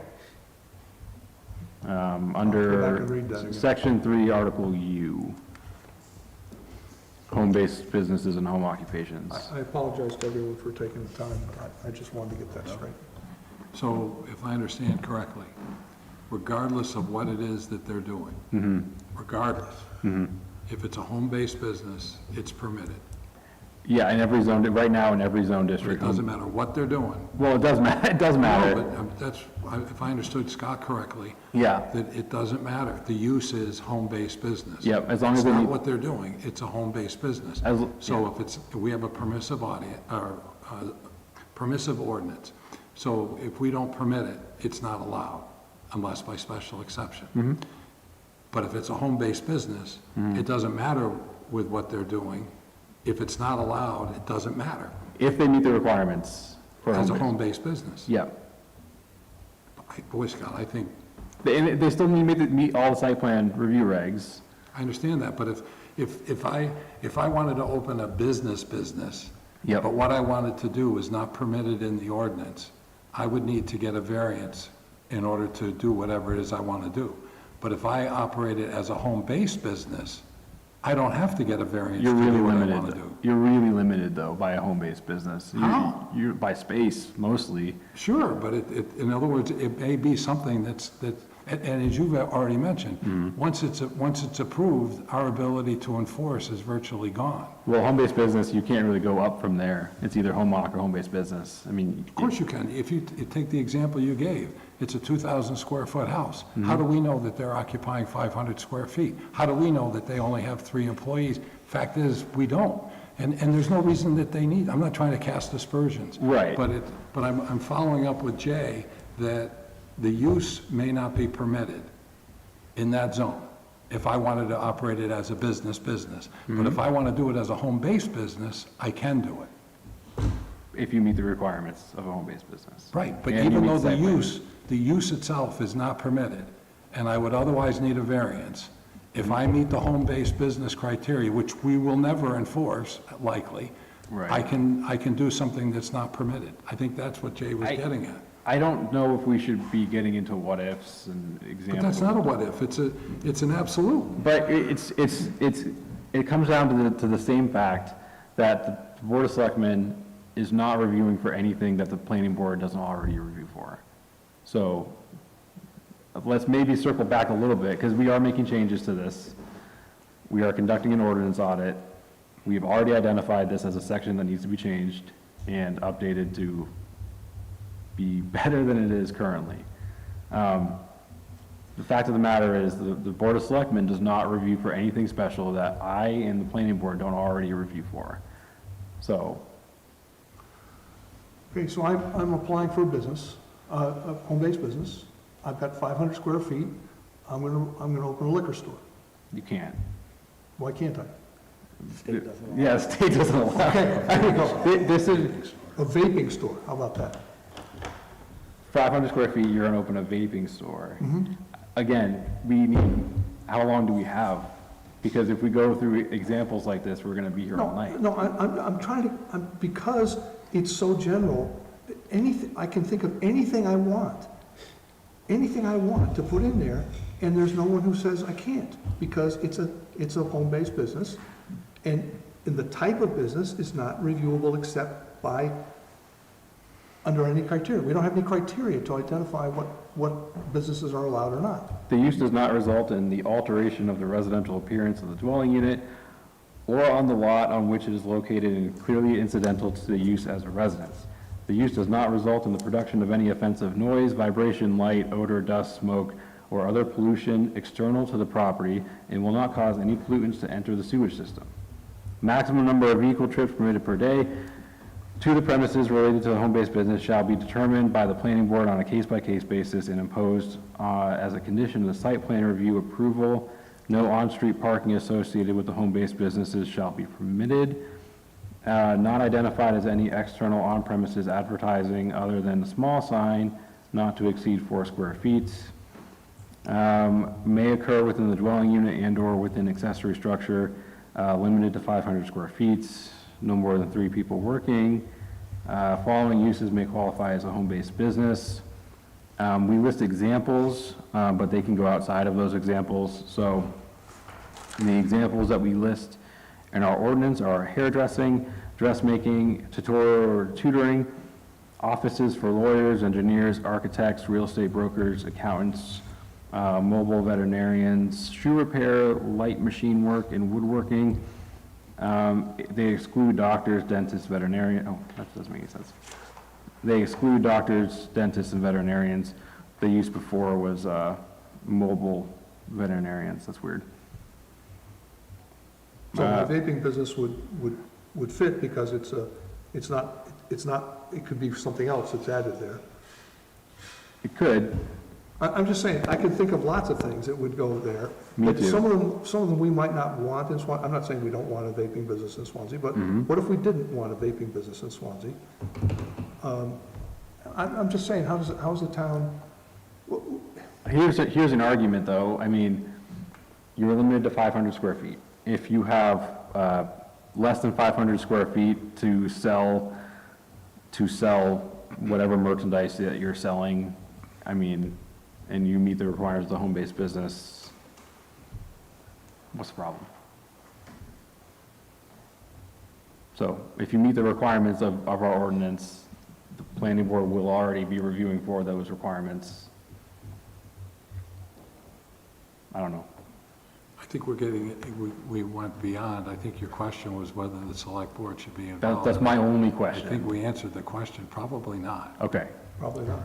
Under I'll go back and read that again. section 3, article U, home-based businesses and home occupations. I apologize to everyone for taking the time, but I just wanted to get that straight. So if I understand correctly, regardless of what it is that they're doing, regardless, if it's a home-based business, it's permitted. Yeah, in every zone, right now in every zone But it district. doesn't matter what they're doing. Well, it does matter, it does matter. No, but if I understood Scott correctly, Yeah, that it doesn't matter. The use is home-based business. Yep, as long as It's they not meet- what they're doing, it's a home-based business. So if we have a permissive permissive ordinance. So if we don't permit it, it's not allowed unless by special exception. But if it's a home-based business, it doesn't matter with what they're doing. If it's not allowed, it doesn't matter. if they meet the requirements for As a home-based. home-based business. Yeah, Boy, Scott, I think, they still need to meet all the site plan review regs. I understand that, but if I wanted to open a business, Yep. but what I wanted to do was not permitted in the ordinance, I would need to get a variance in order to do whatever it is I want to do. But if I operate it as a home-based business, I don't have to get a variance You're to really do what I want limited. to do. You're really limited, though, by a home-based business. How? You're by space, mostly. Sure, but in other words, it may be something that And as you've already mentioned, once it's approved, our ability to enforce is virtually gone. Well, home-based business, you can't really go up from there. It's either home occ or home-based business. I mean. Of course you can. If you take the example you gave, it's a 2,000 square foot house. How do we know that they're occupying 500 square feet? How do we know that they only have 3 employees? Fact is, we don't. And there's no reason that they need, I'm not trying to cast aspersions. Right. But I'm following up with Jay that the use may not be permitted in that zone if I wanted to operate it as a business. But if I want to do it as a home-based business, I can do it. If you meet the requirements of a home-based business. Right, but And you even meet though site plan. the use itself is not permitted, and I would otherwise need a variance, if I meet the home-based business criteria, which we will never enforce, likely, Right. I can do something that's not permitted. I think that's what Jay was getting at. I don't know if we should be getting into what-ifs and examples. But that's not a what-if, it's an absolute. But it comes down to the same fact that the Board of Selectmen is not reviewing for anything that the planning board doesn't already review for. So let's maybe circle back a little bit, because we are making changes to this. We are conducting an ordinance audit. We've already identified this as a section that needs to be changed and updated to be better than it is currently. The fact of the matter is the Board of Selectmen does not review for anything special that I and the planning board don't already review for. So, Okay, so I'm applying for a business, a home-based business. I've got 500 square feet. I'm gonna open a liquor store. you can't. Why can't I? Yeah, the state doesn't allow. Okay, there you go. This is A vaping store, how about that? 500 square feet, you're gonna open a vaping store. Mm-hmm. Again, how long do we have? Because if we go through examples like this, we're gonna be here all night. No, I'm trying to, because it's so general, anything, I can think of anything I want to put in there, and there's no one who says I can't, because it's a home-based business, and the type of business is not reviewable except by, under any criteria. We don't have any criteria to identify what businesses are allowed or not. The use does not result in the alteration of the residential appearance of the dwelling unit or on the lot on which it is located and clearly incidental to the use as a residence. The use does not result in the production of any offensive noise, vibration, light, odor, dust, smoke, or other pollution external to the property and will not cause any pollutants to enter the sewage system. Maximum number of vehicle trips permitted per day to the premises related to the home-based business shall be determined by the planning board on a case-by-case basis and imposed as a condition of the site plan review approval. No on-street parking associated with the home-based businesses shall be permitted. Not identified as any external on-premises advertising other than a small sign not to exceed 4 square feet. May occur within the dwelling unit and/or within accessory structure limited to 500 square feet. No more than 3 people working. Following uses may qualify as a home-based business. We list examples, but they can go outside of those examples. So the examples that we list in our ordinance are hairdressing, dressmaking, tutorial or tutoring, offices for lawyers, engineers, architects, real estate brokers, accountants, mobile veterinarians, shoe repair, light machine work, and woodworking. They exclude doctors, dentists, veterinarians. Oh, that doesn't make any sense. They exclude doctors, dentists, and veterinarians. The use before was mobile veterinarians. That's weird. So the vaping business would fit because it's not, it could be something else that's added there. It could. I'm just saying, I can think of lots of things that would go there. Me But too. some of them we might not want in Swansea. I'm not saying we don't want a vaping business in Swansea, but what if we didn't want a vaping business in Swansea? I'm just saying, how's the town? Here's an argument, though. I mean, you're limited to 500 square feet. If you have less than 500 square feet to sell whatever merchandise that you're selling, I mean, and you meet the requirements of the home-based business, what's the problem? So if you meet the requirements of our ordinance, the planning board will already be reviewing for those requirements. I don't know. I think we're getting, we went beyond. I think your question was whether the select board should be involved. That's my only I question. think we answered the question, probably not. Okay. Probably not.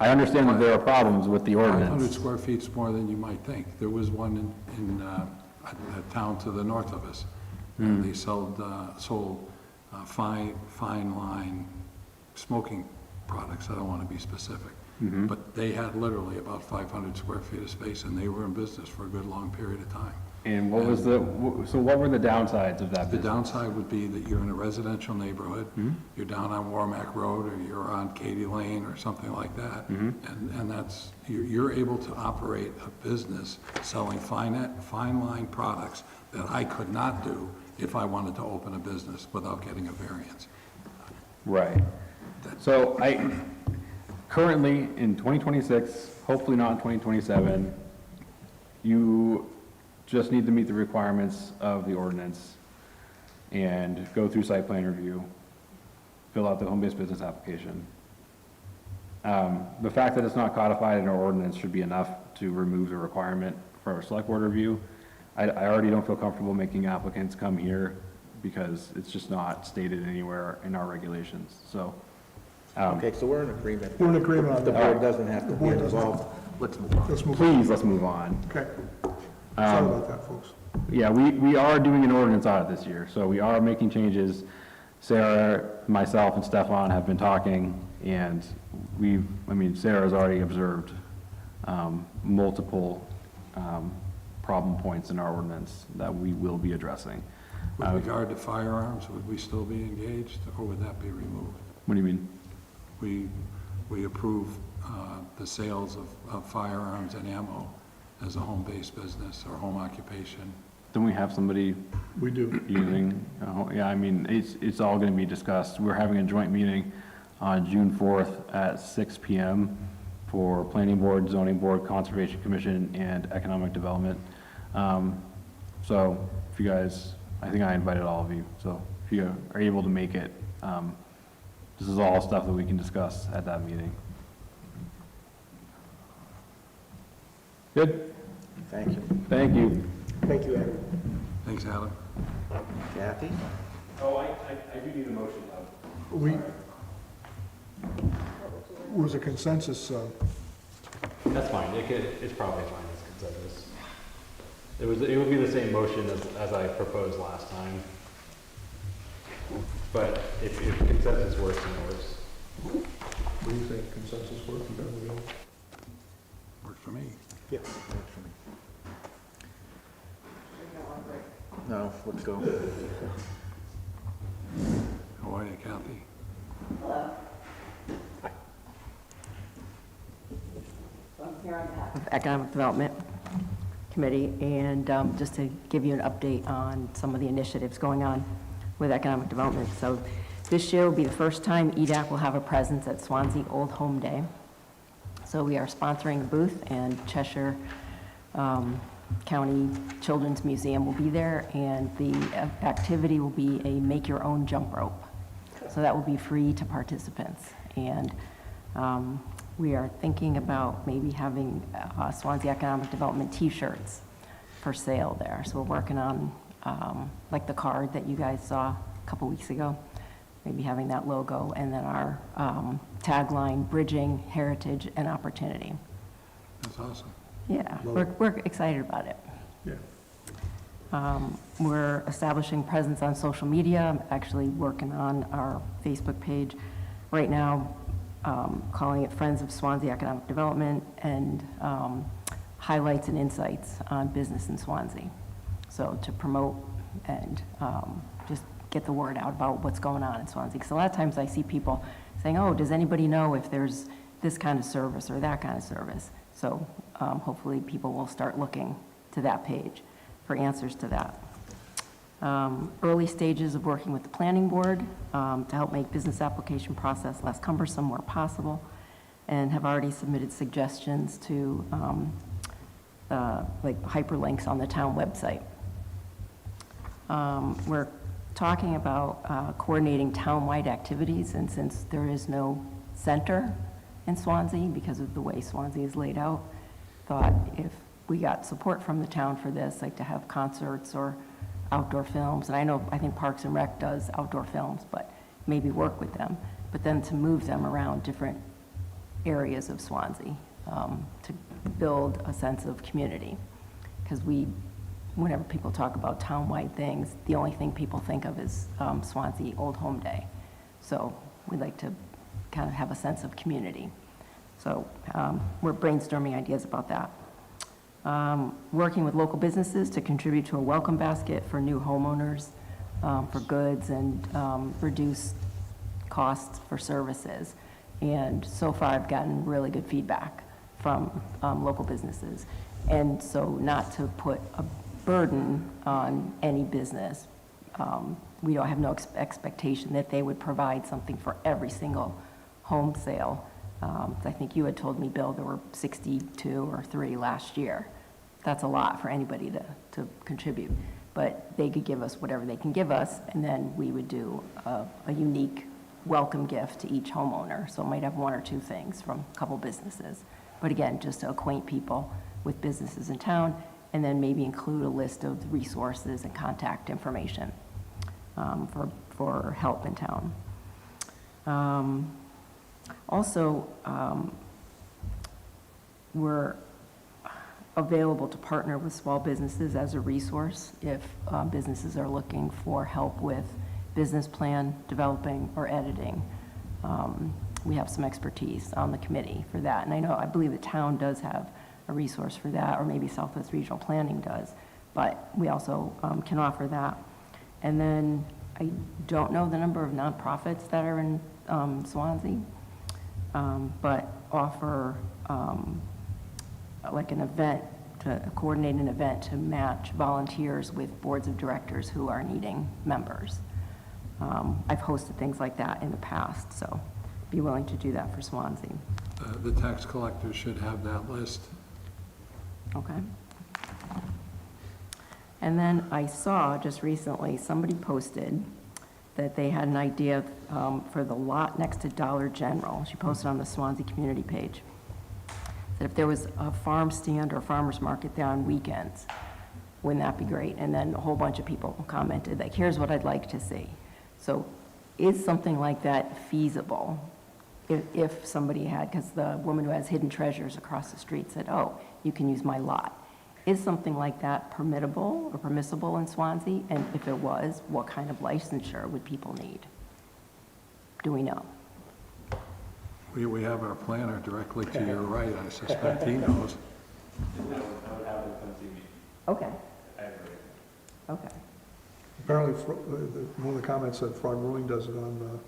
I understand that there are problems with the 500 ordinance. square feet's more than you might think. There was one in a town to the north of us. And they sold fine line smoking products. I don't want to be specific. But they had literally about 500 square feet of space, and they were in business for a good long period of time. And what was so what were the downsides of that The business? downside would be that you're in a residential neighborhood, you're down on Mack Road, or you're on Katy Lane, or something like that, and that's, you're able to operate a business selling fine line products that I could not do if I wanted to open a business without getting a variance. Right. So currently in 2026, hopefully not in 2027, you just need to meet the requirements of the ordinance and go through site plan review, fill out the home-based business application. The fact that it's not codified in our ordinance should be enough to remove the requirement for our select board review. I already don't feel comfortable making applicants come here because it's just not stated anywhere in our regulations, so. Okay, so we're in agreement. We're in agreement on The that. board doesn't have to be involved. Let's move on. Let's move on. Please, let's move on. Okay. Sorry about that, folks. Yeah, we are doing an ordinance audit this year, so we are making changes. Sarah, myself, and Stefan have been talking, and Sarah's already observed multiple problem points in our ordinance that we will be addressing. With regard to firearms, would we still be engaged, or would that be removed? What do you mean? We approve the sales of firearms and ammo as a home-based business or home occupation. Don't we have somebody We do. using, yeah, I mean, it's all going to be discussed. We're having a joint meeting on June 4th at 6 p.m. for Planning Board, Zoning Board, Conservation Commission, and Economic Development. So if you guys, I think I invited all of you, so if you are able to make it, this is all stuff that we can discuss at that meeting. Good? Thank you. Thank you. Thank you, Adam. Thanks, Adam. Cathy? Oh, I do need a motion, though. We, was a consensus, That's fine, it's probably fine as consensus. It would be the same motion as I proposed last time. But if consensus works, then it works. what do you think, consensus work? You gotta go. Worked for me. Yeah. No, let's go. How are you, Cathy? Hello. So I'm here on behalf of Economic Development Committee, and just to give you an update on some of the initiatives going on with economic development. So this year will be the first time EDAC will have a presence at Swanzey Old Home Day. So we are sponsoring a booth, and Cheshire County Children's Museum will be there, and the activity will be a make-your-own jump rope. So that will be free to participants. And we are thinking about maybe having Swansea Economic Development t-shirts for sale there. So we're working on, like the card that you guys saw a couple weeks ago, maybe having that logo, and then our tagline, Bridging Heritage and Opportunity. That's awesome. Love Yeah, it. we're excited about it. Yeah. We're establishing presence on social media. I'm actually working on our Facebook page right now, calling it Friends of Swansea Economic Development, and highlights and insights on business in Swansea. So to promote and just get the word out about what's going on in Swansea. Because a lot of times I see people saying, oh, does anybody know if there's this kind of service or that kind of service? So hopefully people will start looking to that page for answers to that. Early stages of working with the planning board to help make business application process less cumbersome where possible, and have already submitted suggestions to like hyperlinks on the town website. We're talking about coordinating town-wide activities, and since there is no center in Swansea because of the way Swansea is laid out, thought if we got support from the town for this, like to have concerts or outdoor films. And I think Parks and Rec does outdoor films, but maybe work with them. But then to move them around different areas of Swanzey to build a sense of community. Because whenever people talk about town-wide things, the only thing people think of is Swanzey Old Home Day. So we'd like to kind of have a sense of community. So we're brainstorming ideas about that. Working with local businesses to contribute to a welcome basket for new homeowners for goods and reduce costs for services. And so far I've gotten really good feedback from local businesses. And so not to put a burden on any business, we don't have no expectation that they would provide something for every single home sale. I think you had told me, Bill, there were 62 or 3 last year. That's a lot for anybody to contribute. But they could give us whatever they can give us, and then we would do a unique welcome gift to each homeowner. So it might have 1 or 2 things from a couple businesses. But again, just to acquaint people with businesses in town, and then maybe include a list of resources and contact information for help in town. Also, we're available to partner with small businesses as a resource if businesses are looking for help with business plan developing or editing. We have some expertise on the committee for that, and I believe the town does have a resource for that, or maybe Southwest Regional Planning does, but we also can offer that. And then I don't know the number of nonprofits that are in Swanzey, but offer like an event, to coordinate an event to match volunteers with boards of directors who are needing members. I've hosted things like that in the past, so be willing to do that for Swanzey. The tax collectors should have that list. Okay. And then I saw just recently, somebody posted that they had an idea for the lot next to Dollar General. She posted on the Swanzey community page. That if there was a farm stand or farmer's market there on weekends, wouldn't that be great? And then a whole bunch of people commented, like, here's what I'd like to see. So is something like that feasible? If somebody had, because the woman who has Hidden Treasures across the street said, oh, you can use my lot. Is something like that permittable or permissible in Swanzey? And if it was, what kind of licensure would people need? Do we know? We have our planner directly to your right. I suspect he knows. I would have them come see me. Okay. I agree. Okay. Apparently, one of the comments said Frog Brewing does it on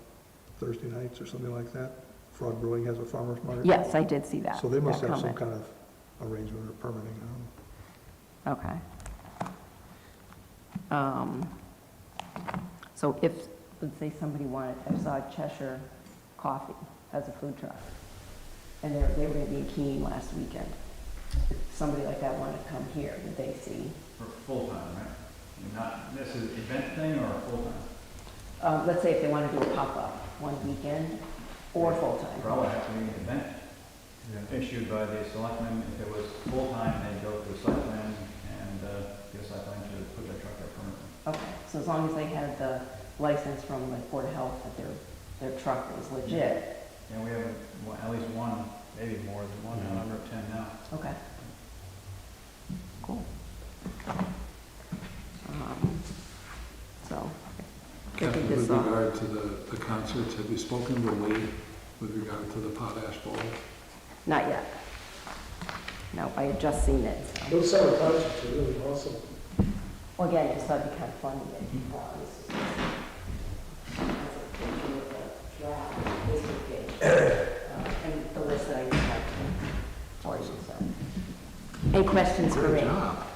Thursday nights or something like that. Frog Brewing has a farmer's market. Yes, I did see that. So they must that have some comment. kind of arrangement or permitting. Okay. So if, let's say somebody wanted, I saw Cheshire Coffee as a food truck, and they were going to be in Keene last weekend. If somebody like that wanted to come here, would they see? For full-time, right? I mean, not, this is an event thing or full-time? Let's say if they want to do a pop-up one weekend or full-time. Probably have to be an event issued by the selectmen. If it was full-time, they'd go through site plan and get a site plan to put their truck there permanently. Okay, so as long as they had the license from the Board of Health that their truck was legit. Yeah, we have at least one, maybe more than one, out of 10 now. Okay. Cool. So, Cathy, think with this, regard to the concerts, have you spoken to Lee with regard to the Potash Bowl? not yet. No, I had just seen it, so. Those summer concerts are really awesome. Well, again, I just thought it'd be kind of fun to get, and the list that I just had for you, so. Any questions for me? Good job.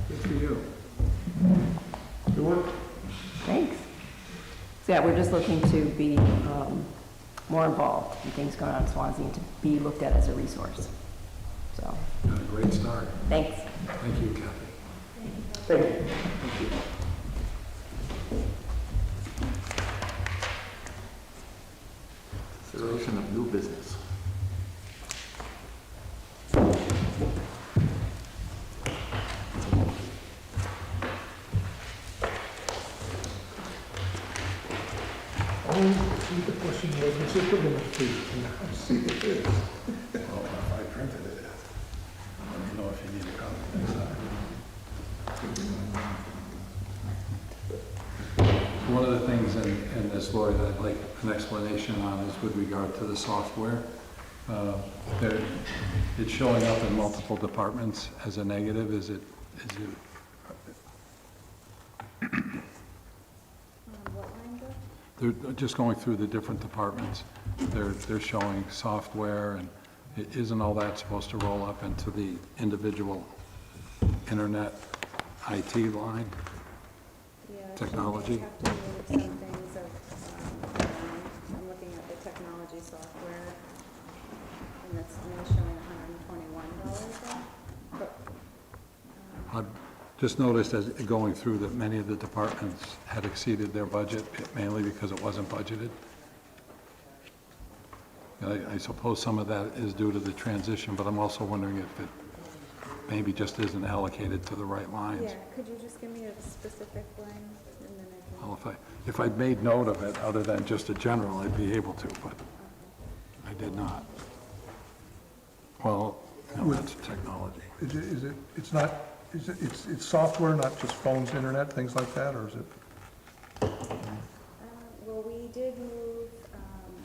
Good for you. Good work. Thanks. So yeah, we're just looking to be more involved in things going on in Swanzey and to be looked at as a resource. So, Got a great start. thanks. Thank you, Cathy. Thank you. Consideration of new business. see the question was, what's it pretty much please? See what it is. Well, if I printed it, let me know if you need a copy next time. One of the things in this, Lori, that I'd like an explanation on is with regard to the software. It's showing up in multiple departments as a negative. Is it? What line, Bill? They're just going through the different departments. They're showing software, and isn't all that supposed to roll up into the individual internet IT line? Yeah, Technology? you have to move some things of, I'm looking at the technology software, and it's only showing $121 there. But, I've just noticed as going through that many of the departments had exceeded their budget, mainly because it wasn't budgeted. And I suppose some of that is due to the transition, but I'm also wondering if it maybe just isn't allocated to the right lines. yeah, could you just give me a specific line, and then I can... Well, if I'd made note of it, other than just a general, I'd be able to, but I did not. Well, no, that's technology. It's software, not just phones, internet, things like that, or is it? Well, we did move,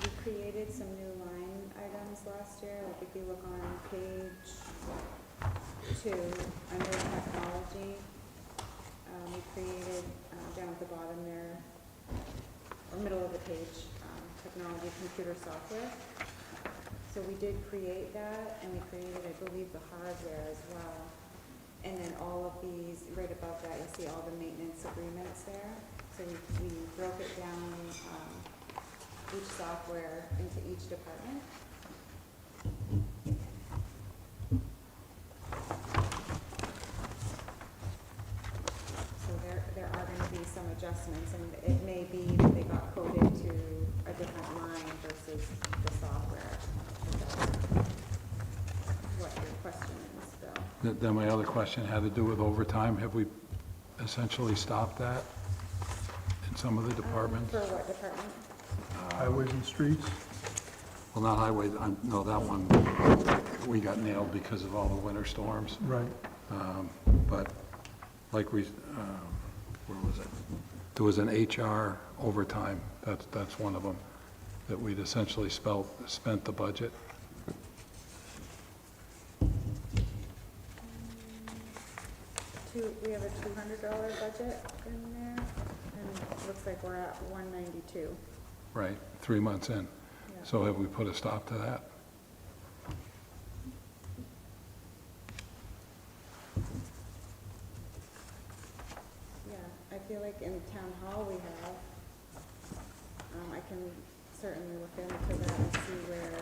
we created some new line items last year. Like if you look on page 2, under technology, we created, down at the bottom there, or middle of the page, technology computer software. So we did create that, and we created, I believe, the hardware as well. And then all of these, right above that, you'll see all the maintenance agreements there. So we broke it down, each software into each department. So there are going to be some adjustments, and it may be that they got coded to a different line versus the software. If that's what your question is, Bill. Then my other question had to do with overtime. Have we essentially stopped that in some of the departments? For what department? Highways and streets? Well, not highway, no, that one, we got nailed because of all the winter storms. Right. But like where was it? There was an HR overtime, that's one of them, that we'd essentially spent the budget. We have a $200 budget in there, and it looks like we're at 192. Right, 3 months in. Yeah. So have we put a stop to that? Yeah, I feel like in town hall we have. I can certainly look into that and see where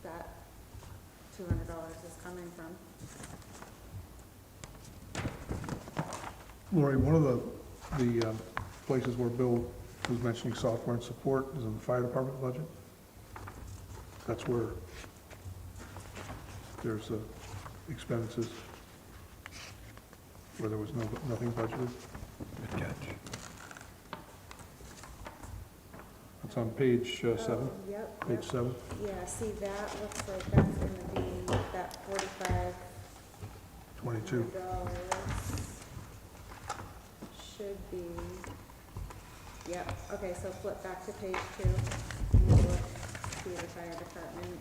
that $200 is coming from. Lori, one of the places where Bill was mentioning software and support is in the fire department budget. That's where there's expenses where there was nothing budgeted. Good catch. It's on page 7. Yep. Page 7. Yeah, see, that looks like that's gonna be that $22. Should be, yep, okay, so flip back to page 2, and you look, see the fire department.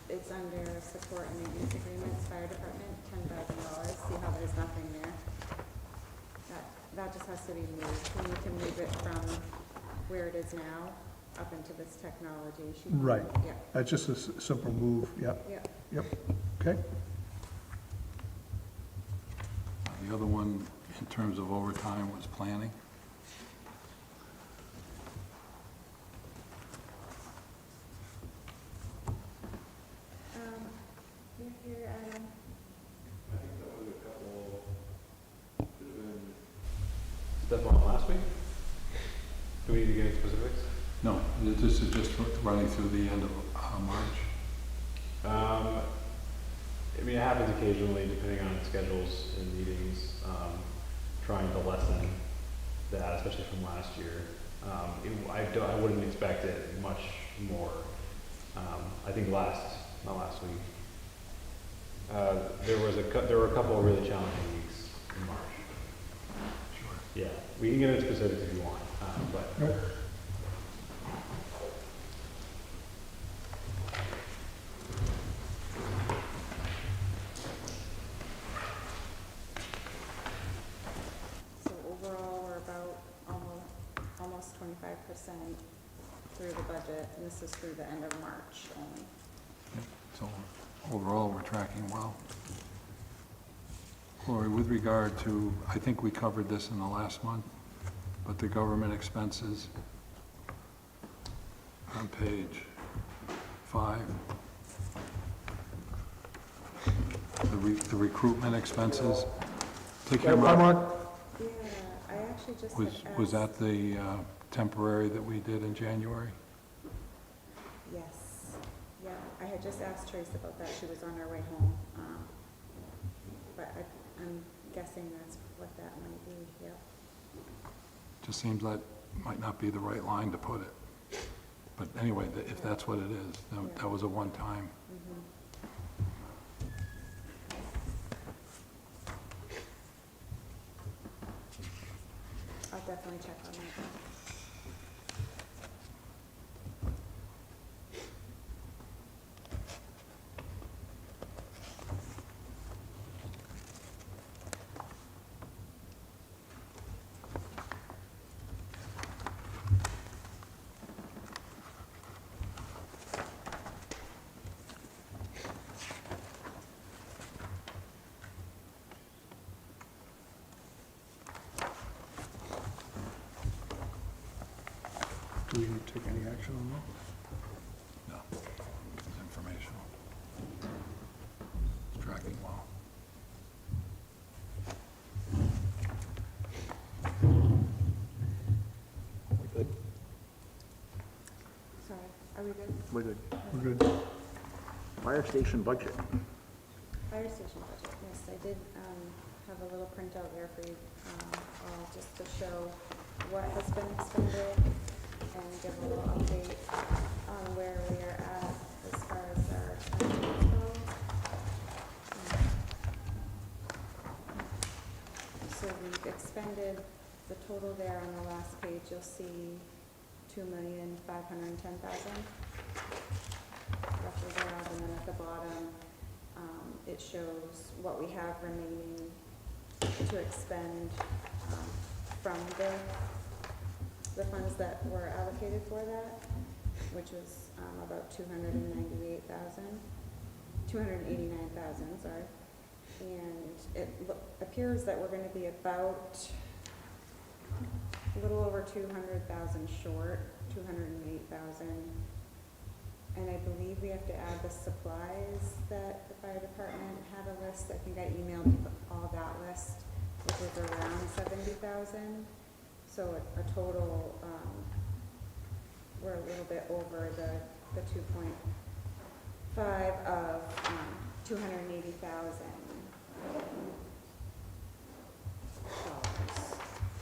It's under support and maintenance agreements, fire department, $10,000. See how there's nothing there? That just has to be moved. We need to move it from where it is now up into this technology. Right. Yeah. That's just a simple move, yep. Yep. Yep, okay. The other one, in terms of overtime, was planning. You're here, Adam. I think that was a couple, should have been stuff on last week? Do we need to get into specifics? No, this is just running through the end of March. I mean, it happens occasionally, depending on schedules and meetings, trying to lessen that, especially from last year. I wouldn't expect it much more. I think not last week. There were a couple of really challenging weeks in March. Sure. Yeah, we can get into specifics if you want, but. Nope. So overall, we're about almost 25% through the budget, and this is through the end of March only. So overall, we're tracking well. Lori, with regard to, I think we covered this in the last month, but the government expenses on page 5, the recruitment expenses. Take care Hi, of Mark. Yeah, I actually just was that the temporary that we did in January? Yes, yeah, I had just asked Trace about that, she was on her way home, but I'm guessing that's what that might be, yep. Just seems that might not be the right line to put it. But anyway, if that's what it is, then that was a one-time. Mhm. I'll definitely check on that. Do we need to take any action on that? No, it's informational. It's tracking well. We good? Sorry, are we good? We're good. We're good. Fire station budget. Fire station budget, yes, I did have a little printout there for you, all just to show what has been expended and give a little update on where we are at as far as our expenditures go. So we've expended the total there on the last page, you'll see $2,510,000. Roughly there, and then at the bottom, it shows what we have remaining to expend from the funds that were allocated for that, which was about 289,000, sorry. And it appears that we're going to be about a little over 200,000 short, 208,000. And I believe we have to add the supplies that the fire department had a list. I think I emailed you all that list, which was around 70,000. So a total, we're a little bit over the 2.5 of 280,000 dollars.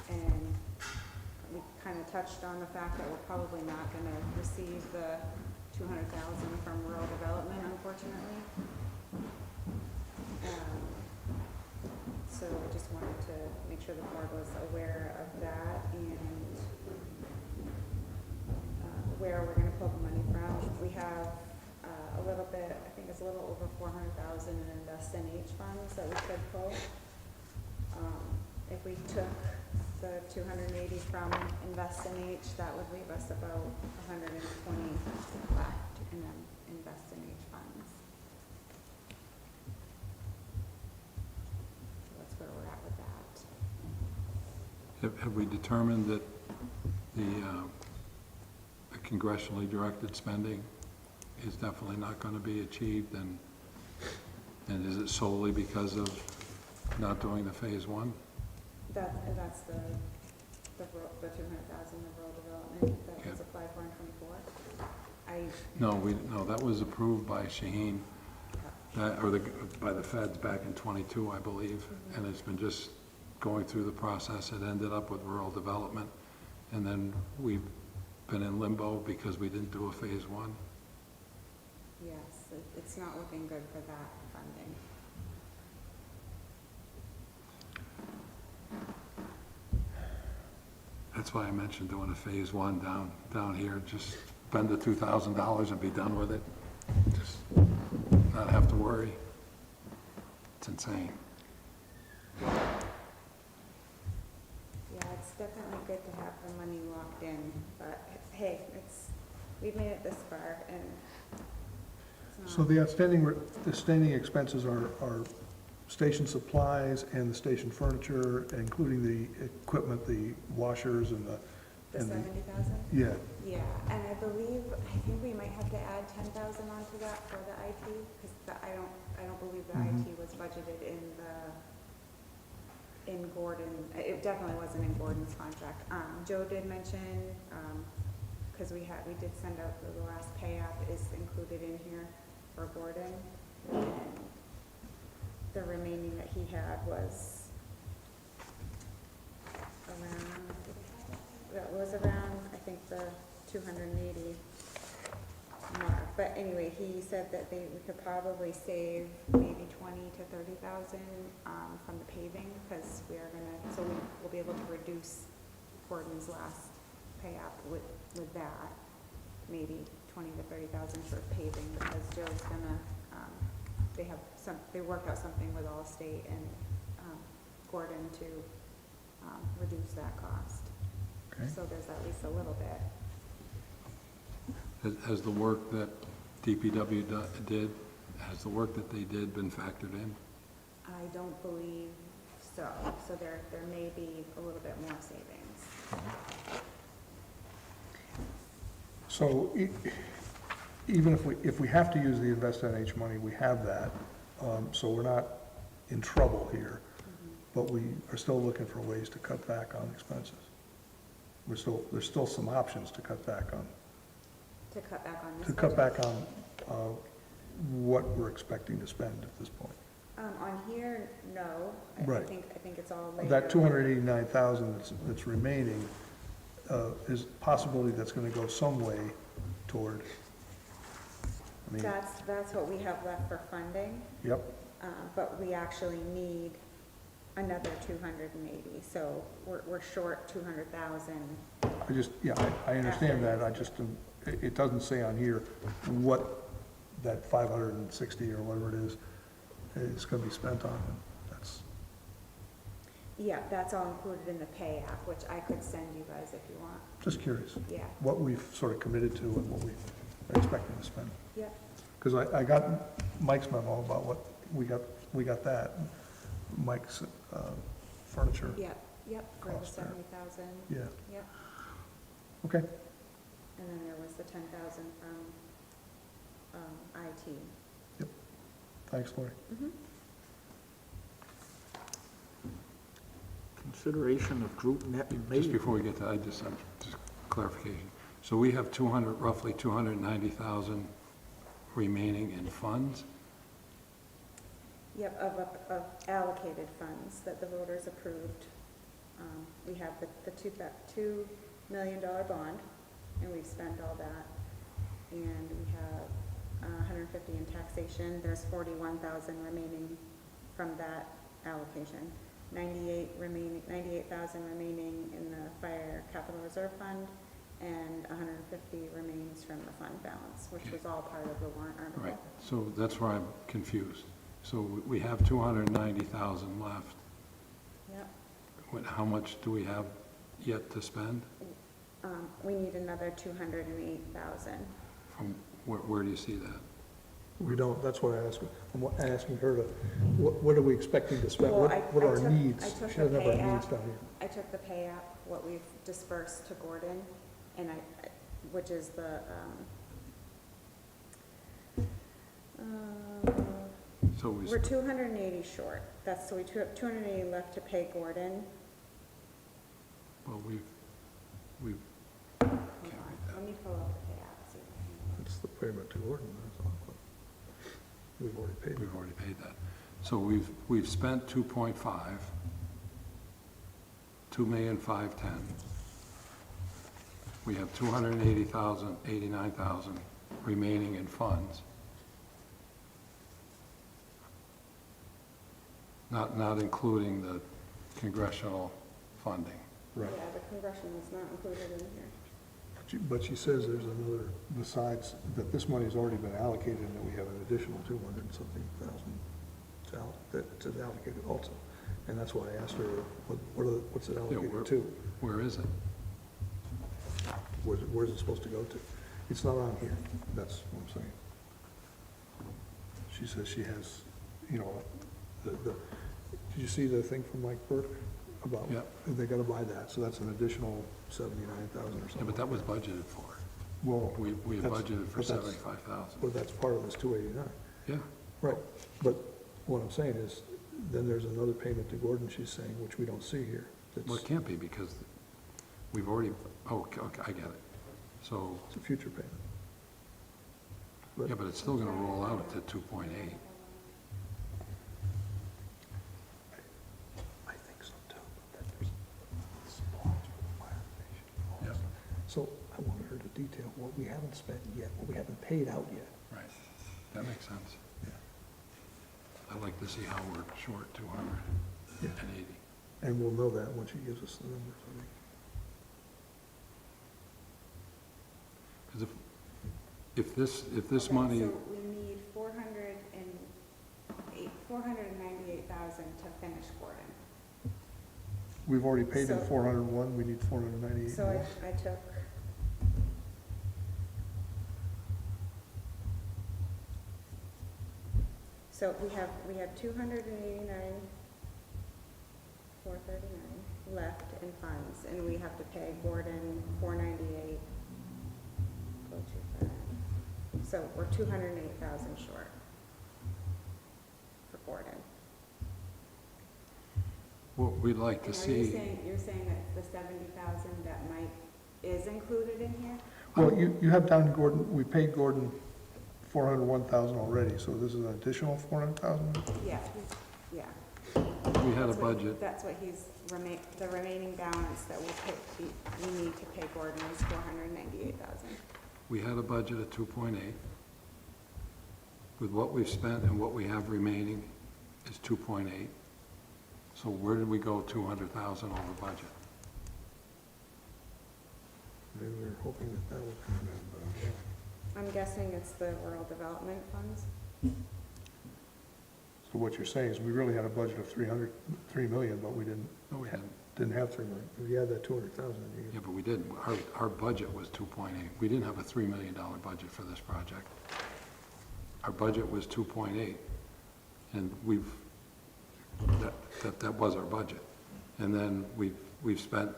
And we kind of touched on the fact that we're probably not going to receive the 200,000 from rural development, unfortunately. So I just wanted to make sure the board was aware of that and where we're going to pull the money from. We have a little bit, I think it's a little over 400,000 in Invest in H funds that we could pull. If we took the 280 from Invest in H, that would leave us about 120 left in Invest in H funds. So that's where we're at with that. Have we determined that the congressionally directed spending is definitely not going to be achieved, and is it solely because of not doing the phase one? That's the 200,000 of rural development that was applied for in '24. No, that was approved by Shaheen, by the feds back in '22, I believe, and it's been just going through the process. It ended up with rural development, and then we've been in limbo because we didn't do a phase one. Yes, it's not looking good for that funding. That's why I mentioned doing a phase one down here, just spend the $2,000 and be done with it. Just not have to worry. It's insane. Yeah, it's definitely good to have the money locked in, but hey, we've made it this far, and it's So not. the outstanding expenses are station supplies and the station furniture, including the equipment, the washers and the... The and 70,000? Yeah, Yeah, and I think we might have to add 10,000 onto that for the IT, because I don't believe the IT was budgeted in Gordon. It definitely wasn't in Gordon's contract. Joe did mention, because we did send out the last pay app is included in here for Gordon, and the remaining that he had was around, I think, the 280 mark. But anyway, he said that we could probably save maybe 20 to 30,000 from the paving, because so we'll be able to reduce Gordon's last pay app with that, maybe 20 to 30,000 for paving, because Joe's gonna, they worked out something with Allstate and Gordon to reduce that cost. okay. So there's at least a little bit. Has the work that DPW did, has the work that they did been factored in? I don't believe so. So there may be a little bit more savings. So even if we have to use the Invest NH money, we have that, so we're not in trouble here, but we are still looking for ways to cut back on expenses. There's still some options to cut back on. To cut back on this To cut budget? back on what we're expecting to spend at this point. On here, no. I Right. think it's all later. That 289,000 that's remaining is a possibility that's going to go some way toward, I mean, That's what we have left for funding, yep, but we actually need another 280. So we're short 200,000. I understand that, it doesn't say on here what that 560 or whatever it is going to be spent on. Yeah, that's all included in the pay app, which I could send you guys if you want. Just curious, Yeah, what we've sort of committed to and what we are expecting to spend. yeah. Because I got Mike's memo about what we got that, Mike's furniture. Yep, for the Cost there. 70,000. Yeah, Yep, okay, and then there was the 10,000 from IT. thanks, Lori. Consideration of group net Just maintenance. before we get to that, just clarification. So we have roughly 290,000 remaining in funds? Yep, of allocated funds that the voters approved. We have the $2 million bond, and we've spent all that. And we have 150 in taxation. There's 41,000 remaining from that allocation. 98,000 remaining in the fire capital reserve fund, and 150 remains from the fund balance, which was all part of the warrant article. Right, so that's where I'm confused. So we have 290,000 left. Yep. How much do we have yet to spend? We need another 208,000. From where do you see that? We don't, that's what I'm asking her to, what are we expecting to spend? Well, What are our I needs? took She the doesn't have pay our needs app. down here. I took the pay app, what we've dispersed to Gordon, and which is the, So we're 280 short. So we have 280 left to pay Gordon. well, we've, Hold on, let me pull up the pay app, see if I can. It's the payment to Gordon, that's all. We've already paid. we've already paid that. So we've spent 2.5, 2,510,000. we have 280,000, 89,000 remaining in funds. Not including the congressional funding. Right. Yeah, the congressional is not included in here. But she says there's another, besides, that this money's already been allocated and that we have an additional 200 and something thousand that's allocated also. And that's why I asked her, what's it allocated to? Where is it? Where's it supposed to go to? It's not on here, that's what I'm saying. She says she has, you know, did you see the thing from Mike Burke about, Yep. they gotta buy that, so that's an additional 79,000 or something. Yeah, but that was budgeted for. Well, We had that's- budgeted for but that's- 75,000. But that's part of this 289. Yeah, Right, but what I'm saying is, then there's another payment to Gordon, she's saying, which we don't see here. well, it can't be because we've already, okay, I get it. So, It's a future payment. yeah, but it's still gonna roll out to 2.8. I think so too, but then there's small fire station. Yep. So I wanted her to detail what we haven't spent yet, what we haven't paid out yet. Right, that makes sense. Yeah. I'd like to see how we're short 280. And we'll know that when she gives us the numbers, I think. Because if this Okay, money, So we need 498,000 to finish Gordon. We've already paid in So- 401, we need 498 So more. I took. So we have 289, 439 left in funds, and we have to pay Gordon 498, 425. So we're 208,000 short for Gordon. what we'd like to And see. you're saying that the 70,000 that is included in here? Well, you have down to Gordon, we paid Gordon 401,000 already, so this is an additional 400,000? Yeah, yeah. We had a That's what- budget, That's what the remaining balance that we need to pay Gordon is 498,000. we had a budget of 2.8. With what we've spent and what we have remaining is 2.8. So where did we go 200,000 over budget? Maybe we were hoping that would come in, but, I'm guessing it's the rural development funds? so what you're saying is we really had a budget of 3 million, but we didn't No, we didn't. have 3 million. If you had that 200,000, Yeah, but we didn't. Our budget was 2.8. We didn't have a $3 million budget for this project. Our budget was 2.8, and that was our budget. And then we've spent,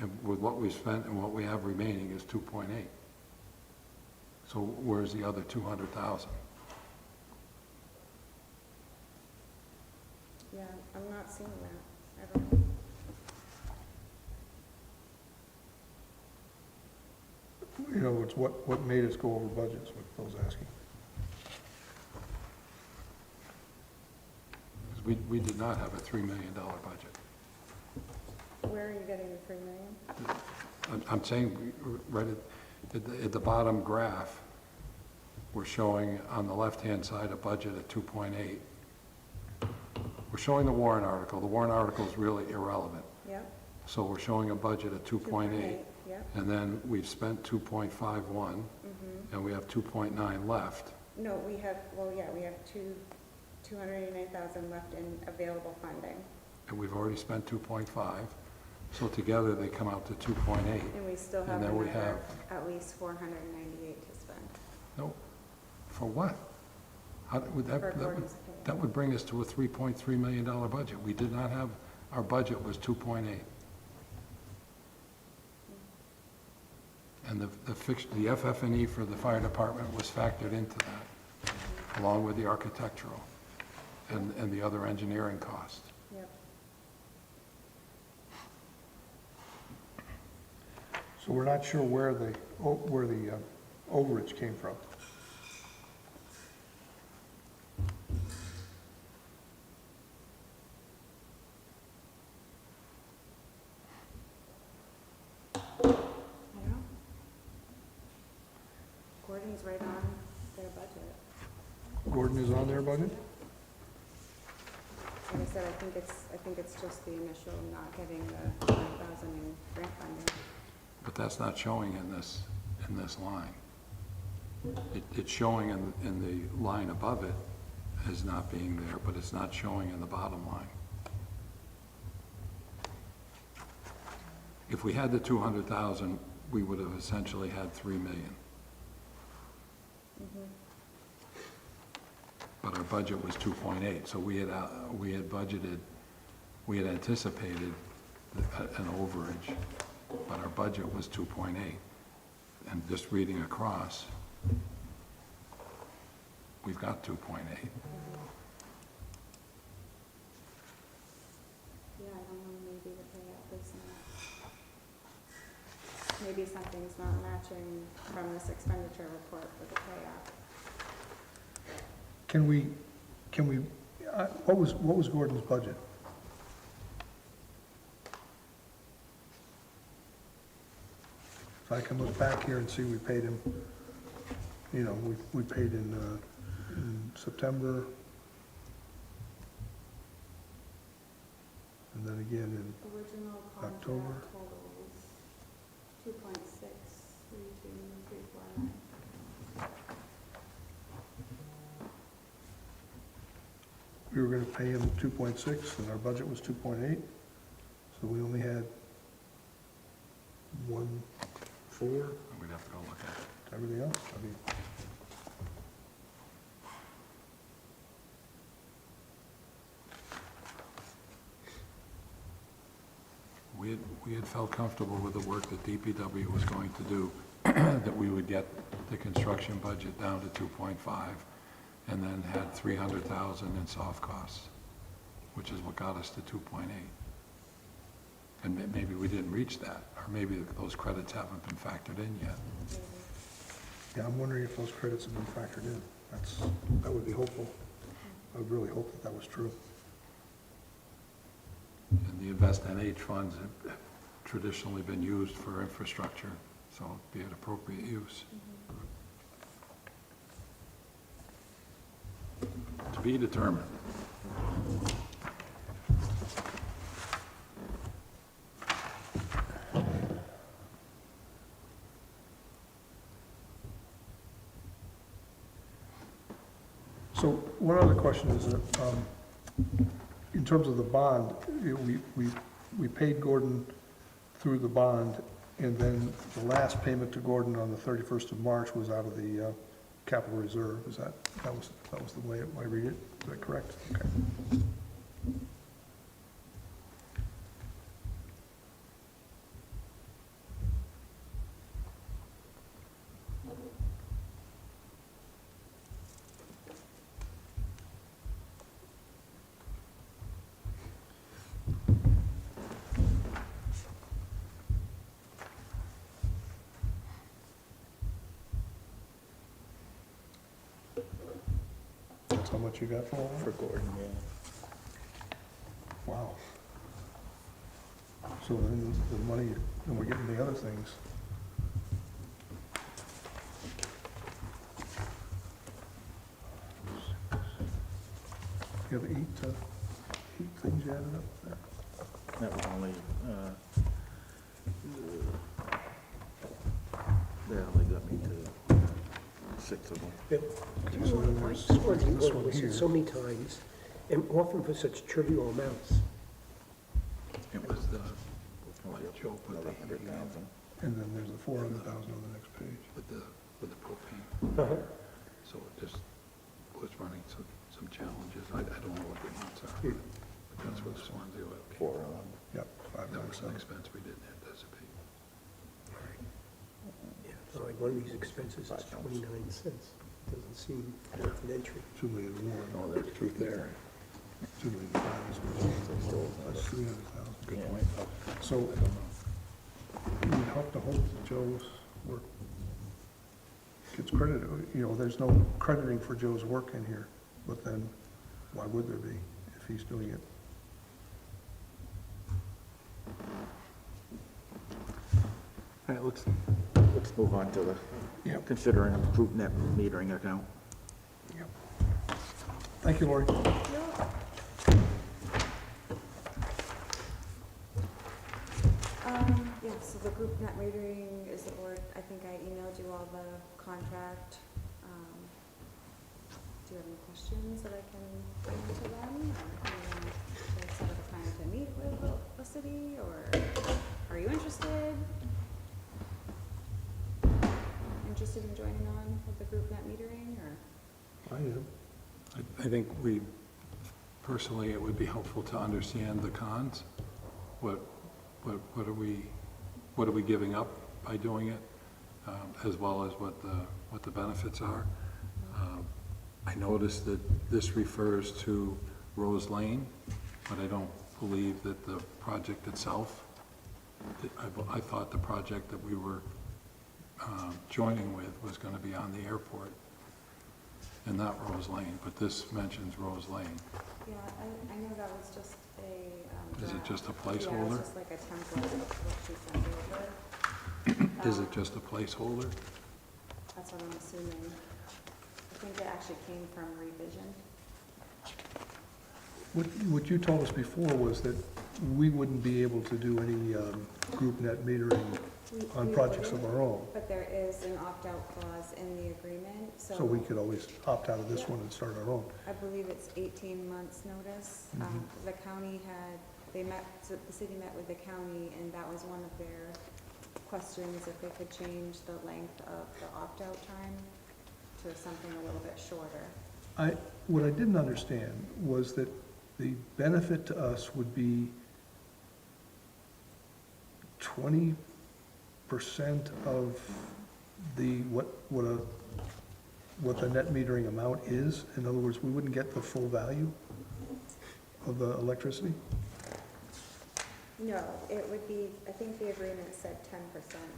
and with what we've spent and what we have remaining is 2.8. So where's the other 200,000? Yeah, I'm not seeing that. I don't know. you know, it's what made us go over budgets, what Phil's asking. 'Cause we did not have a $3 million budget. Where are you getting the 3 million? I'm saying, right at the bottom graph, we're showing on the left-hand side a budget of 2.8. We're showing the warrant article. The warrant article is really irrelevant. Yep. So we're showing a budget of 2.8. Yep. And then we've spent 2.51, Mm-hmm. and we have 2.9 left. No, we have 289,000 left in available funding, And we've already spent 2.5. So together, they come out to 2.8. and we still have And then we another have- at least 498 to spend. No, for what? How would that, For that would, Gordon's pay. that would bring us to a $3.3 million budget. We did not have, our budget was 2.8. And the FF&E for the fire department was factored into that, along with the architectural and the other engineering costs. Yep. So we're not sure where the overage came from. I don't know. is right on their budget. Gordon is on their budget? Like I said, I think it's just the initial not getting the 5,000 in grant funding. But that's not showing in this line. It's showing in the line above it as not being there, but it's not showing in the bottom line. If we had the 200,000, we would have essentially had 3 million. But our budget was 2.8, so we had budgeted, we had anticipated an overage, but our budget was 2.8. And just reading across, we've got 2.8. Yeah, I don't know, maybe the payout is not, maybe something's not matching from this expenditure report with the payout. Can we, what was Gordon's budget? If I can look back here and see, we paid him, you know, we paid in September, and then again in Original October. contract totals, 2.632349. We were gonna pay him 2.6, and our budget was 2.8, so we only had 1.4, We'd have to go look at it. everything else, I mean. We had felt comfortable with the work that DPW was going to do, that we would get the construction budget down to 2.5, and then had 300,000 in soft costs, which is what got us to 2.8. And maybe we didn't reach that, or maybe those credits haven't been factored in yet. Yeah, I'm wondering if those credits have been factored in. That would be hopeful. I would really hope that that was true. And the Invest NH funds have traditionally been used for infrastructure, so it'd be an appropriate use. To be determined. So one other question is that, in terms of the bond, we paid Gordon through the bond, and then the last payment to Gordon on the 31st of March was out of the capital reserve. Is that was the way I read it? Is that correct? Okay. That's how much you got for Gordon, yeah. Wow. So then the money, then we're getting the other things. You have eight things you added up there? That was only, that only got me to 6 of them. Yep. Okay, so then there's Swanzey this was one listed here. so many times, and often for such trivial amounts. It was the, like Joe put the 100,000 And then there's the 400,000 on the next page. with the propane. Uh-huh. So it just was running some challenges. I don't know what the amounts are, but that's what Swanzey would be. Yep, That was an 597. expense we didn't anticipate. Yeah, so like one of these expenses is 29 cents. Doesn't seem like an entry. 2 million more. Oh, there's truth there. 2 million that's 300,000. Good point. So we have to hope that Joe's work gets credited. You know, there's no crediting for Joe's work in here, but then why would there be if he's doing it? All right, let's move on to the Yep. consider an approved net metering account. Thank you, Lori. Yeah, so the group net metering is the board, I think I emailed you all the contract. Do you have any questions that I can bring to them? Or do you want to set up a time to meet with the city, or are you interested? Interested in joining on with the group net metering, or? I am. I think personally, it would be helpful to understand the cons. What are we giving up by doing it, as well as what the benefits are. I noticed that this refers to Rose Lane, but I don't believe that the project itself, I thought the project that we were joining with was going to be on the airport and not Rose Lane, but this mentions Rose Lane. Yeah, I know that was just a. Is it just a Yeah, placeholder? it's just like a template of what she sent over. Is it just a placeholder? That's what I'm assuming. I think it actually came from revision. What you told us before was that we wouldn't be able to do any group net metering on We projects of wouldn't, our own. But there is an opt-out clause in the agreement, so. So we could always opt out of this one and start our own. I believe it's 18 months' notice. The county so the city met with the county, and that was one of their questions, if they could change the length of the opt-out time to something a little bit shorter. What I didn't understand was that the benefit to us would be 20% of what the net metering amount is. In other words, we wouldn't get the full value of the electricity? No, it would be, I think the agreement said 10%.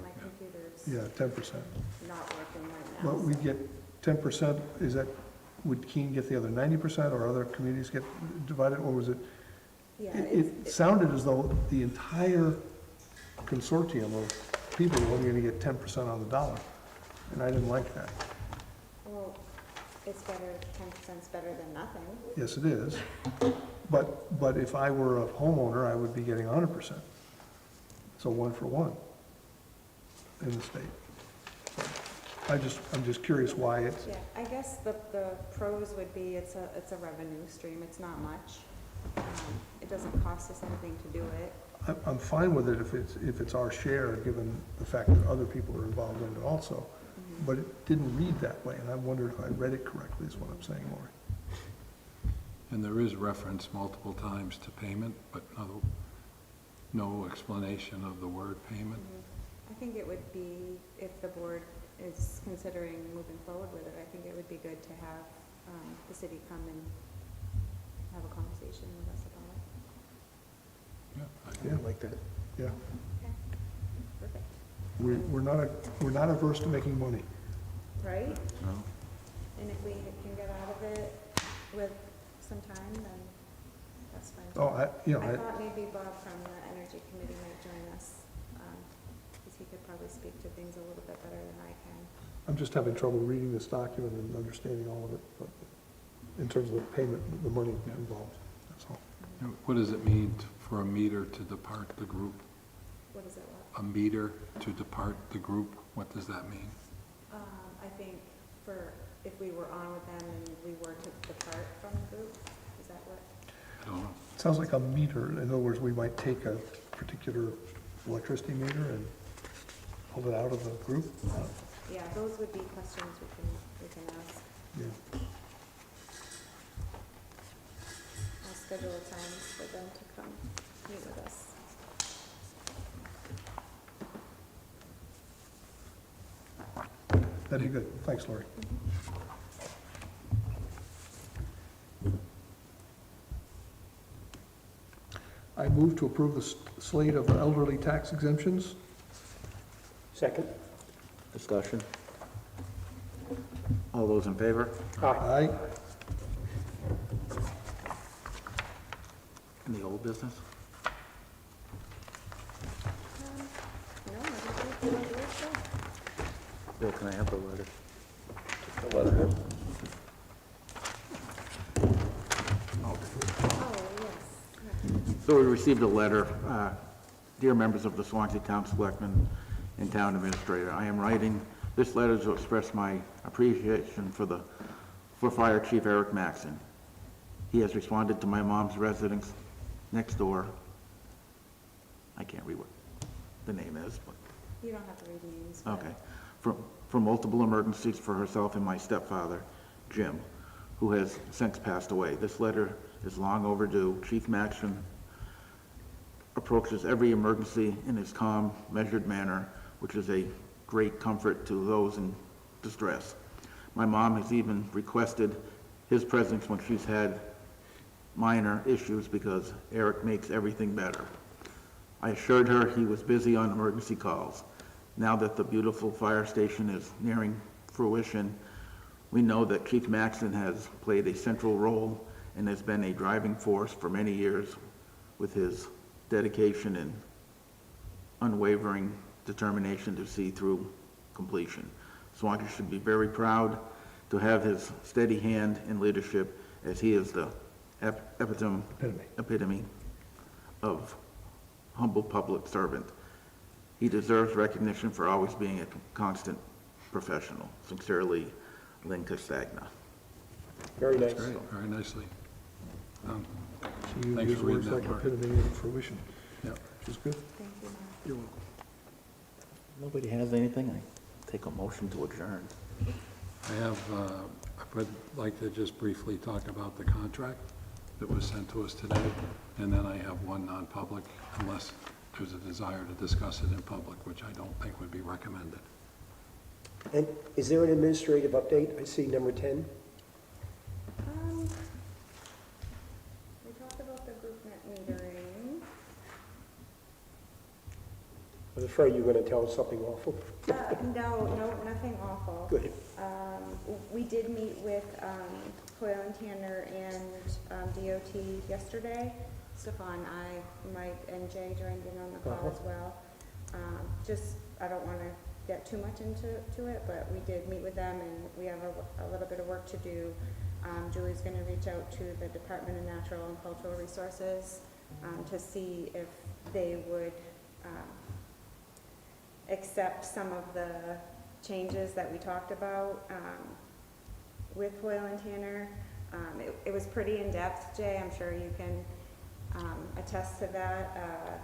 My computer's Yeah, 10%. not working right now. Well, we'd get 10%, would Keene get the other 90%, or other communities get divided, or was it? Yeah, It sounded as though the entire consortium of people were only gonna get 10% on the dollar, and I didn't like that. Well, it's better, 10%'s better than nothing. Yes, it is, but if I were a homeowner, I would be getting 100%. So 1 for 1 in the state. I'm just curious why it's, Yeah, I guess the pros would be it's a revenue stream. It's not much. It doesn't cost us anything to do it. I'm fine with it if it's our share, given the fact that other people are involved in it also. But it didn't read that way, and I wondered if I read it correctly, is what I'm saying, Lori. And there is reference multiple times to payment, but no explanation of the word payment. I think it would be, if the board is considering moving forward with it, I think it would be good to have the city come and have a conversation with us about it. Yeah, like that. Yeah. Okay, perfect. We're not averse to making money. Right? No. And if we can get out of it with some time, then that's fine. Oh, I thought maybe Bob from the Energy Committee might join us, because he could probably speak to things a little bit better than I can. I'm just having trouble reading this document and understanding all of it, but in terms of the payment, the money involved, that's all. What does it mean for a meter to depart the group? What is it, what? A meter to depart the group, what does that mean? I think if we were on with them and we were to depart from the group, is that what? I don't know. Sounds like a meter. In other words, we might take a particular electricity meter and pull it out of the group. Yeah, those would be questions we can ask. Yeah. I'll schedule a time for them to come meet with us. That'd be good. Thanks, Lori. I move to approve the slate of elderly tax exemptions. Second? Discussion? All those in favor? Aye. In the old business? No, I don't think so. Bill, can I have the letter? Oh, yes. So we received a letter, dear members of the Swanzey Town Selectmen and Town Administrator, I am writing this letter to express my appreciation for Fire Chief Eric Maxson. He has responded to my mom's residence next door. I can't read what the name is, but. You don't have to read names. but- Okay. For multiple emergencies for herself and my stepfather, Jim, who has since passed away. This letter is long overdue. Chief Maxson approaches every emergency in his calm, measured manner, which is a great comfort to those in distress. My mom has even requested his presence when she's had minor issues because Eric makes everything better. I assured her he was busy on emergency calls. Now that the beautiful fire station is nearing fruition, we know that Chief Maxson has played a central role and has been a driving force for many years with his dedication and unwavering determination to see through completion. Swanky should be very proud to have his steady hand and leadership, as he is the epitome of humble public servant. He deserves recognition for always being a constant professional. Sincerely, Lynn Castagna. Very nice. Great, very nicely. So you Thanks use for words reading like that, Mark. epitome of fruition, Yeah. which is good. Thank you, Mark. You're welcome. Nobody has anything? I take a motion to adjourn. I would like to just briefly talk about the contract that was sent to us today, and then I have one non-public, unless there's a desire to discuss it in public, which I don't think would be recommended. And is there an administrative update? I see number 10. We talked about the group net metering. I was afraid you were going to tell us something awful. No, nothing awful. Good. We did meet with Coyle and Tanner and DOT yesterday. Stefan, Mike, and Jay joined in on the call as well. I don't want to get too much into it, but we did meet with them, and we have a little bit of work to do. Julie's going to reach out to the Department of Natural and Cultural Resources to see if they would accept some of the changes that we talked about with Hoyle and Tanner. It was pretty in-depth, Jay. I'm sure you can attest to that.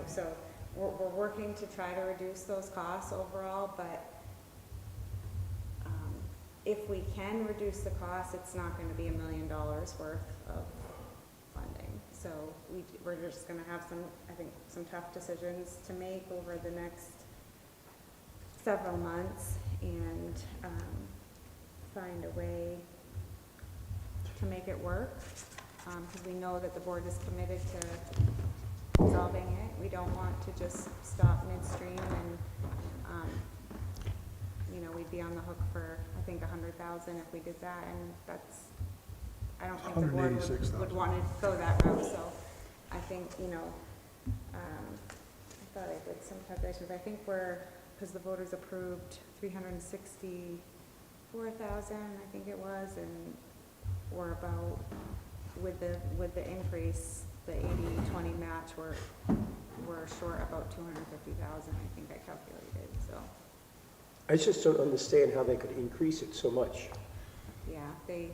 So we're working to try to reduce those costs overall, but if we can reduce the costs, it's not going to be $1 million worth of funding. So we're just going to have some tough decisions to make over the next several months and find a way to make it work, because we know that the board is committed to resolving it. We don't want to just stop midstream and we'd be on the hook for, I think, $100,000 if we did that, and I don't think the board would want to go that route. So I think, I thought I did some calculations. I think because the voters approved 364,000, I think it was, and we're about, with the increase, the 80-20 match, we're short about 250,000, I think I calculated, so. I just don't understand how they could increase it so much. Yeah, they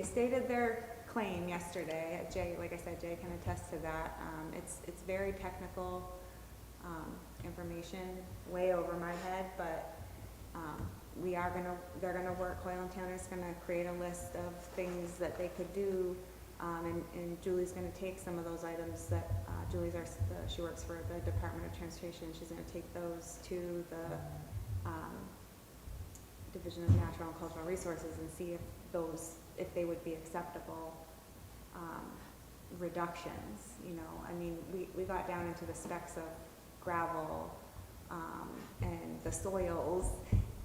stated their claim yesterday. Jay, like I said, Jay can attest to that. It's very technical information, way over my head, but they're gonna work. Coyle and Tanner's gonna create a list of things that they could do, and Julie's gonna take some of those items that she works for the Department of Transportation. She's gonna take those to the Division of Natural and Cultural Resources and see if they would be acceptable reductions. I mean, we got down into the specs of gravel and the soils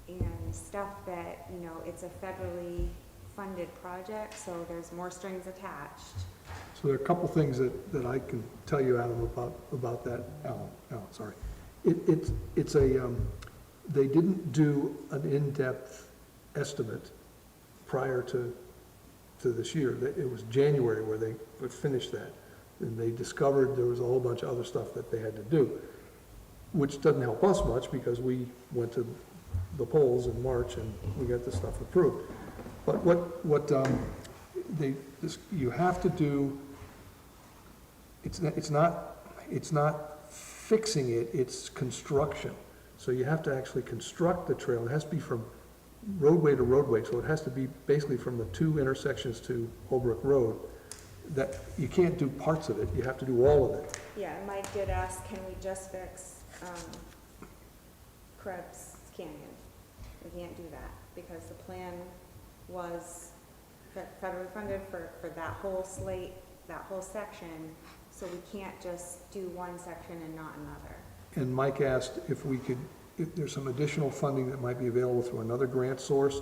and stuff that, it's a federally funded project, so there's more strings attached. So there are a couple things that I can tell you, Adam, about that. Alan, sorry. they didn't do an in-depth estimate prior to this year. It was January where they would finish that. And they discovered there was a whole bunch of other stuff that they had to do, which doesn't help us much because we went to the polls in March and we got this stuff approved. But you have to do, it's not fixing it, it's construction. So you have to actually construct the trail. It has to be from roadway to roadway, so it has to be basically from the 2 intersections to Holbrook Road. That, you can't do parts of it, you have to do all of it. Yeah, Mike did ask, can we just fix, Krebs Canyon? We can't do that, because the plan was federally funded for that whole slate, that whole section, so we can't just do one section and not another. And Mike asked if there's some additional funding that might be available through another grant source,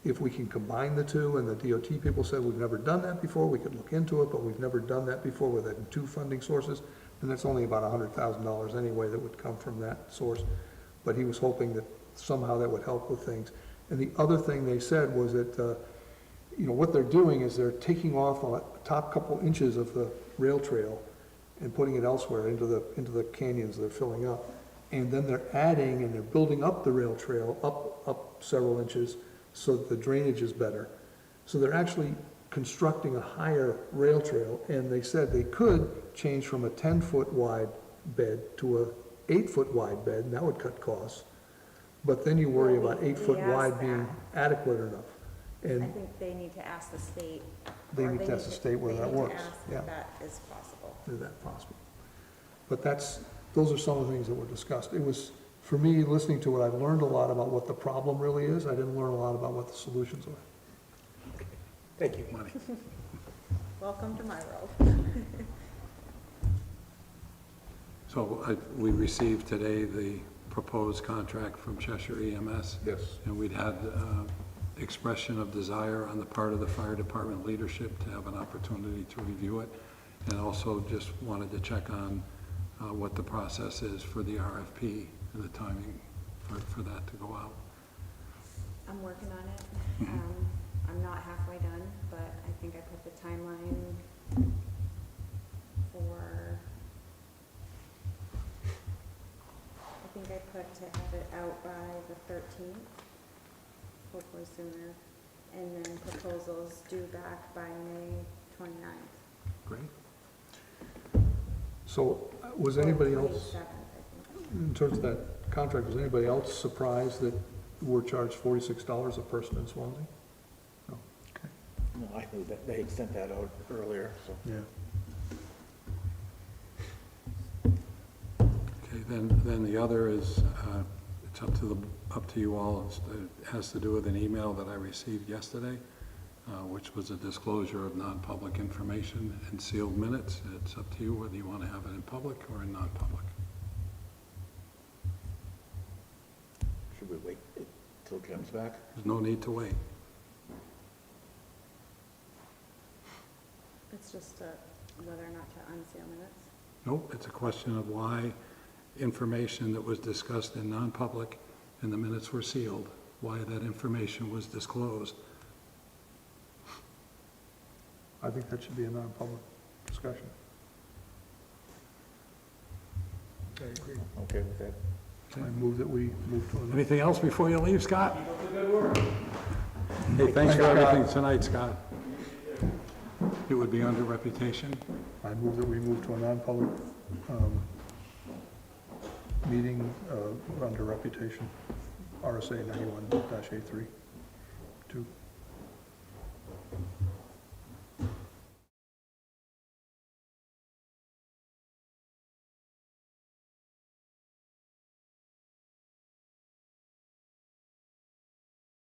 if we can combine the two, and the DOT people said, we've never done that before, we could look into it, but we've never done that before with 2 funding sources, and that's only about $100,000 anyway that would come from that source. But he was hoping that somehow that would help with things. And the other thing they said was that, what they're doing is they're taking off a top couple inches of the rail trail and putting it elsewhere into the canyons they're filling up. And then they're adding and they're building up the rail trail up several inches so that the drainage is better. So they're actually constructing a higher rail trail, and they said they could change from a 10-foot wide bed to a 8-foot wide bed, and that would cut costs. But then you worry about 8-foot wide being adequate enough. And I think they need to ask the state. they need to ask the state whether that works. They need to Yeah. ask if that is possible. Is that possible? But those are some of the things that were discussed. It was, for me, listening to it, I've learned a lot about what the problem really is. I didn't learn a lot about what the solutions are. Thank you. Money. Welcome to my world. So we received today the proposed contract from Cheshire EMS. Yes. And we'd had expression of desire on the part of the fire department leadership to have an opportunity to review it. And also just wanted to check on what the process is for the RFP and the timing for that to go out. I'm working on it. I'm not halfway done, but I think I put the timeline for, I think I put to have it out by the 13th, hopefully sooner, and then proposals due back by May 29th. Great. So was anybody else, 27th, I think. in terms of that contract, was anybody else surprised that we're charged $46 a person in Swanzey? No. Okay. No, I knew that, they had sent that out earlier, so. Yeah. Okay, then the other is, it's up to you all. It has to do with an email that I received yesterday, which was a disclosure of non-public information and sealed minutes. It's up to you whether you want to have it in public or in non-public. Should we wait till Jim's back? There's no need to wait. It's just whether or not to unseal minutes. Nope, it's a question of why information that was discussed in non-public and the minutes were sealed, why that information was disclosed. I think that should be a non-public discussion. I agree. Okay with that? I move that we move to. Anything else before you leave, Scott? Keep up the good work. Hey, thanks for everything tonight, Scott. It would be under reputation. I move that we move to a non-public meeting under reputation, RSA 91-A3. 2.